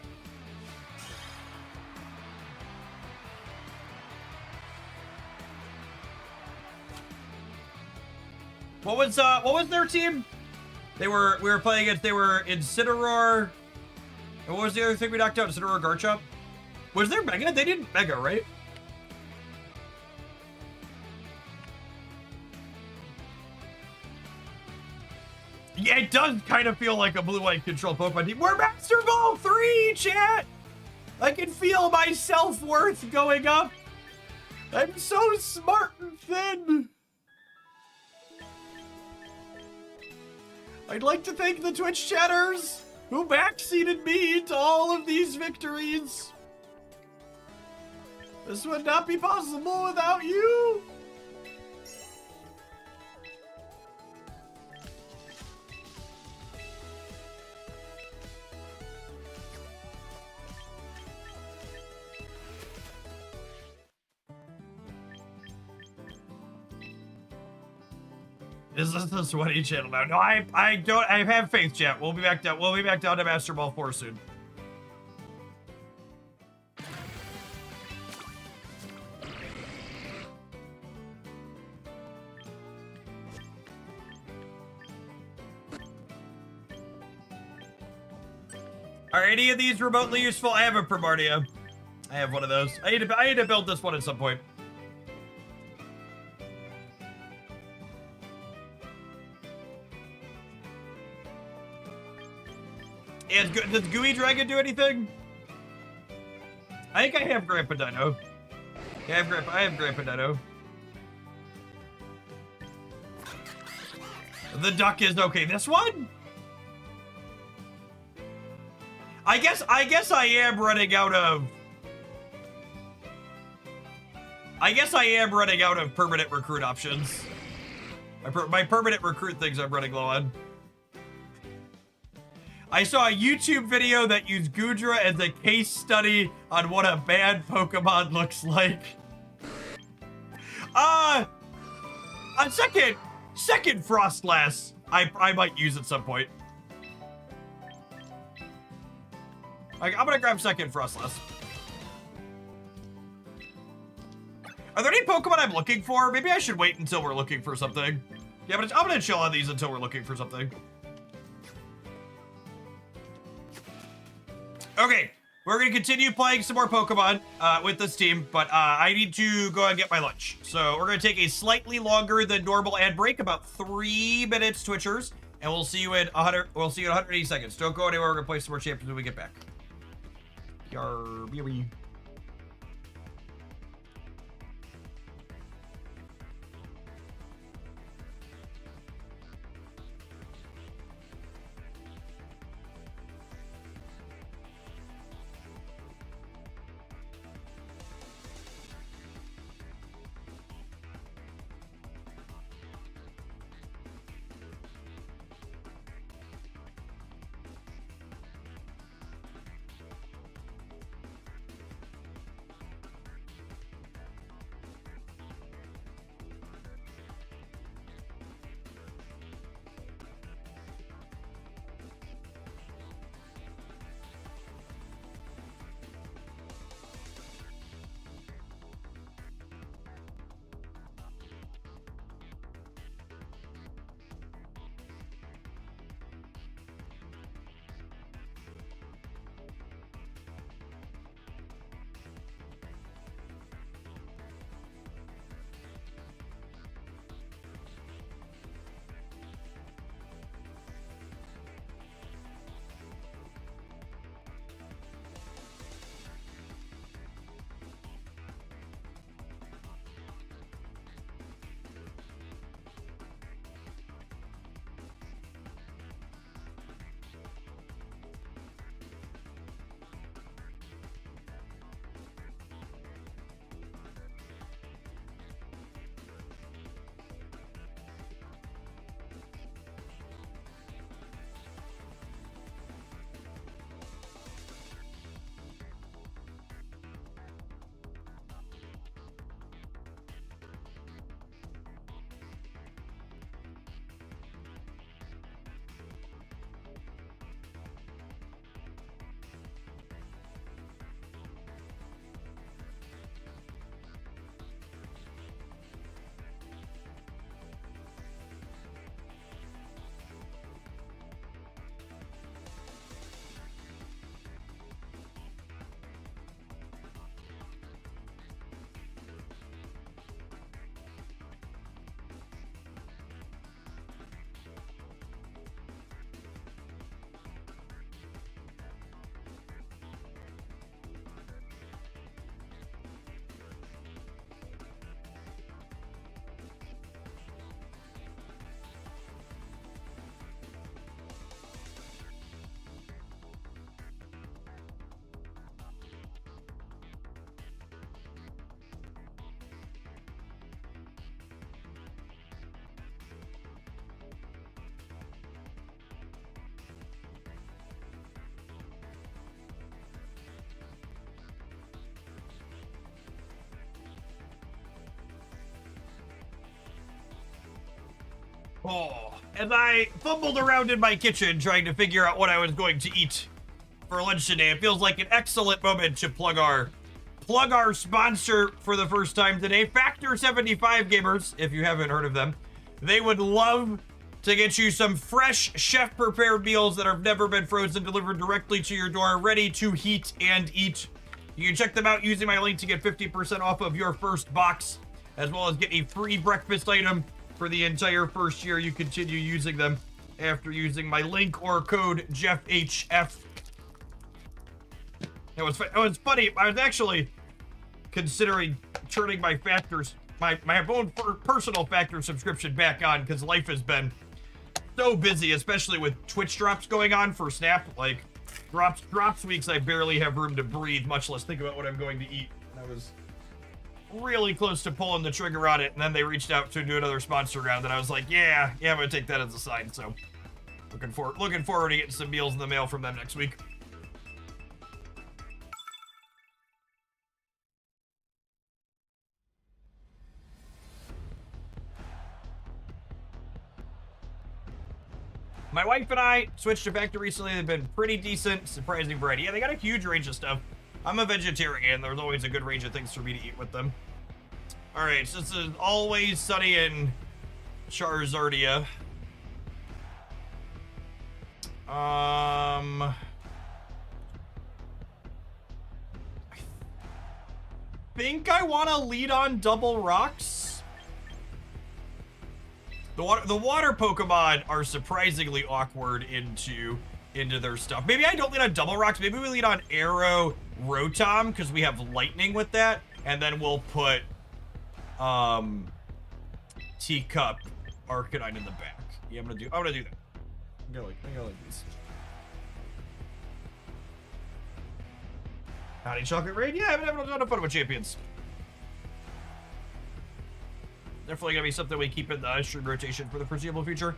What was their team? We were playing against, they were Incineroar. And what was the other thing we knocked out? Incineroar, Garchomp? Was there Mega? They didn't Mega, right? Yeah, it does kind of feel like a blue-white control Pokemon team. We're Masterball 3, chat! I can feel my self-worth going up. I'm so smart and thin. I'd like to thank the Twitch chatters who backseated me to all of these victories. This would not be possible without you. Is this the sweaty channel now? No, I don't. I have faith, chat. We'll be back down. We'll be back down to Master Ball 4 soon. Are any of these remotely useful? I have a Primarnia. I have one of those. I need to build this one at some point. Yeah, does Gooey Dragon do anything? I think I have Grandpa Dino. Yeah, I have Grandpa Dino. The duck is okay. This one? I guess I am running out of. I guess I am running out of permanent recruit options. My permanent recruit things I'm running low on. I saw a YouTube video that used Goodra as a case study on what a bad Pokemon looks like. A second Frostlass. I might use at some point. I'm gonna grab second Frostlass. Are there any Pokemon I'm looking for? Maybe I should wait until we're looking for something. Yeah, but I'm gonna chill on these until we're looking for something. Okay, we're gonna continue playing some more Pokemon with this team, but I need to go and get my lunch. So we're gonna take a slightly longer than normal ad break, about 3 minutes, Twitchers, and we'll see you in 180 seconds. Don't go anywhere. We're gonna play some more champions when we get back. Yarr, Oh, as I fumbled around in my kitchen trying to figure out what I was going to eat for lunch today, it feels like an excellent moment to plug our sponsor for the first time today, Factor 75 Gamers. If you haven't heard of them, they would love to get you some fresh chef-prepared meals that have never been frozen, delivered directly to your door, ready to heat and eat. You can check them out using my link to get 50% off of your first box, as well as get a free breakfast item for the entire first year you continue using them after using my link or code JeffHF. It was funny. I was actually considering turning my Factors, my own personal Factor subscription back on, because life has been so busy, especially with Twitch drops going on for Snap. Like, drops weeks, I barely have room to breathe, much less think about what I'm going to eat. And I was really close to pulling the trigger on it, and then they reached out to do another sponsor round, and I was like, yeah, I'm gonna take that as a sign. So, looking forward to getting some meals in the mail from them next week. My wife and I switched to Factor recently. They've been pretty decent, surprising variety. Yeah, they got a huge range of stuff. I'm a vegetarian. There's always a good range of things for me to eat with them. All right, so this is Always Sunny in Charizardia. I think I want to lead on Double Rocks. The water Pokemon are surprisingly awkward into their stuff. Maybe I don't lead on Double Rocks. Maybe we lead on Arrow Rotom, because we have Lightning with that, and then we'll put Teacup Arcanine in the back. Yeah, I'm gonna do that. I'm gonna like this. Howdy, Chocolate Rain. Yeah, I've been having a ton of fun with champions. Definitely gonna be something we keep in the stream rotation for the foreseeable future.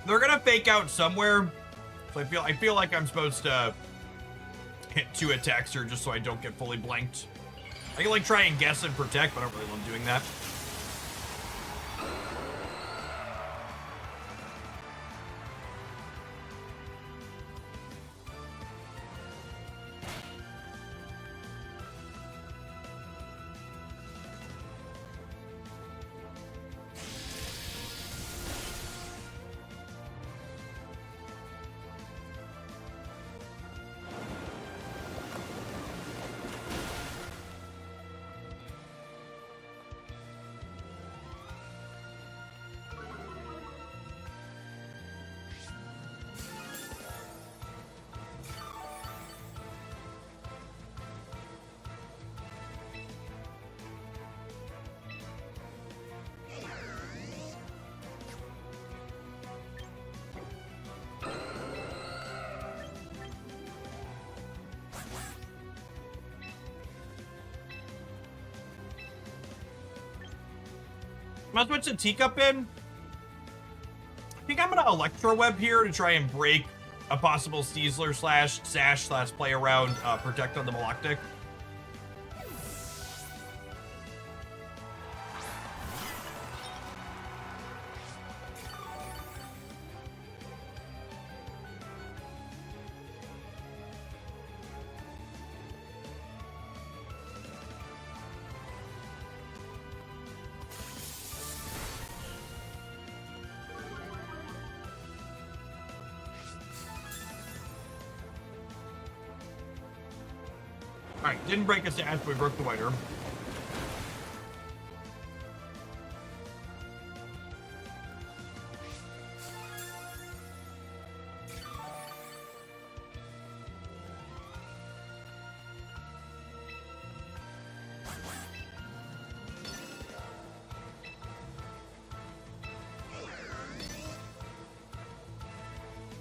They're gonna fake out somewhere, so I feel like I'm supposed to hit 2 attacks here just so I don't get fully blanked. I can like try and guess and protect, but I don't really love doing that. I'm gonna switch the Teacup in. I think I'm gonna Electro Web here to try and break a possible Steezler slash Sash slash play around Protect on the Maloctic. Alright, didn't break a stash, but we broke the white herb.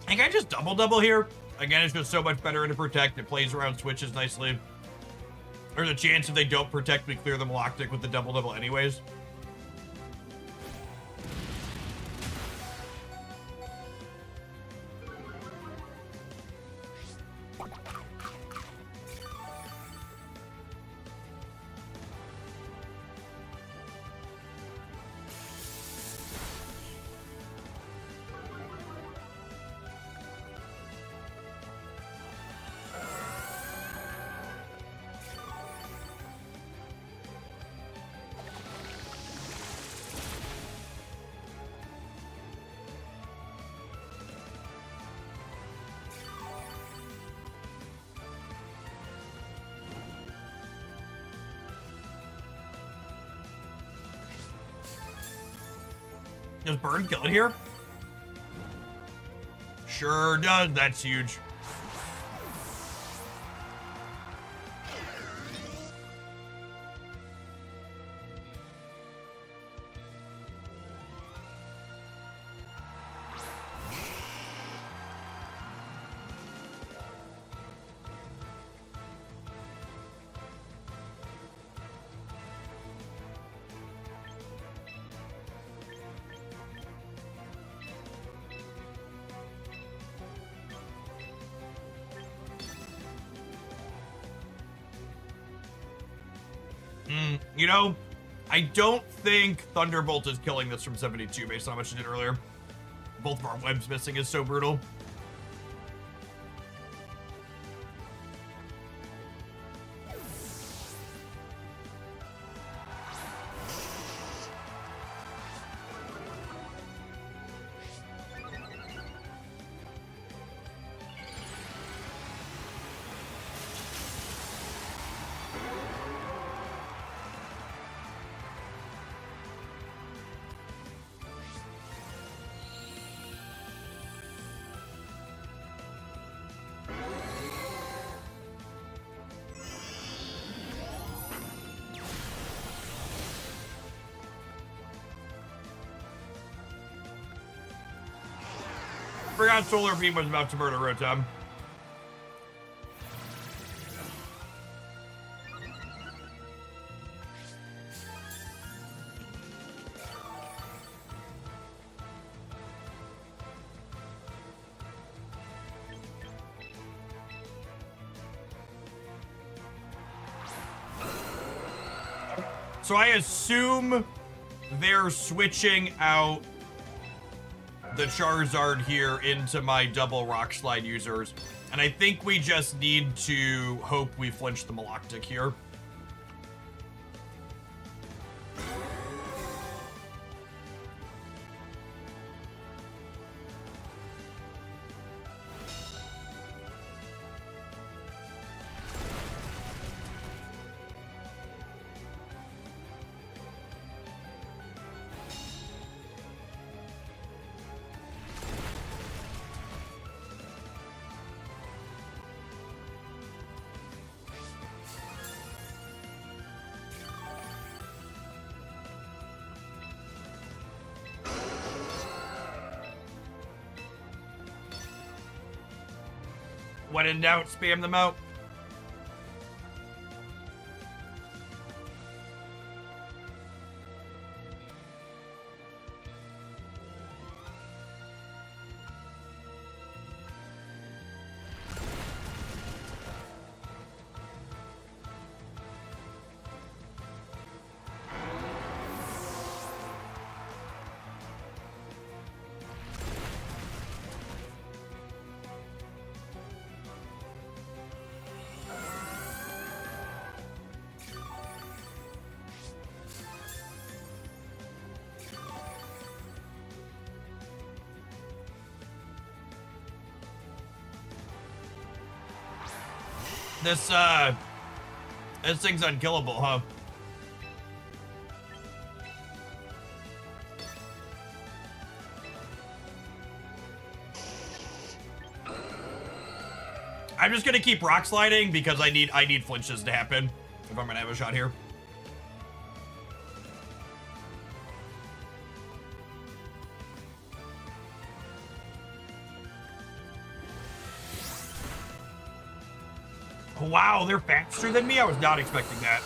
I think I just double here. Again, it's just so much better to protect. It plays around switches nicely. There's a chance if they don't protect, we clear the Maloctic with the double anyways. Does Burn kill it here? Sure does. That's huge. You know, I don't think Thunderbolt is killing this from 72 based on how much it did earlier. Both of our webs missing is so brutal. Forgot Solar Beam was about to murder Rotom. So I assume they're switching out the Charizard here into my double Rock Slide users. And I think we just need to hope we flinch the Maloctic here. When in doubt, spam them out. This This thing's unkillable, huh? I'm just gonna keep rock sliding because I need flinches to happen if I'm gonna have a shot here. Wow, they're faster than me? I was not expecting that.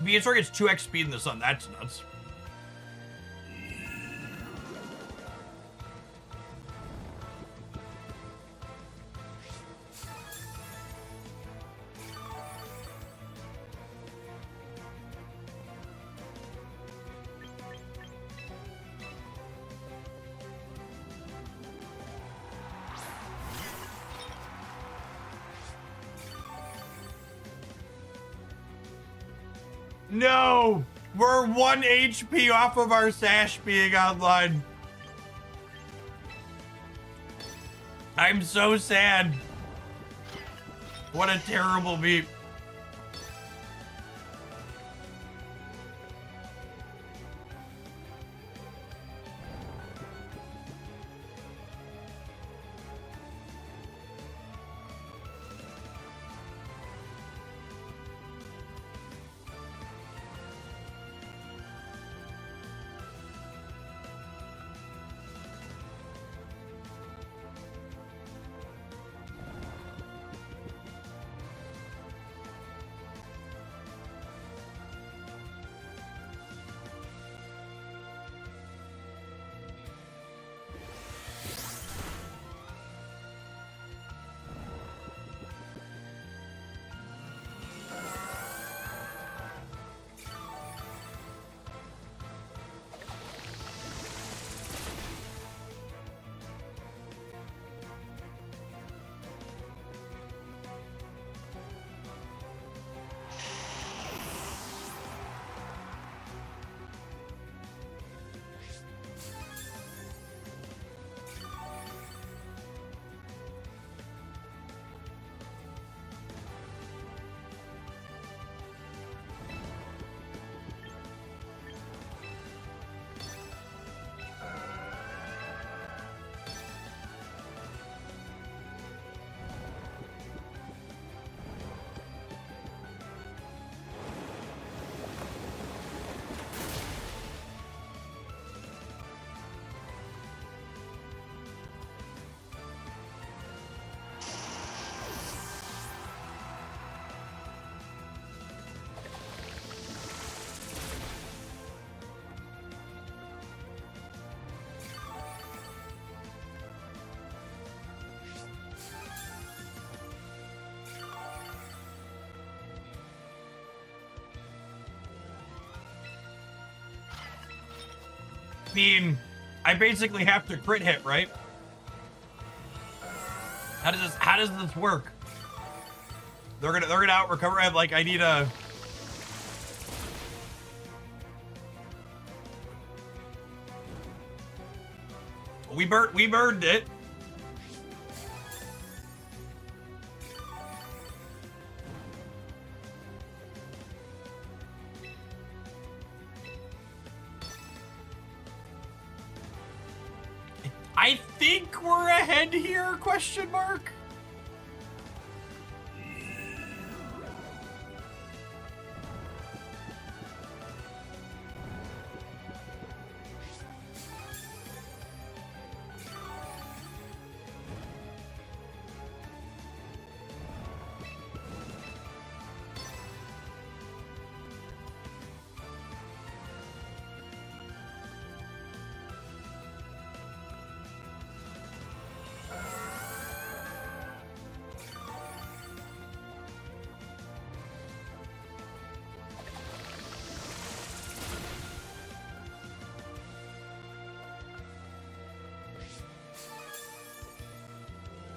Venusaur gets 2x speed in the sun. That's nuts. No! We're 1 HP off of our Sash being online. I'm so sad. What a terrible beat. Mean, I basically have to crit hit, right? How does this work? They're gonna out recover. I need a. We burned it. I think we're ahead here, question mark?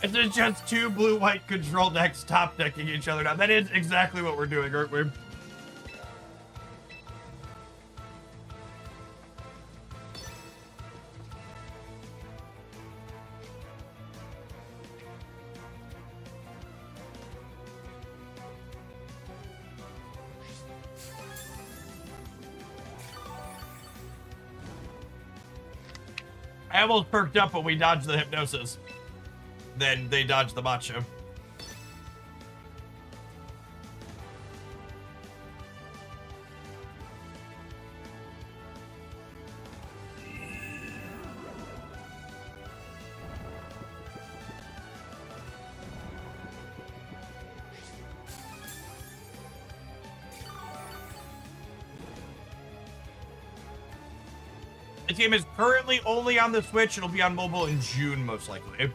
If there's just two blue-white control decks top decking each other now, that is exactly what we're doing, aren't we? I almost perked up when we dodged the hypnosis. Then they dodged the matcha. This game is currently only on the Switch. It'll be on mobile in June, most likely.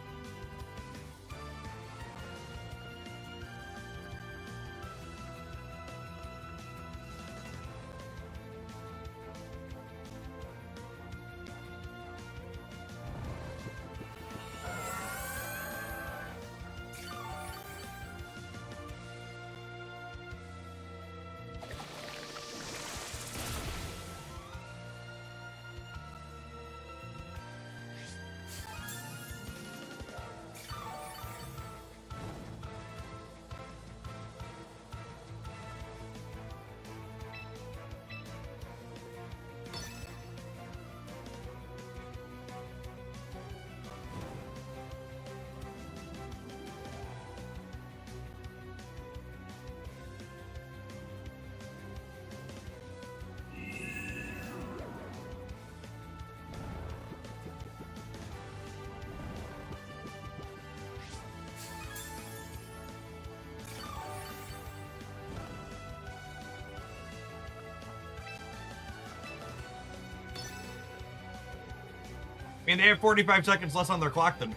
I mean, they have 45 seconds less on their clock than me.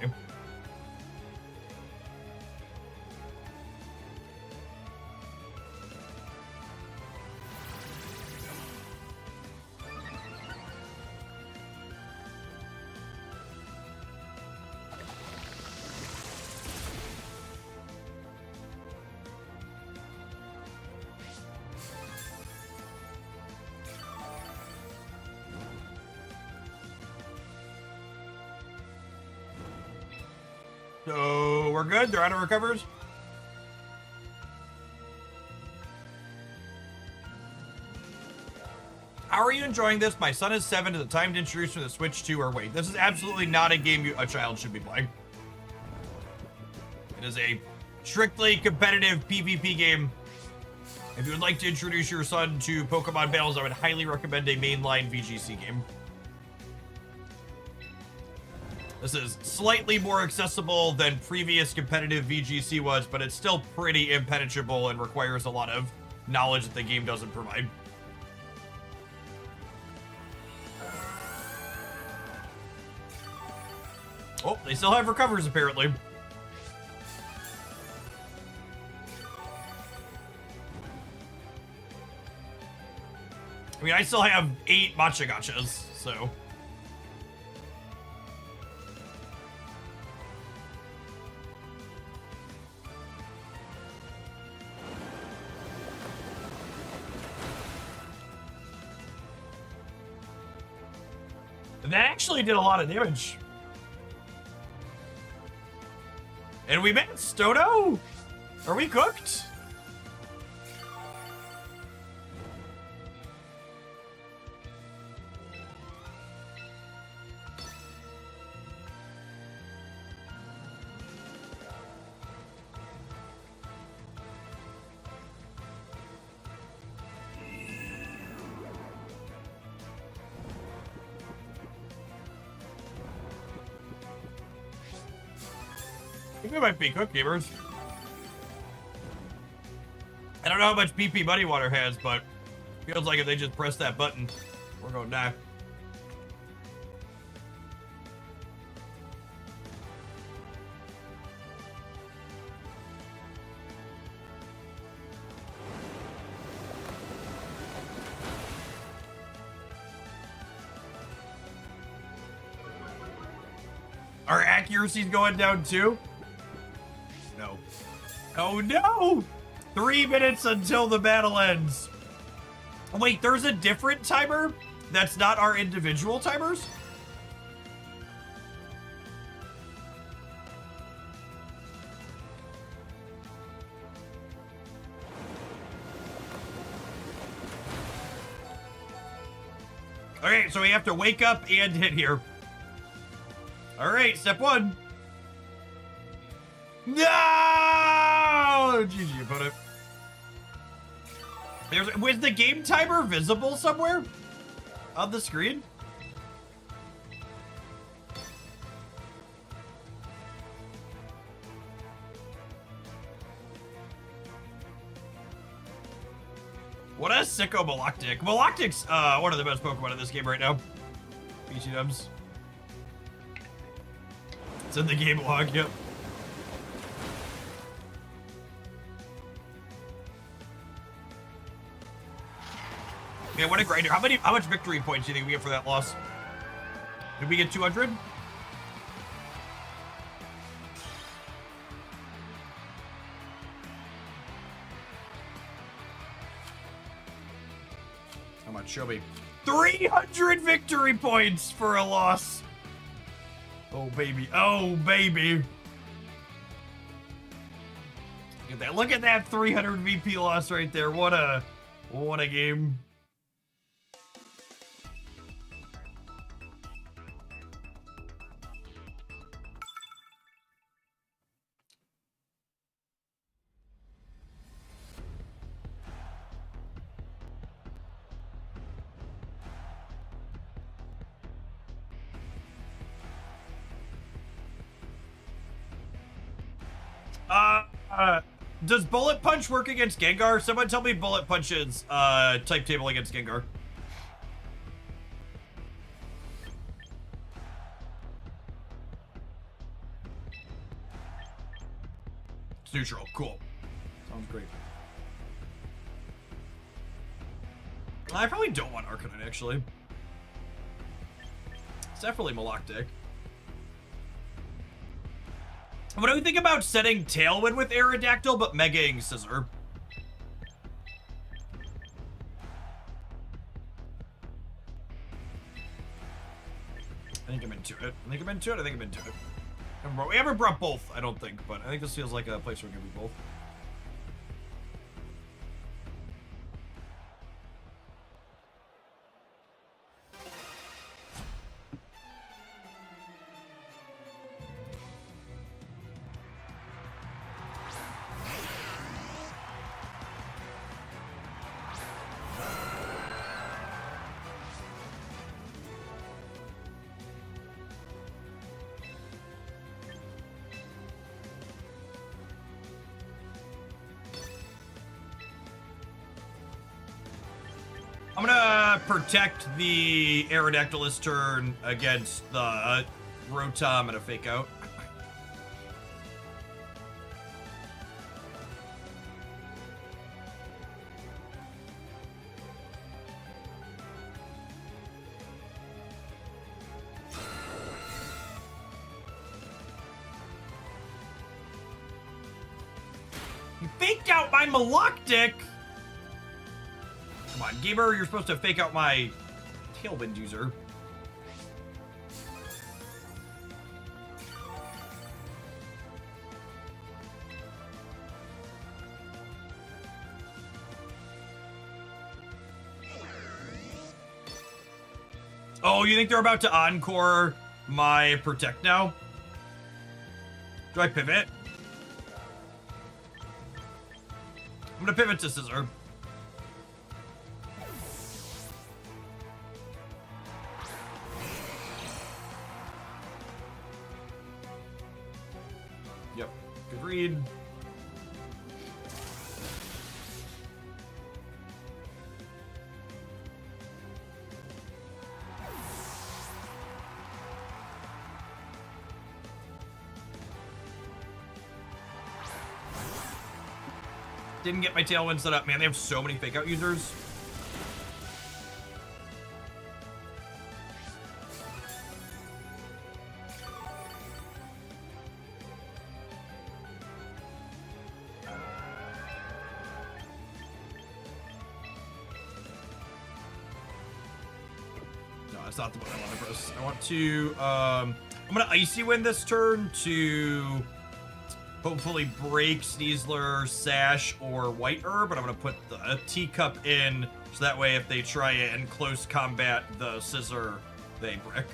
So we're good? They're out of recovers? How are you enjoying this? My son is 7 at the time to introduce to the Switch 2 or wait. This is absolutely not a game a child should be playing. It is a strictly competitive PvP game. If you would like to introduce your son to Pokemon battles, I would highly recommend a mainline VGC game. This is slightly more accessible than previous competitive VGC was, but it's still pretty impenetrable and requires a lot of knowledge that the game doesn't provide. Oh, they still have recovers, apparently. I mean, I still have 8 matcha gachas, so... That actually did a lot of damage. And we met Stono? Are we cooked? I think we might be cooked, gamers. I don't know how much PP Muddy Water has, but feels like if they just press that button, we're gonna die. Our accuracy's going down too? No. Oh no! 3 minutes until the battle ends. Wait, there's a different timer? That's not our individual timers? Okay, so we have to wake up and hit here. All right, step one. No! GG, opponent. Was the game timer visible somewhere on the screen? What a sicko Maloctic. Maloctic's one of the best Pokemon in this game right now. BT dubs. It's in the game log, yep. Man, what a grinder. How much victory points do you think we get for that loss? Did we get 200? How much? Show me. 300 victory points for a loss. Oh, baby. Oh, baby. Look at that. Look at that 300 VP loss right there. What a game. Does Bullet Punch work against Gengar? Someone tell me Bullet Punch's type table against Gengar. It's neutral. Cool. Sounds great. I probably don't want Arcanine, actually. It's definitely Maloctic. What do we think about setting Tailwind with Aerodactyl, but Megaing Scissor? I think I'm into it. I think I'm into it. We haven't brought both, I don't think, but I think this feels like a place where we can be both. I'm gonna protect the Aerodactyl this turn against the Rotom and a Fake Out. You faked out my Maloctic! Come on, Gamer, you're supposed to fake out my Tailwind user. Oh, you think they're about to encore my Protect now? Do I pivot? I'm gonna pivot to Scissor. Yep, good read. Didn't get my Tailwind set up. Man, they have so many fake out users. No, that's not the one I want to press. I want to, I'm gonna Icy Wind this turn to hopefully break Sneasler, Sash, or White Herb, but I'm gonna put the Teacup in so that way if they try it in close combat, the Scissor, they brick.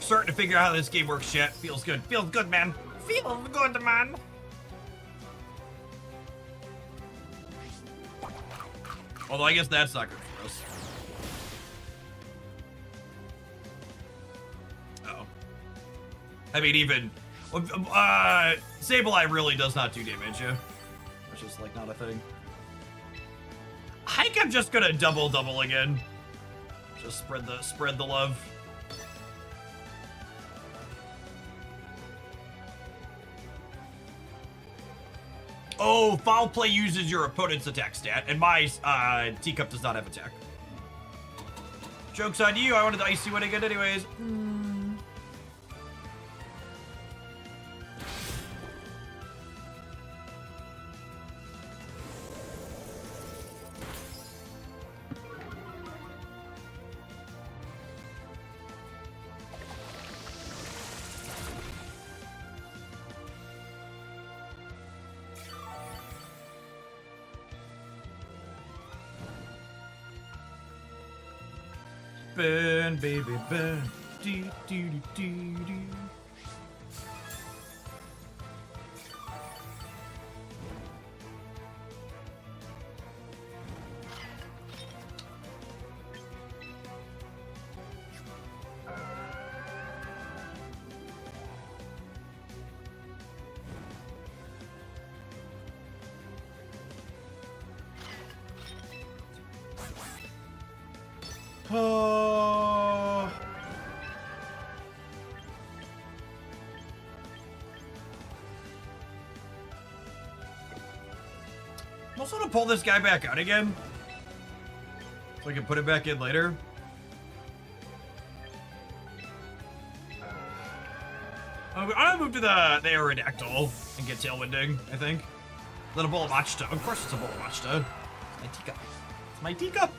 starting to figure out how this game works, chat. Feels good. Feels good, man. Feels good, man. Although I guess that's not good for us. Oh. I mean, even... Sableye really does not do damage, yeah? It's just, like, not a thing. I think I'm just gonna double again. Just spread the love. Oh, foul play uses your opponent's attack stat, and my teacup does not have attack. Joke's on you, I wanted to icy win again anyways. Ben, baby, Ben. Do, do, do, do, do. Oh. I'm also gonna pull this guy back out again, so I can put it back in later. I'm gonna move to the Aerodactyl and get Tailwinding, I think. Little bowl of Machita. Of course it's a bowl of Machita. It's my teacup. It's my teacup.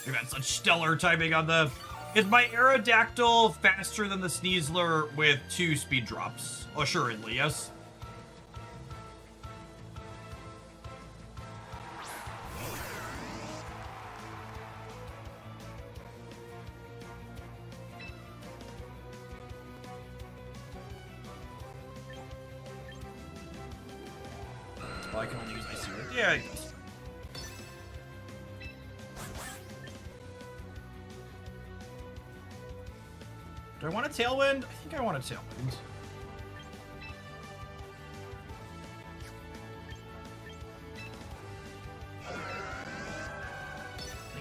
We've had such stellar timing on the... Is my Aerodactyl faster than the Sneasler with 2 speed drops? Assuredly, yes. Oh, I can only use Icy Wave. Yeah, I guess. Do I want a Tailwind? I think I want a Tailwind.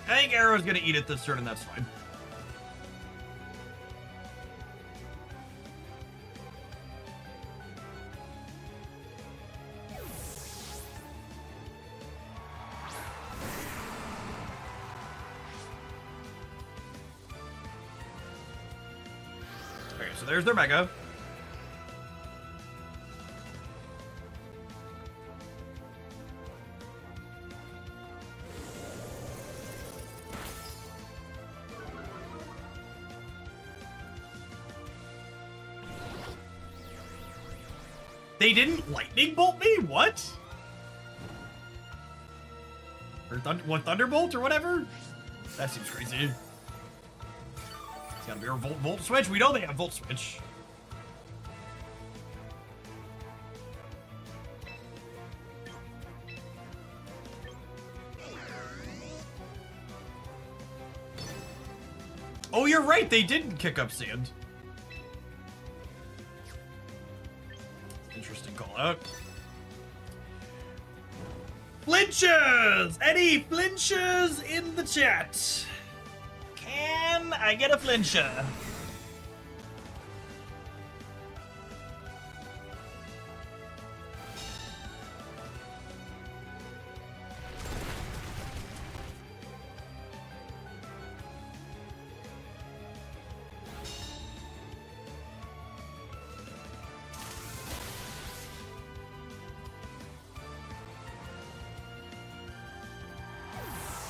I think Arrow's gonna eat it this turn, and that's fine. Okay, so there's their Mega. They didn't lightning bolt me? What? Or Thunderbolt or whatever? That seems crazy. It's gotta be a Volt Switch. We know they have Volt Switch. Oh, you're right. They didn't kick up Sand. Interesting call out. Flinches! Any flinches in the chat? Can I get a flincher?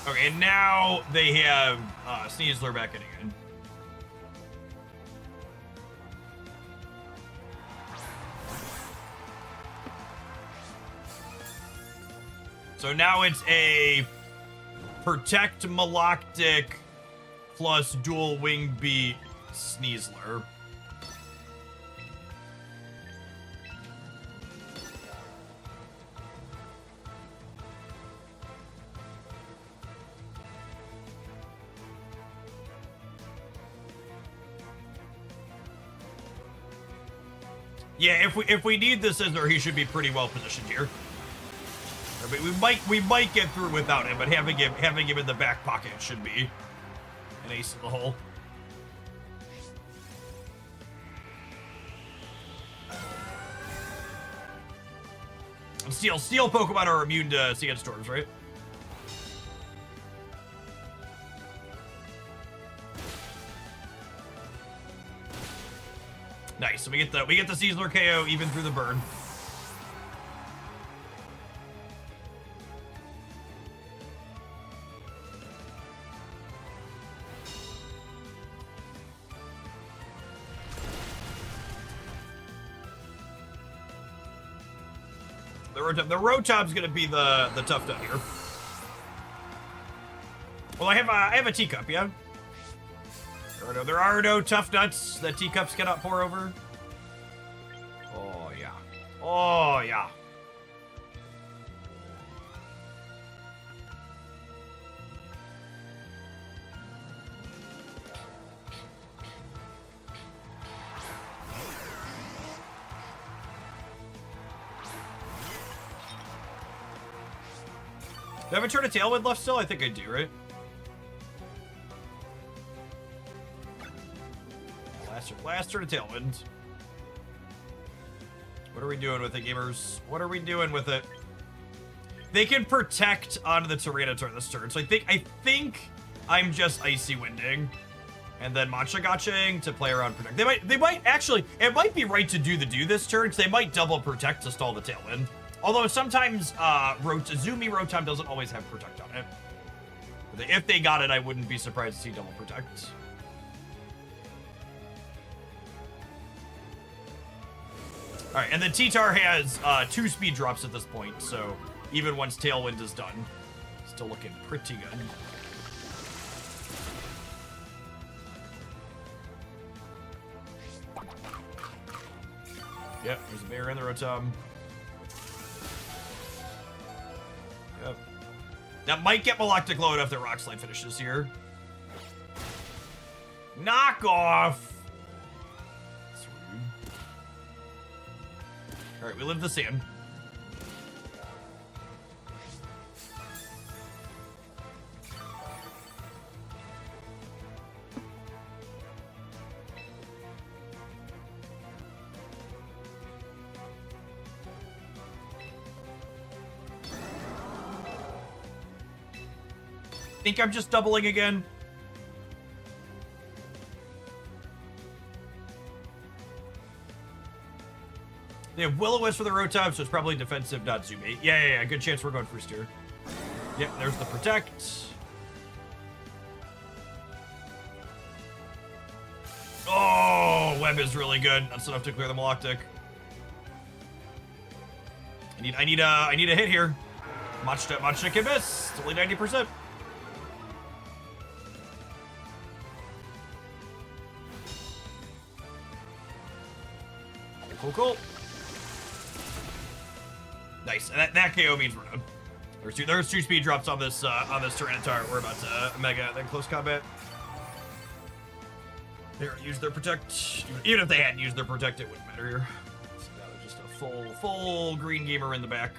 Okay, now they have Sneasler back in again. So now it's a Protect Maloctic plus Dual Wing Beat Sneasler. Yeah, if we need the Scissor, he should be pretty well positioned here. But we might get through without him, but having him in the back pocket should be an ace in the hole. Steel Pokemon are immune to Sandstorms, right? Nice. So we get the Sneasler KO even through the burn. The Rotom's gonna be the tough nut here. Well, I have a teacup, yeah. There are no tough nuts that teacups cannot pour over. Oh yeah. Oh yeah. Do I have a turn of Tailwind left still? I think I do, right? Last turn of Tailwind. What are we doing with it, gamers? What are we doing with it? They can protect onto the Tyranitar this turn, so I think I'm just Icy Winding. And then Matcha Gotching to play around Protect. They might actually, it might be right to do this turn, because they might double Protect to stall the Tailwind. Although sometimes Zumi Rotom doesn't always have Protect on it. But if they got it, I wouldn't be surprised to see double Protect. Alright, and then T-Tar has 2 speed drops at this point, so even once Tailwind is done, still looking pretty good. Yep, there's a bear in the Rotom. Yep. That might get Maloctic low enough that Rock Slide finishes here. Knock off! That's rude. Alright, we live the sand. Think I'm just doubling again. They have Will-O-Wisp for the Rotom, so it's probably defensive, not Zumi. Yeah. Good chance we're going first here. Yep, there's the Protect. Oh, Web is really good. That's enough to clear the Maloctic. I need a hit here. Matcha can miss. It's only 90%. Cool. Nice. And that KO means we're done. There's two speed drops on this Tyranitar. We're about to Mega then close combat. They already used their Protect. Even if they hadn't used their Protect, it wouldn't matter here. So now they're just a full green gamer in the back.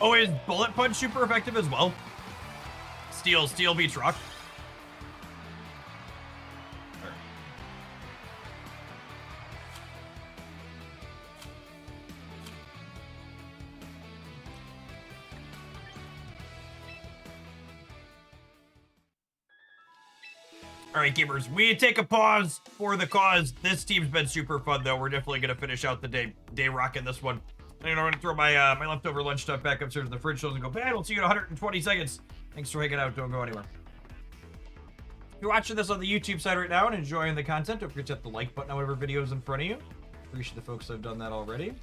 Oh, is Bullet Punch super effective as well? Steel beats rock. All right, gamers, we take a pause for the cause. This team's been super fun, though. We're definitely gonna finish out the day rocking this one. And I'm gonna throw my my leftover lunch stuff back upstairs in the fridge so it doesn't go bad. We'll see you in 120 seconds. Thanks for hanging out. Don't go anywhere. If you're watching this on the YouTube side right now and enjoying the content, don't forget to hit the like button on whatever video is in front of you. Appreciate the folks that have done that already.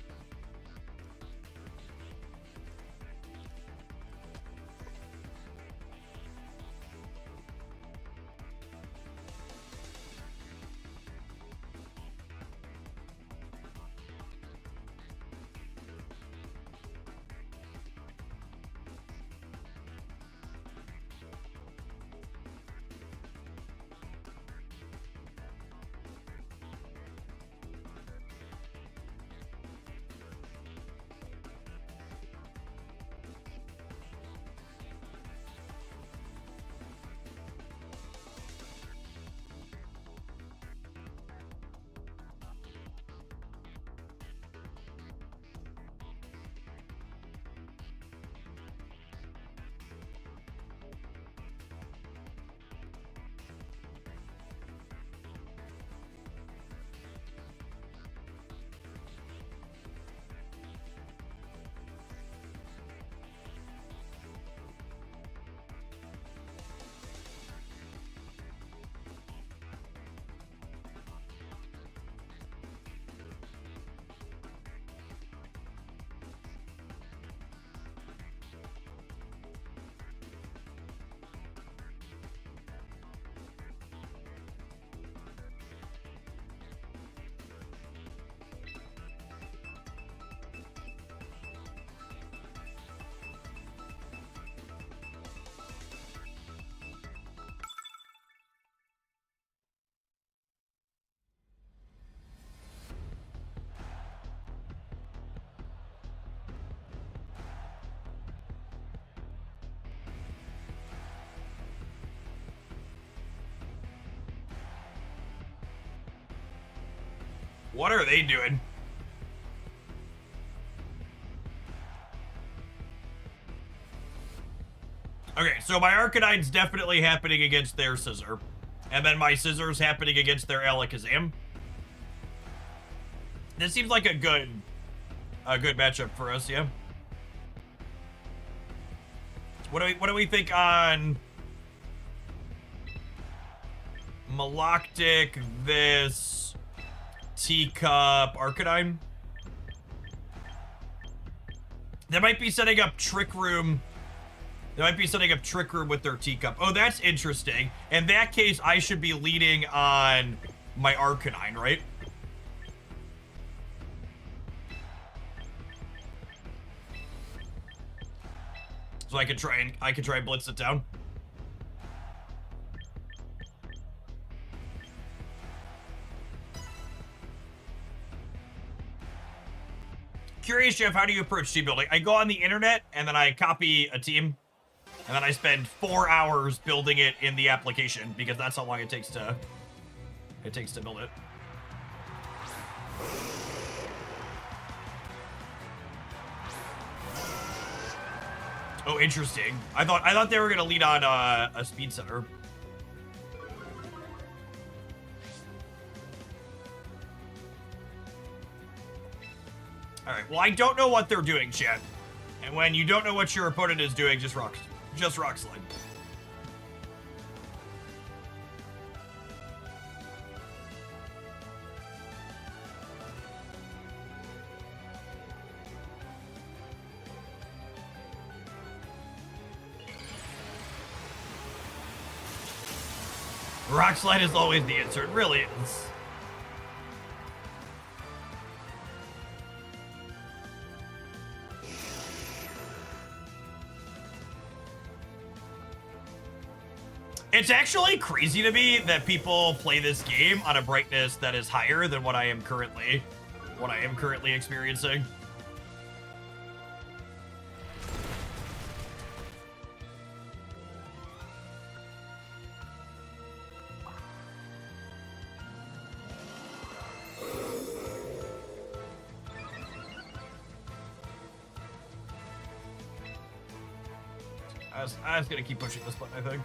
What are they doing? Okay, so my Arcanine's definitely happening against their Scizor. And then my Scizor's happening against their Alakazam. This seems like a good matchup for us, yeah. What do we think on Maloctic, this Teacup, Arcanine? They might be setting up Trick Room. They might be setting up Trick Room with their Teacup. Oh, that's interesting. In that case, I should be leading on my Arcanine, right? So I could try and blitz it down. Curious, Jeff, how do you approach team building? I go on the internet and then I copy a team and then I spend 4 hours building it in the application because that's how long it takes to build it. Oh, interesting. I thought they were gonna lead on a speed center. All right. Well, I don't know what they're doing, chat. And when you don't know what your opponent is doing, just rock slide. Rock slide is always the answer. It really is. It's actually crazy to me that people play this game on a brightness that is higher than what I am currently experiencing. I was gonna keep pushing this button, I think.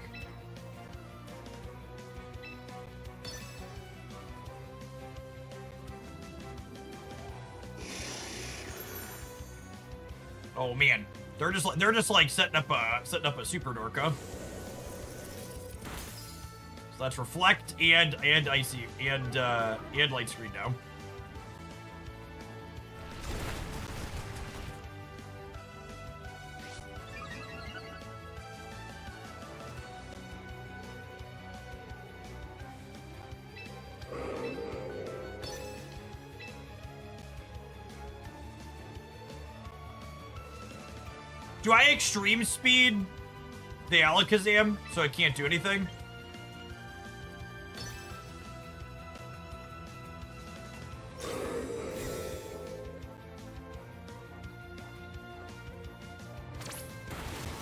Oh man, they're just like setting up a super Dorka. So that's reflect and icy and light screen now. Do I extreme speed the Alakazam so I can't do anything?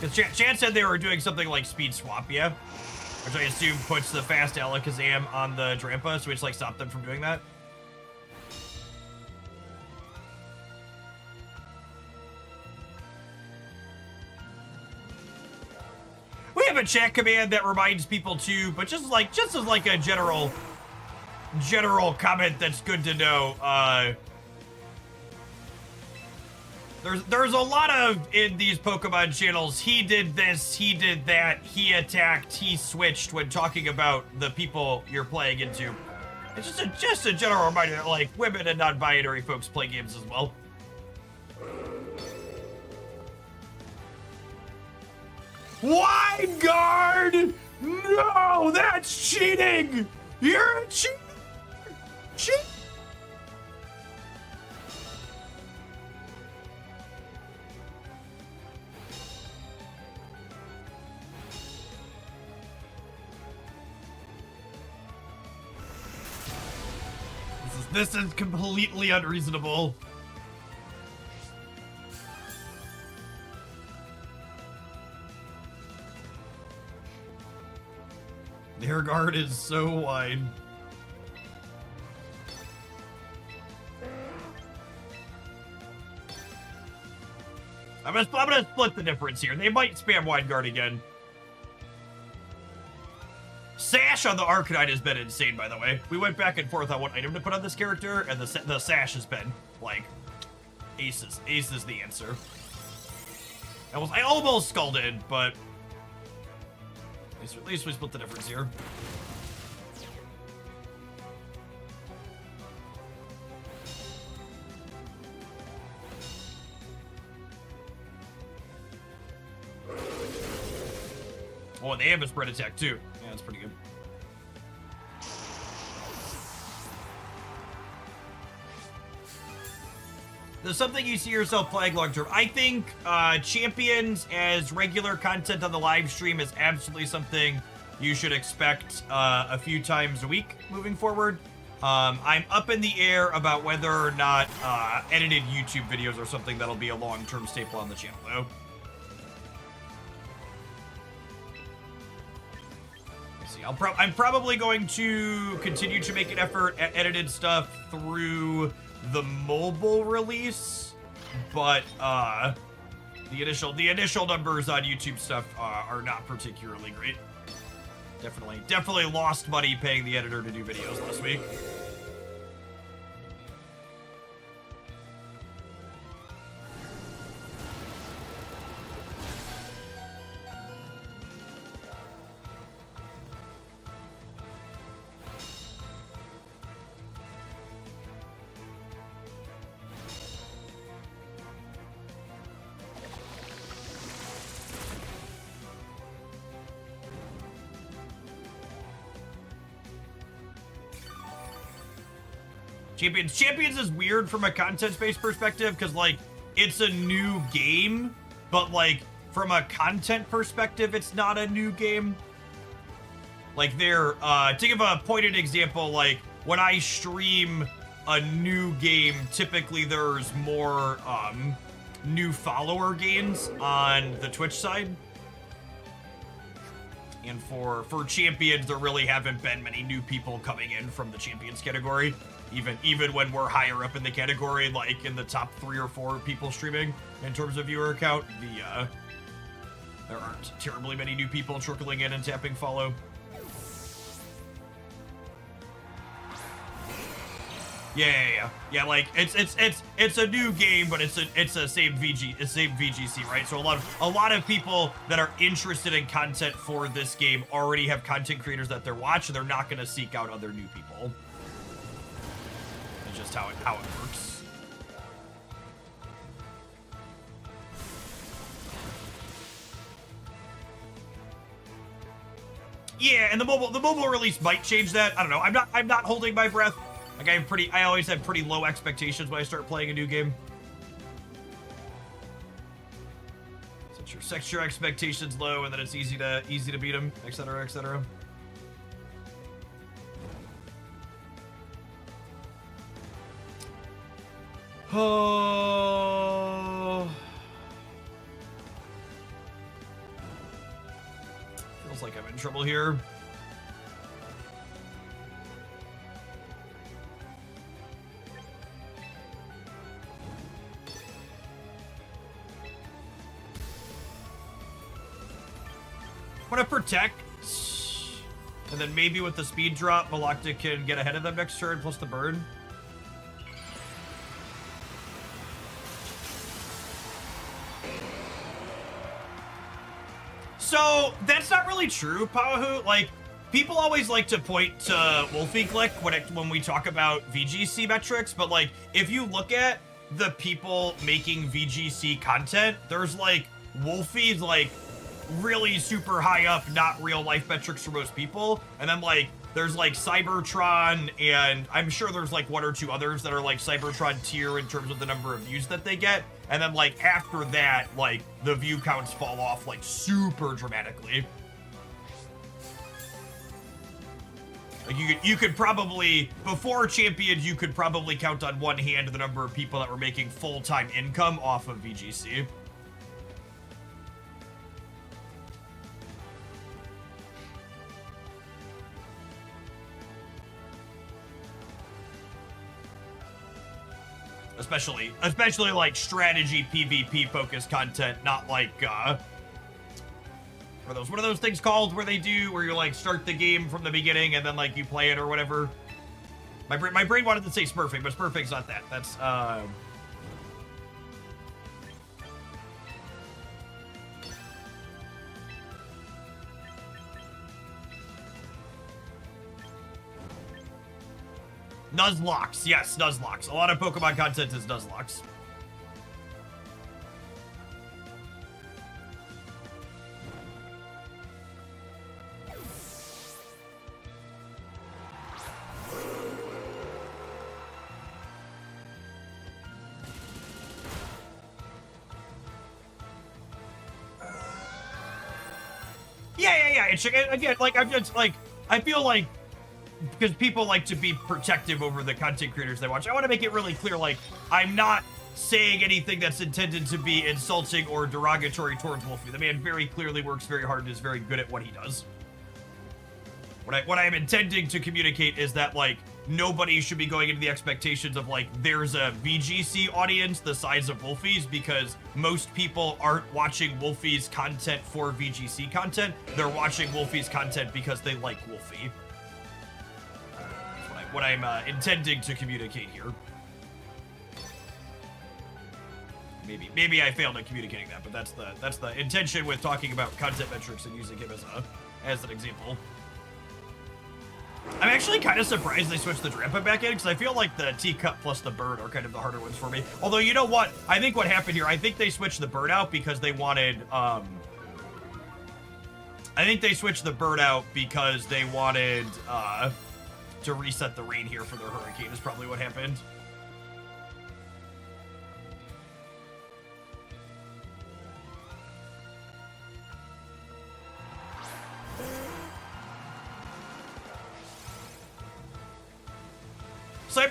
Because Chan said they were doing something like speed swap, yeah? Which I assume puts the fast Alakazam on the Drampa, so it's like stop them from doing that. We have a chat command that reminds people too, but just as like a general comment that's good to know. There's a lot of, in these Pokemon channels, he did this, he did that, he attacked, he switched when talking about the people you're playing into. It's just a general reminder that like women and non-binary folks play games as well. Wide guard! No, that's cheating! You're a cheater! Cheat! This is completely unreasonable. Their guard is so wide. I'm gonna split the difference here. They might spam wide guard again. Sash on the Arcanine has been insane, by the way. We went back and forth on what item to put on this character, and the Sash has been, like, aces. Ace is the answer. I almost scalded, but at least we split the difference here. Oh, and they have a spread attack, too. Yeah, that's pretty good. There's something you see yourself playing long term. I think champions as regular content on the live stream is absolutely something you should expect a few times a week moving forward. I'm up in the air about whether or not edited YouTube videos are something that'll be a long-term staple on the channel, though. I'm probably going to continue to make an effort at edited stuff through the mobile release, but the initial numbers on YouTube stuff are not particularly great. Definitely lost money paying the editor to do videos last week. Champions is weird from a content-based perspective because, like, it's a new game, but, like, from a content perspective, it's not a new game. Like, to give a pointed example, like, when I stream a new game, typically there's more, new follower gains on the Twitch side. And for Champions, there really haven't been many new people coming in from the Champions category. Even when we're higher up in the category, like in the top 3 or 4 people streaming in terms of viewer count, There aren't terribly many new people trickling in and tapping follow. Yeah. Like it's a new game, but it's a same VGC, right? So a lot of people that are interested in content for this game already have content creators that they're watching. They're not going to seek out other new people. It's just how it works. Yeah, and the mobile release might change that. I don't know. I'm not holding my breath. Like I always have pretty low expectations when I start playing a new game. Set your expectations low, and then it's easy to beat them, etc., etc. Oh, feels like I'm in trouble here. I'm gonna protect, and then maybe with the speed drop, Malacta can get ahead of them next turn, plus the burn. So, that's not really true, Pawahu. Like, people always like to point to Wolfie Click when we talk about VGC metrics, but like, if you look at the people making VGC content, there's like, Wolfie's like, really super high up, not real life metrics for most people, and then like there's like Cybertron, and I'm sure there's like one or two others that are like Cybertron tier in terms of the number of views that they get, and then like after that, like the view counts fall off like super dramatically. Like you could probably, before Champions, you could probably count on one hand the number of people that were making full-time income off of VGC. Especially like strategy PvP focused content, not like what are those things called where you like start the game from the beginning and then like you play it or whatever. My brain wanted to say smurfing, but smurfing's not that. That's Nuzlocke. Yes, Nuzlocke. A lot of Pokemon content is Nuzlocke. Yeah. It's again, like I'm just like I feel like, because people like to be protective over the content creators they watch, I want to make it really clear, like, I'm not saying anything that's intended to be insulting or derogatory towards Wolfie. The man very clearly works very hard and is very good at what he does. What I'm intending to communicate is that, like, nobody should be going into the expectations of, like, there's a VGC audience the size of Wolfie's, because most people aren't watching Wolfie's content for VGC content. They're watching Wolfie's content because they like Wolfie. What I'm intending to communicate here. Maybe I failed at communicating that, but that's the intention with talking about content metrics and using him as an example. I'm actually kind of surprised they switched the Drampa back in, because I feel like the Teacup plus the Bird are kind of the harder ones for me. Although, you know what? I think what happened here, I think they switched the Bird out because they wanted to reset the rain here for their Hurricane is probably what happened.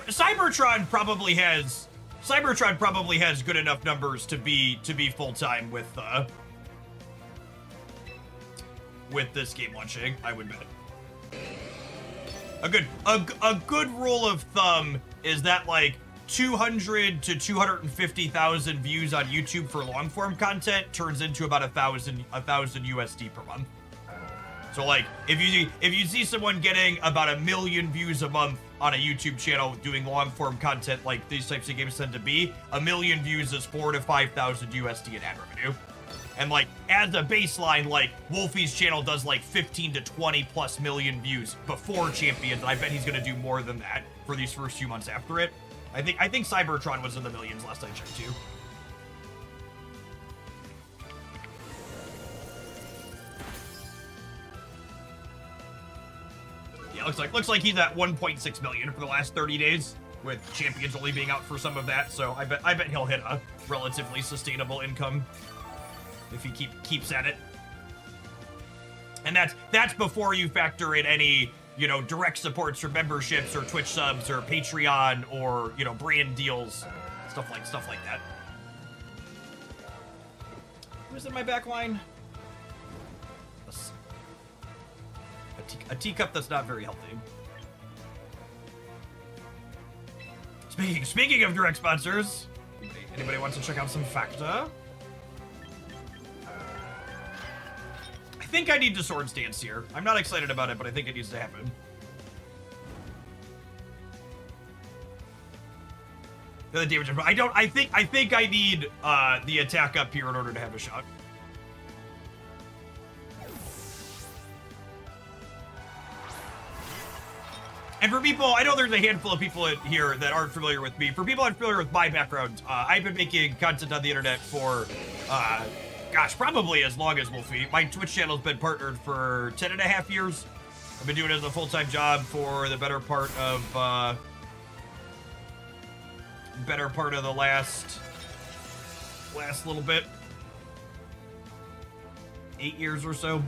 Cybertron probably has good enough numbers to be full time with this game launching, I would bet. A good rule of thumb is that like 200 to 250,000 views on YouTube for long form content turns into about a thousand USD per month. So like, if you see someone getting about 1 million views a month on a YouTube channel doing long form content like these types of games tend to be, 1 million views is 4,000 to 5,000 USD in ad revenue. And like, as a baseline, like Wolfie's channel does like 15 to 20 plus million views before Champions, and I bet he's gonna do more than that for these first few months after it. I think Cybertron was in the millions last I checked too. Yeah, looks like he's at 1.6 million for the last 30 days, with Champions only being out for some of that. So I bet he'll hit a relatively sustainable income if he keeps at it. And that's before you factor in any, you know, direct supports for memberships or Twitch subs or Patreon or, you know, brand deals, stuff like that. Who's in my back line? A teacup that's not very healthy. Speaking of direct sponsors, anybody wants to check out some Facta? I think I need to Swords Dance here. I'm not excited about it, but I think it needs to happen. The damage. I think I need the attack up here in order to have a shot. And for people, I know there's a handful of people here that aren't familiar with me. For people unfamiliar with my background, I've been making content on the internet for, gosh, probably as long as Wolfie. My Twitch channel's been partnered for 10.5 years. I've been doing it as a full-time job for the better part of the last little bit. 8 years or so.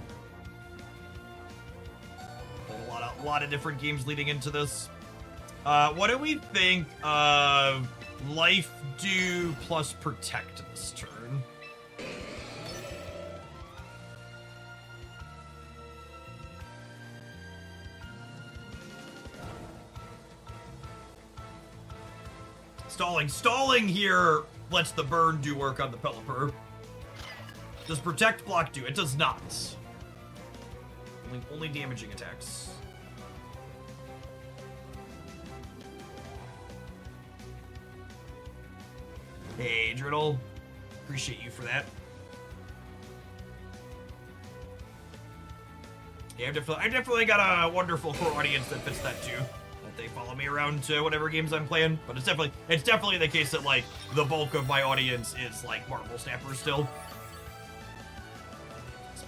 A lot of different games leading into this. What do we think of Life Do plus Protect this turn? Stalling here lets the burn do work on the Pelipper. Does Protect block do? It does not. Only damaging attacks. Hey, Driddle. Appreciate you for that. Yeah, I've definitely got a wonderful core audience that fits that too. That they follow me around to whatever games I'm playing. But it's definitely the case that like the bulk of my audience is like Marvel Snappers still. It's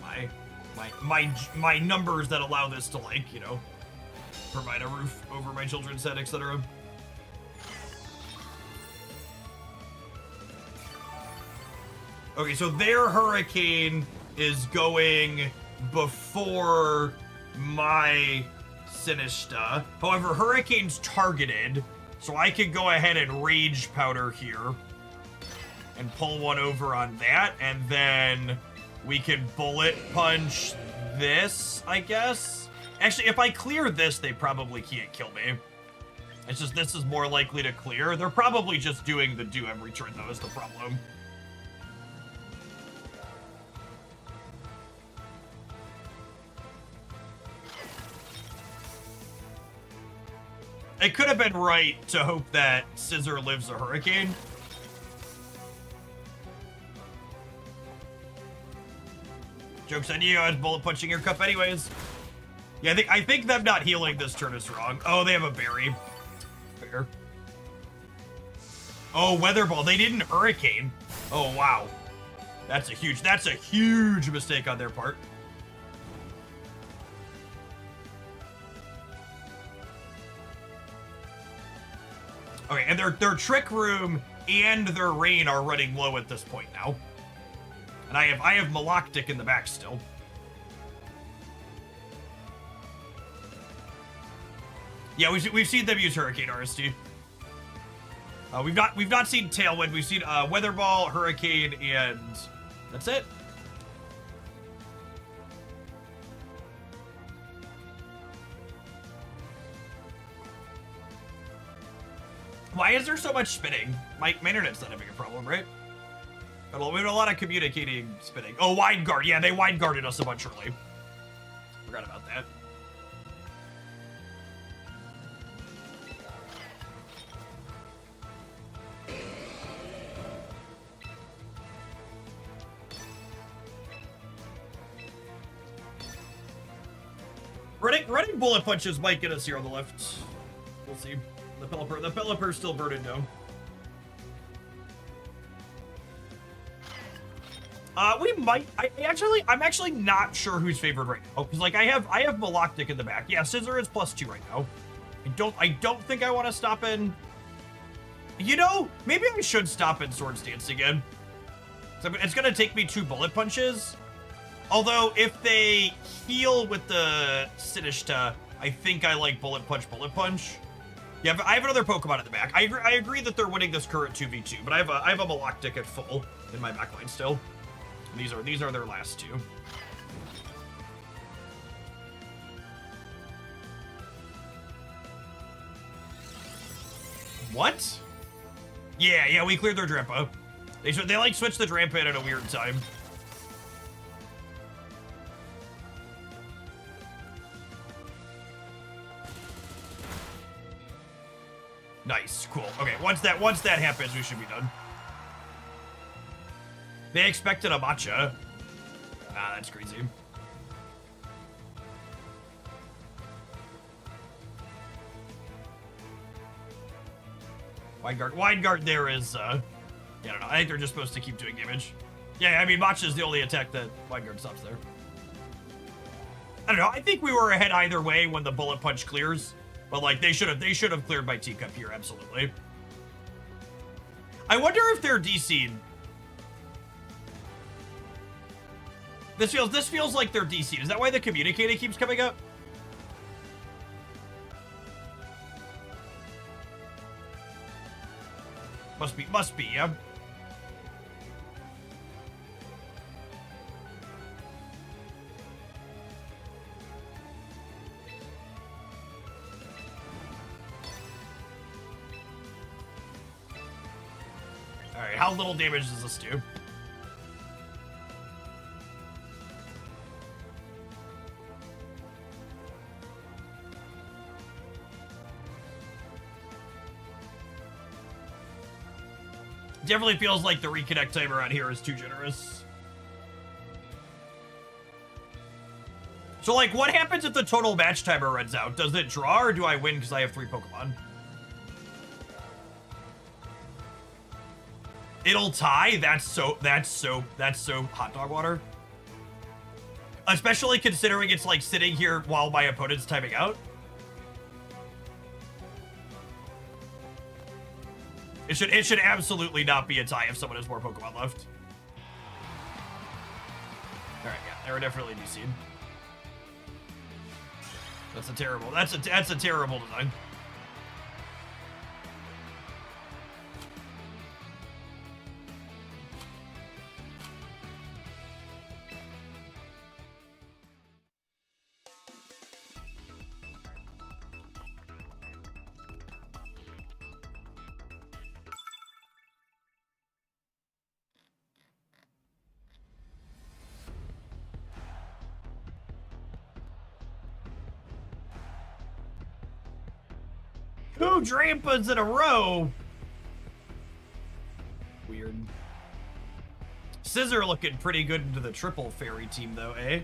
my numbers that allow this to, like, you know, provide a roof over my children's head, etc. Okay, so their Hurricane is going before my Sinista. However, Hurricane's targeted, so I could go ahead and Rage Powder here and pull one over on that, and then we can Bullet Punch this, I guess. Actually, if I clear this, they probably can't kill me. It's just this is more likely to clear. They're probably just doing the do every turn, though, is the problem. It could have been right to hope that Scissor lives a Hurricane. Joke's on you, I was bullet punching your cup anyways. Yeah, I think them not healing this turn is wrong. Oh, they have a berry. Fair. Oh, Weather Ball. They didn't Hurricane. Oh, wow. That's a huge mistake on their part. Okay, and their Trick Room and their Rain are running low at this point now. And I have Maloctic in the back still. Yeah, we've seen them use Hurricane RST. We've not seen Tailwind. We've seen Weather Ball, Hurricane, and that's it. Why is there so much spinning? My internet's not having a problem, right? We had a lot of communicating spinning. Oh, wide guard. Yeah, they wide guarded us a bunch early. Forgot about that. Running bullet punches might get us here on the left. We'll see. The Pelipper's still burdened though. We might. I'm actually not sure who's favored right now. Because like I have Maloctic in the back. Yeah, Scissor is +2 right now. I don't think I want to stop in. You know, maybe I should stop in Swords Dance again. So it's gonna take me 2 bullet punches. Although if they heal with the Sinishta, I think I like bullet punch. Yeah, I have another Pokemon in the back. I agree that they're winning this current 2v2, but I have a Maloctic at full in my backline still. And these are their last 2. What? Yeah, we cleared their Drampa. They like switched the Drampa in at a weird time. Nice, cool. Okay, once that happens, we should be done. They expected a matcha. Ah, that's crazy. Wide guard there is, yeah, I don't know. I think they're just supposed to keep doing damage. Yeah, I mean, matcha is the only attack that wide guard stops there. I don't know. I think we were ahead either way when the bullet punch clears. But like they should have cleared my teacup here, absolutely. I wonder if they're DC'd. This feels like they're DC'd. Is that why the communicator keeps coming up? Must be, yeah. Alright, how little damage does this do? Definitely feels like the reconnect timer on here is too generous. So, like, what happens if the total match timer runs out? Does it draw, or do I win because I have 3 Pokemon? It'll tie? That's so hot dog water. Especially considering it's, like, sitting here while my opponent's timing out. It should absolutely not be a tie if someone has more Pokemon left. Alright, yeah, they were definitely DC'd. That's a terrible design. Two Drampas in a row. Weird. Scissor looking pretty good into the triple fairy team though, eh?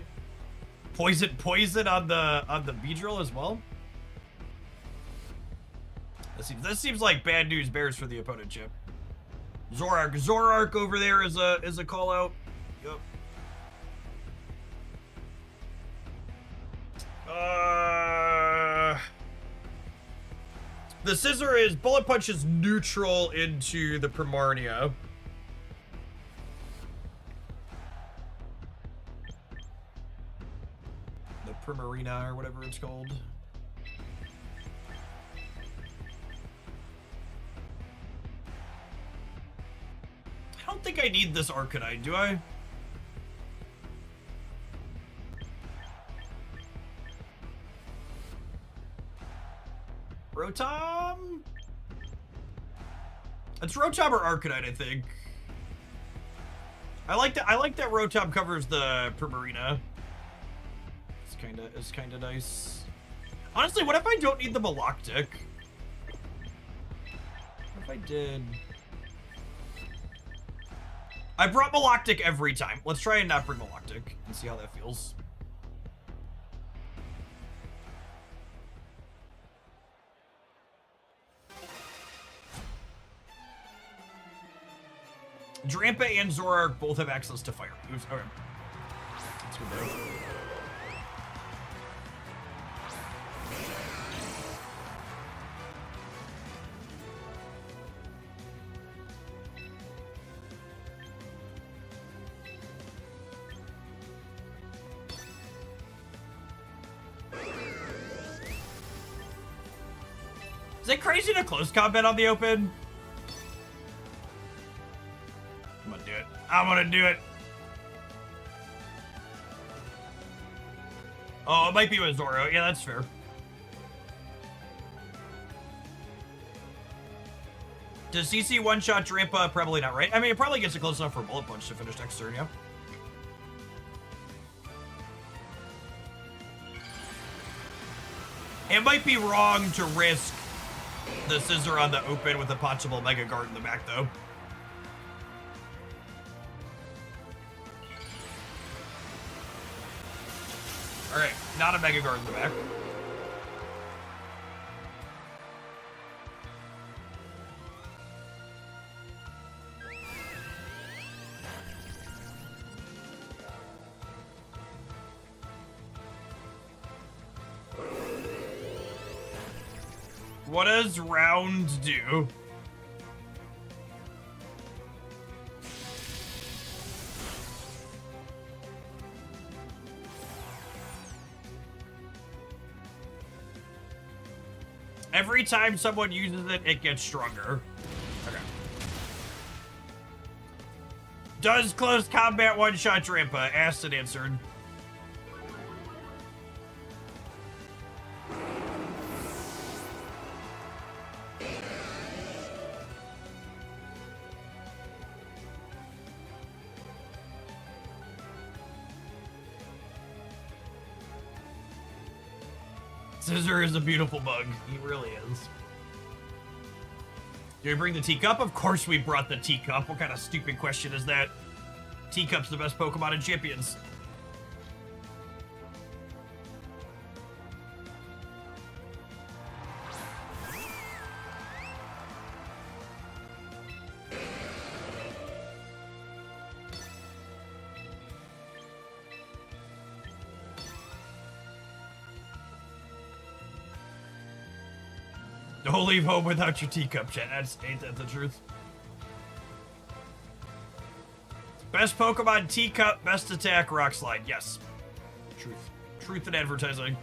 Poison on the Beedrill as well. This seems like bad news bears for the opponent, Chip. Zorark over there is a call out. Yep. The Scissor is bullet punch is neutral into the Primarnia. The Primarina or whatever it's called. I don't think I need this Arcanine, do I? Rotom? It's Rotom or Arcanine, I think. I like that Rotom covers the Primarina. It's kinda nice. Honestly, what if I don't need the Maloctic? What if I did? I brought Maloctic every time. Let's try and not bring Maloctic and see how that feels. Drampa and Zoroark both have access to fire moves. Okay. That's good though. Is it crazy to close combat on the open? I'm gonna do it. I'm gonna do it. Oh, it might be with Zoro. Yeah, that's fair. Does CC one-shot Drampa? Probably not, right? I mean, it probably gets it close enough for a Bullet Punch to finish next turn, yeah? It might be wrong to risk the Scissor on the open with a possible Mega Guard in the back, though. Alright, not a Mega Guard in the back. What does round do? Every time someone uses it, it gets stronger. Okay. Does close combat one-shot Drampa? Asked and answered. Scissor is a beautiful bug. He really is. Did we bring the teacup? Of course we brought the teacup. What kind of stupid question is that? Teacup's the best Pokemon in Champions. Don't leave home without your teacup, chat. Ain't that the truth? Best Pokemon, teacup, best attack, rock slide. Yes. Truth. Truth in advertising.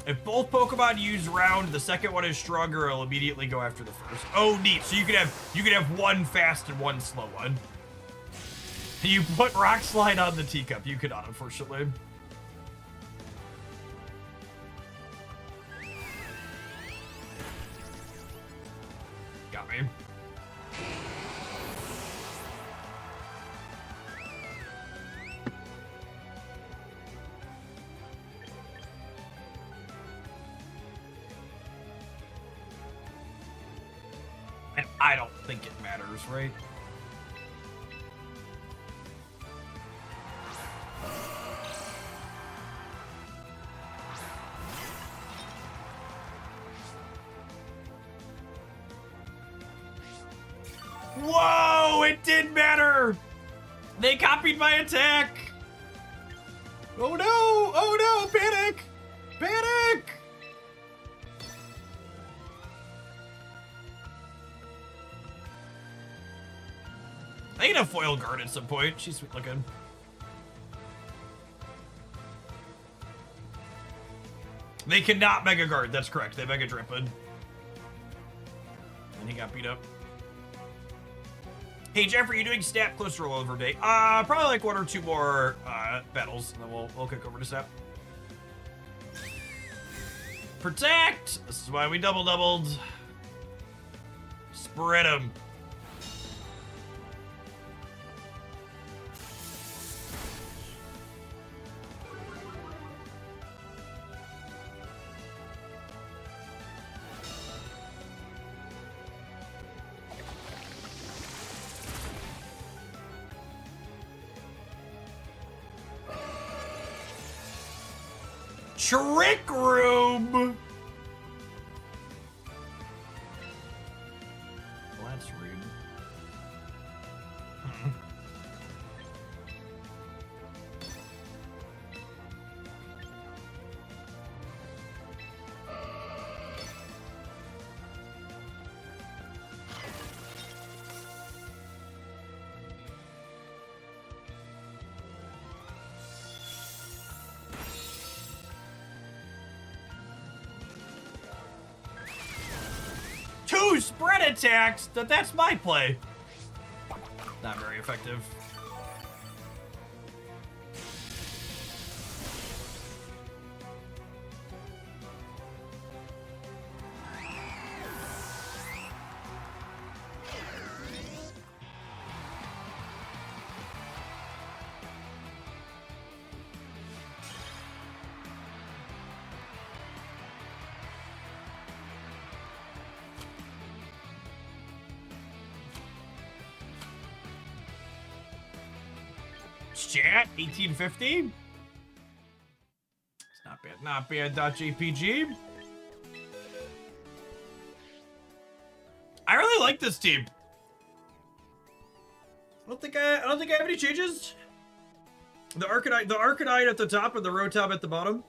If both Pokemon use round, the second one is stronger, it'll immediately go after the first. Oh, neat. So you could have one fast and one slow one. You put rock slide on the teacup. You cannot, unfortunately. Got me. And I don't think it matters, right? Whoa, it did matter! They copied my attack! Oh no! Oh no! Panic! Panic! I need a foil guard at some point. She's sweet looking. They cannot Mega Guard, that's correct. They Mega Drampa. And he got beat up. Hey, Jeff, are you doing Snap close to rollover day? Probably like one or two more battles, and then we'll kick over to Snap. Protect! This is why we doubled. Spread them. Trick Room! Well, that's rude. Two spread attacks? That's my play. Not very effective. Chat, 1850. It's not bad, not bad. .jpg. I really like this team. I don't think I have any changes. The Arcanine at the top and the Rotom at the bottom.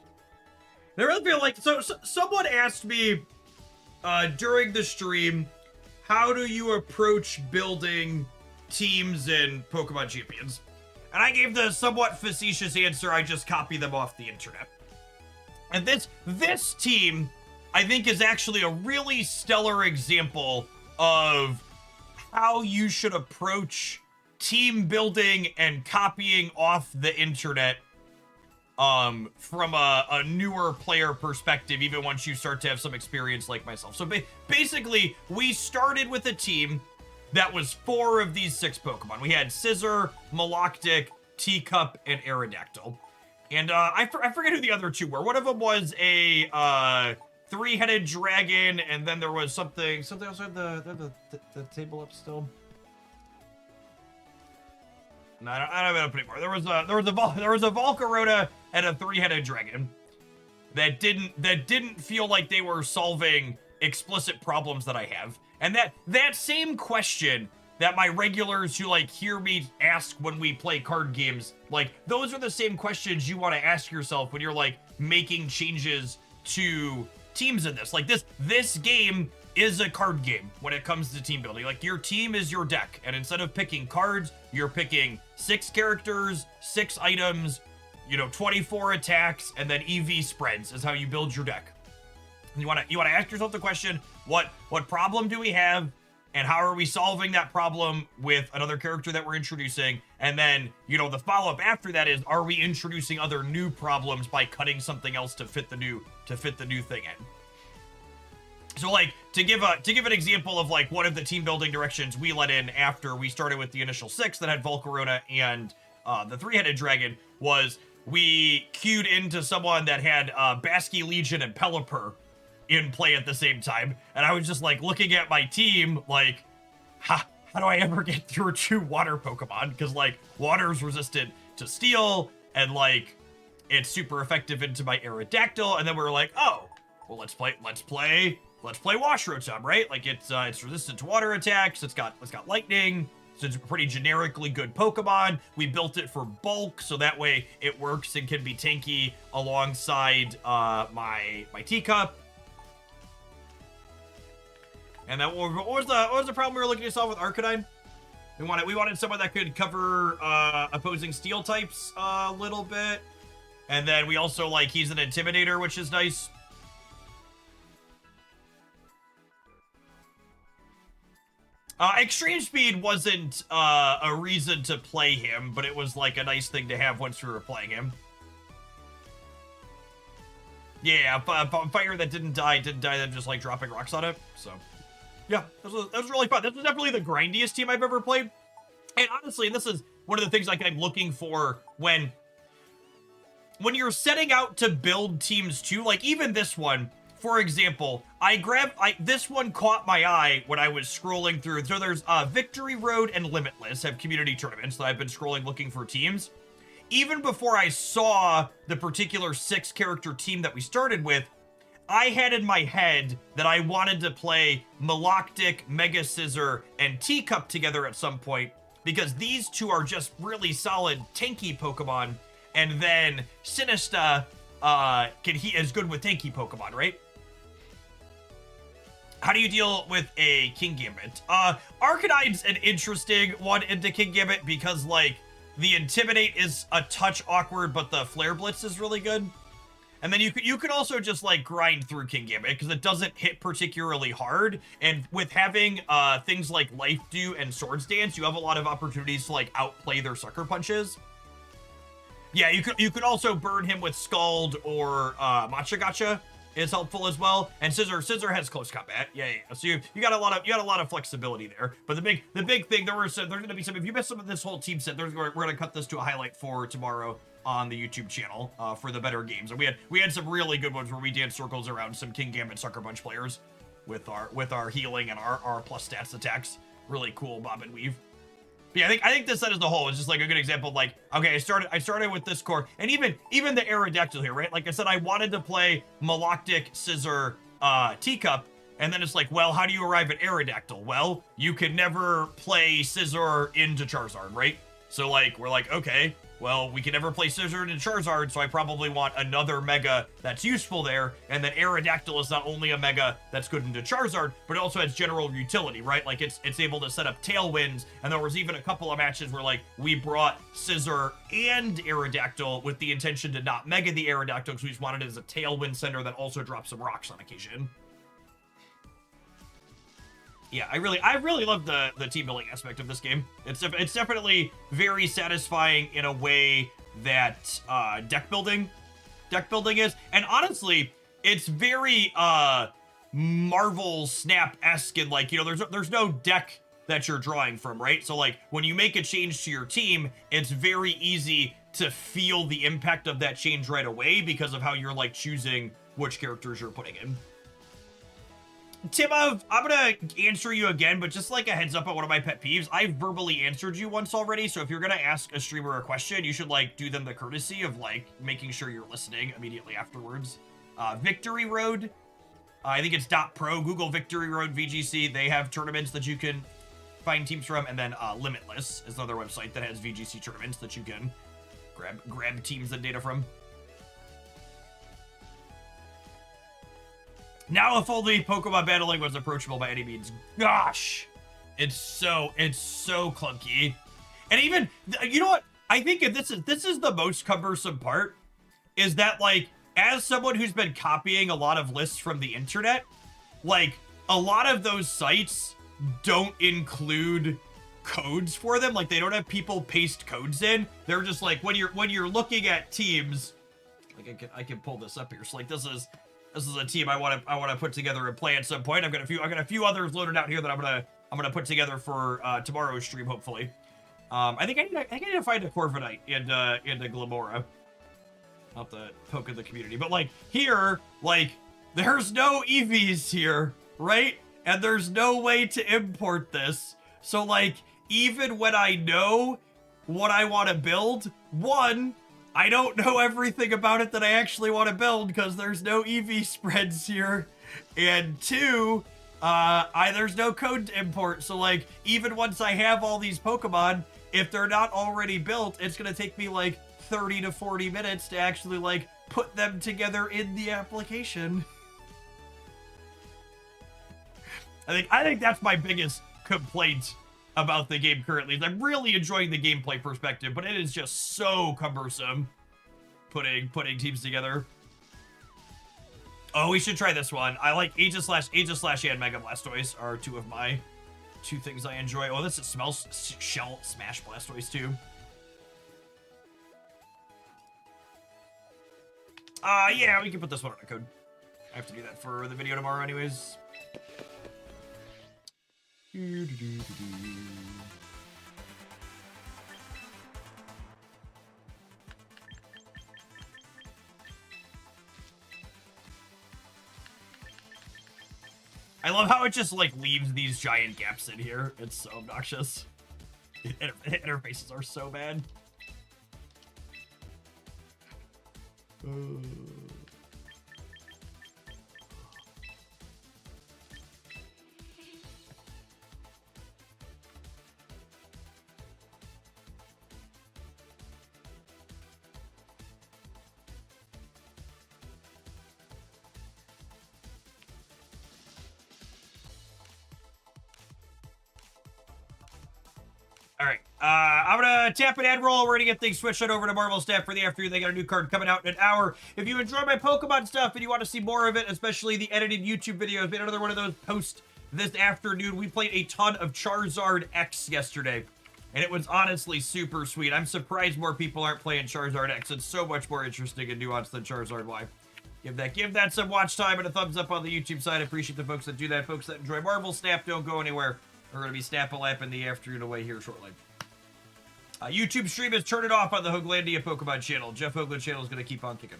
I really feel like someone asked me during the stream, how do you approach building teams in Pokemon Champions? And I gave the somewhat facetious answer, I just copy them off the internet. And this team, I think, is actually a really stellar example of how you should approach team building and copying off the internet from a newer player perspective, even once you start to have some experience like myself. So basically, we started with a team that was 4 of these 6 Pokemon. We had Scissor, Maloctic, Teacup, and Aerodactyl. And I forget who the other 2 were. One of them was a 3-headed dragon, and then there was something else. Had the table up still. No, I don't have it up anymore. There was a Volcarona and a 3-headed dragon that didn't feel like they were solving explicit problems that I have. And that same question that my regulars who like hear me ask when we play card games, like those are the same questions you want to ask yourself when you're like making changes to teams in this. Like this game is a card game when it comes to team building. Like your team is your deck, and instead of picking cards, you're picking 6 characters, 6 items, 24 attacks, and then EV spreads is how you build your deck. You want to ask yourself the question, what problem do we have, and how are we solving that problem with another character that we're introducing? And then, the follow-up after that is, are we introducing other new problems by cutting something else to fit the new thing in? So like to give an example of like one of the team building directions we let in after we started with the initial 6 that had Volcarona and the 3-headed dragon was we queued into someone that had Basky Legion and Pelipper in play at the same time, and I was just like looking at my team like, how do I ever get through 2 water Pokemon? Because like water's resistant to steel, and like it's super effective into my Aerodactyl, and then we were like, oh, well let's play Wash Rotom, right? Like it's resistant to water attacks. It's got lightning. So it's a pretty generically good Pokemon. We built it for bulk, so that way it works and can be tanky alongside my Teacup. And then what was the problem we were looking to solve with Arcanine? We wanted someone that could cover opposing steel types a little bit, and then we also like he's an Intimidator, which is nice. Extreme Speed wasn't a reason to play him, but it was like a nice thing to have once we were playing him. Yeah, fire that didn't die, then just like dropping rocks on it. So, yeah, that was really fun. This was definitely the grindiest team I've ever played. And honestly, this is one of the things like I'm looking for when you're setting out to build teams too. Like even this one, for example, this one caught my eye when I was scrolling through. So there's Victory Road and Limitless have community tournaments that I've been scrolling looking for teams. Even before I saw the particular 6-character team that we started with, I had in my head that I wanted to play Maloctic, Mega Scissor, and Teacup together at some point, because these two are just really solid tanky Pokemon, and then Sinista is good with tanky Pokemon, right? How do you deal with a Kingambit? Arcanine's an interesting one into Kingambit because, like, the Intimidate is a touch awkward, but the Flare Blitz is really good. And then you could also just, like, grind through Kingambit because it doesn't hit particularly hard. And with having things like Life Dew and Swords Dance, you have a lot of opportunities to, like, outplay their Sucker Punches. Yeah, you could also burn him with Scald or Matcha Gotcha is helpful as well. And Scissor has close combat. Yeah. So you got a lot of flexibility there. But the big thing, there's gonna be some, if you missed some of this whole team set, we're gonna cut this to a highlight for tomorrow on the YouTube channel for the better games. And we had some really good ones where we danced circles around some Kingambit Sucker Punch players with our healing and our plus stats attacks. Really cool bob and weave. But yeah, I think this set as a whole is just like a good example of like, okay, I started with this core, and even the Aerodactyl here, right? Like I said, I wanted to play Maloctic, Scissor, Teacup, and then it's like, well, how do you arrive at Aerodactyl? Well, you could never play Scissor into Charizard, right? So like, we're like, okay, well, we can never play Scissor into Charizard, so I probably want another Mega that's useful there, and then Aerodactyl is not only a Mega that's good into Charizard, but it also has general utility, right? Like, it's able to set up Tailwinds, and there was even a couple of matches where, like, we brought Scissor and Aerodactyl with the intention to not Mega the Aerodactyl, because we just wanted it as a Tailwind sender that also drops some rocks on occasion. Yeah, I really love the team building aspect of this game. It's definitely very satisfying in a way that deck building is. And honestly, it's very Marvel Snap-esque, and like, you know, there's no deck that you're drawing from, right? So like when you make a change to your team, it's very easy to feel the impact of that change right away because of how you're like choosing which characters you're putting in. Timov, I'm gonna answer you again, but just like a heads up on one of my pet peeves, I've verbally answered you once already, so if you're gonna ask a streamer a question, you should like do them the courtesy of like making sure you're listening immediately afterwards. Victory Road, I think it's .pro, Google Victory Road VGC, they have tournaments that you can find teams from, and then Limitless is another website that has VGC tournaments that you can grab teams and data from. Now, if only Pokemon battling was approachable by any means. Gosh, it's so clunky. And even, you know what? I think if this is the most cumbersome part, is that like, as someone who's been copying a lot of lists from the internet, like a lot of those sites don't include codes for them. Like they don't have people paste codes in. They're just like, when you're looking at teams, like I can pull this up here. So like this is a team I want to put together and play at some point. I've got a few others loaded out here that I'm gonna put together for tomorrow's stream, hopefully. I think I need to find a Corviknight and a Glamora. Not the poke of the community, but like here, like there's no EVs here, right? And there's no way to import this. So like even when I know what I want to build, one, I don't know everything about it that I actually want to build because there's no EV spreads here. And two, there's no code to import. So like, even once I have all these Pokemon, if they're not already built, it's going to take me like 30 to 40 minutes to actually like put them together in the application. I think that's my biggest complaint about the game currently. I'm really enjoying the gameplay perspective, but it is just so cumbersome putting teams together. Oh, we should try this one. I like Aegislash and Mega Blastoise are two things I enjoy. Oh, this smells Shell Smash Blastoise too. Yeah, we can put this one on a code. I have to do that for the video tomorrow anyways. I love how it just, like, leaves these giant gaps in here. It's so obnoxious. Interfaces are so bad. All right, I'm gonna tap an ad roll. We're gonna get things switched on over to Marvel Snap for the afternoon. They got a new card coming out in an hour. If you enjoy my Pokemon stuff and you want to see more of it, especially the edited YouTube videos, made another one of those posts this afternoon. We played a ton of Charizard X yesterday, and it was honestly super sweet. I'm surprised more people aren't playing Charizard X. It's so much more interesting and nuanced than Charizard Y. Give that some watch time and a thumbs up on the YouTube side. I appreciate the folks that do that. Folks that enjoy Marvel Snap, don't go anywhere. We're going to be snap-a-lap in the afternoon away here shortly. YouTube stream is turn it off on the Hooglandia Pokemon channel. Jeff Hoogland channel is going to keep on kicking.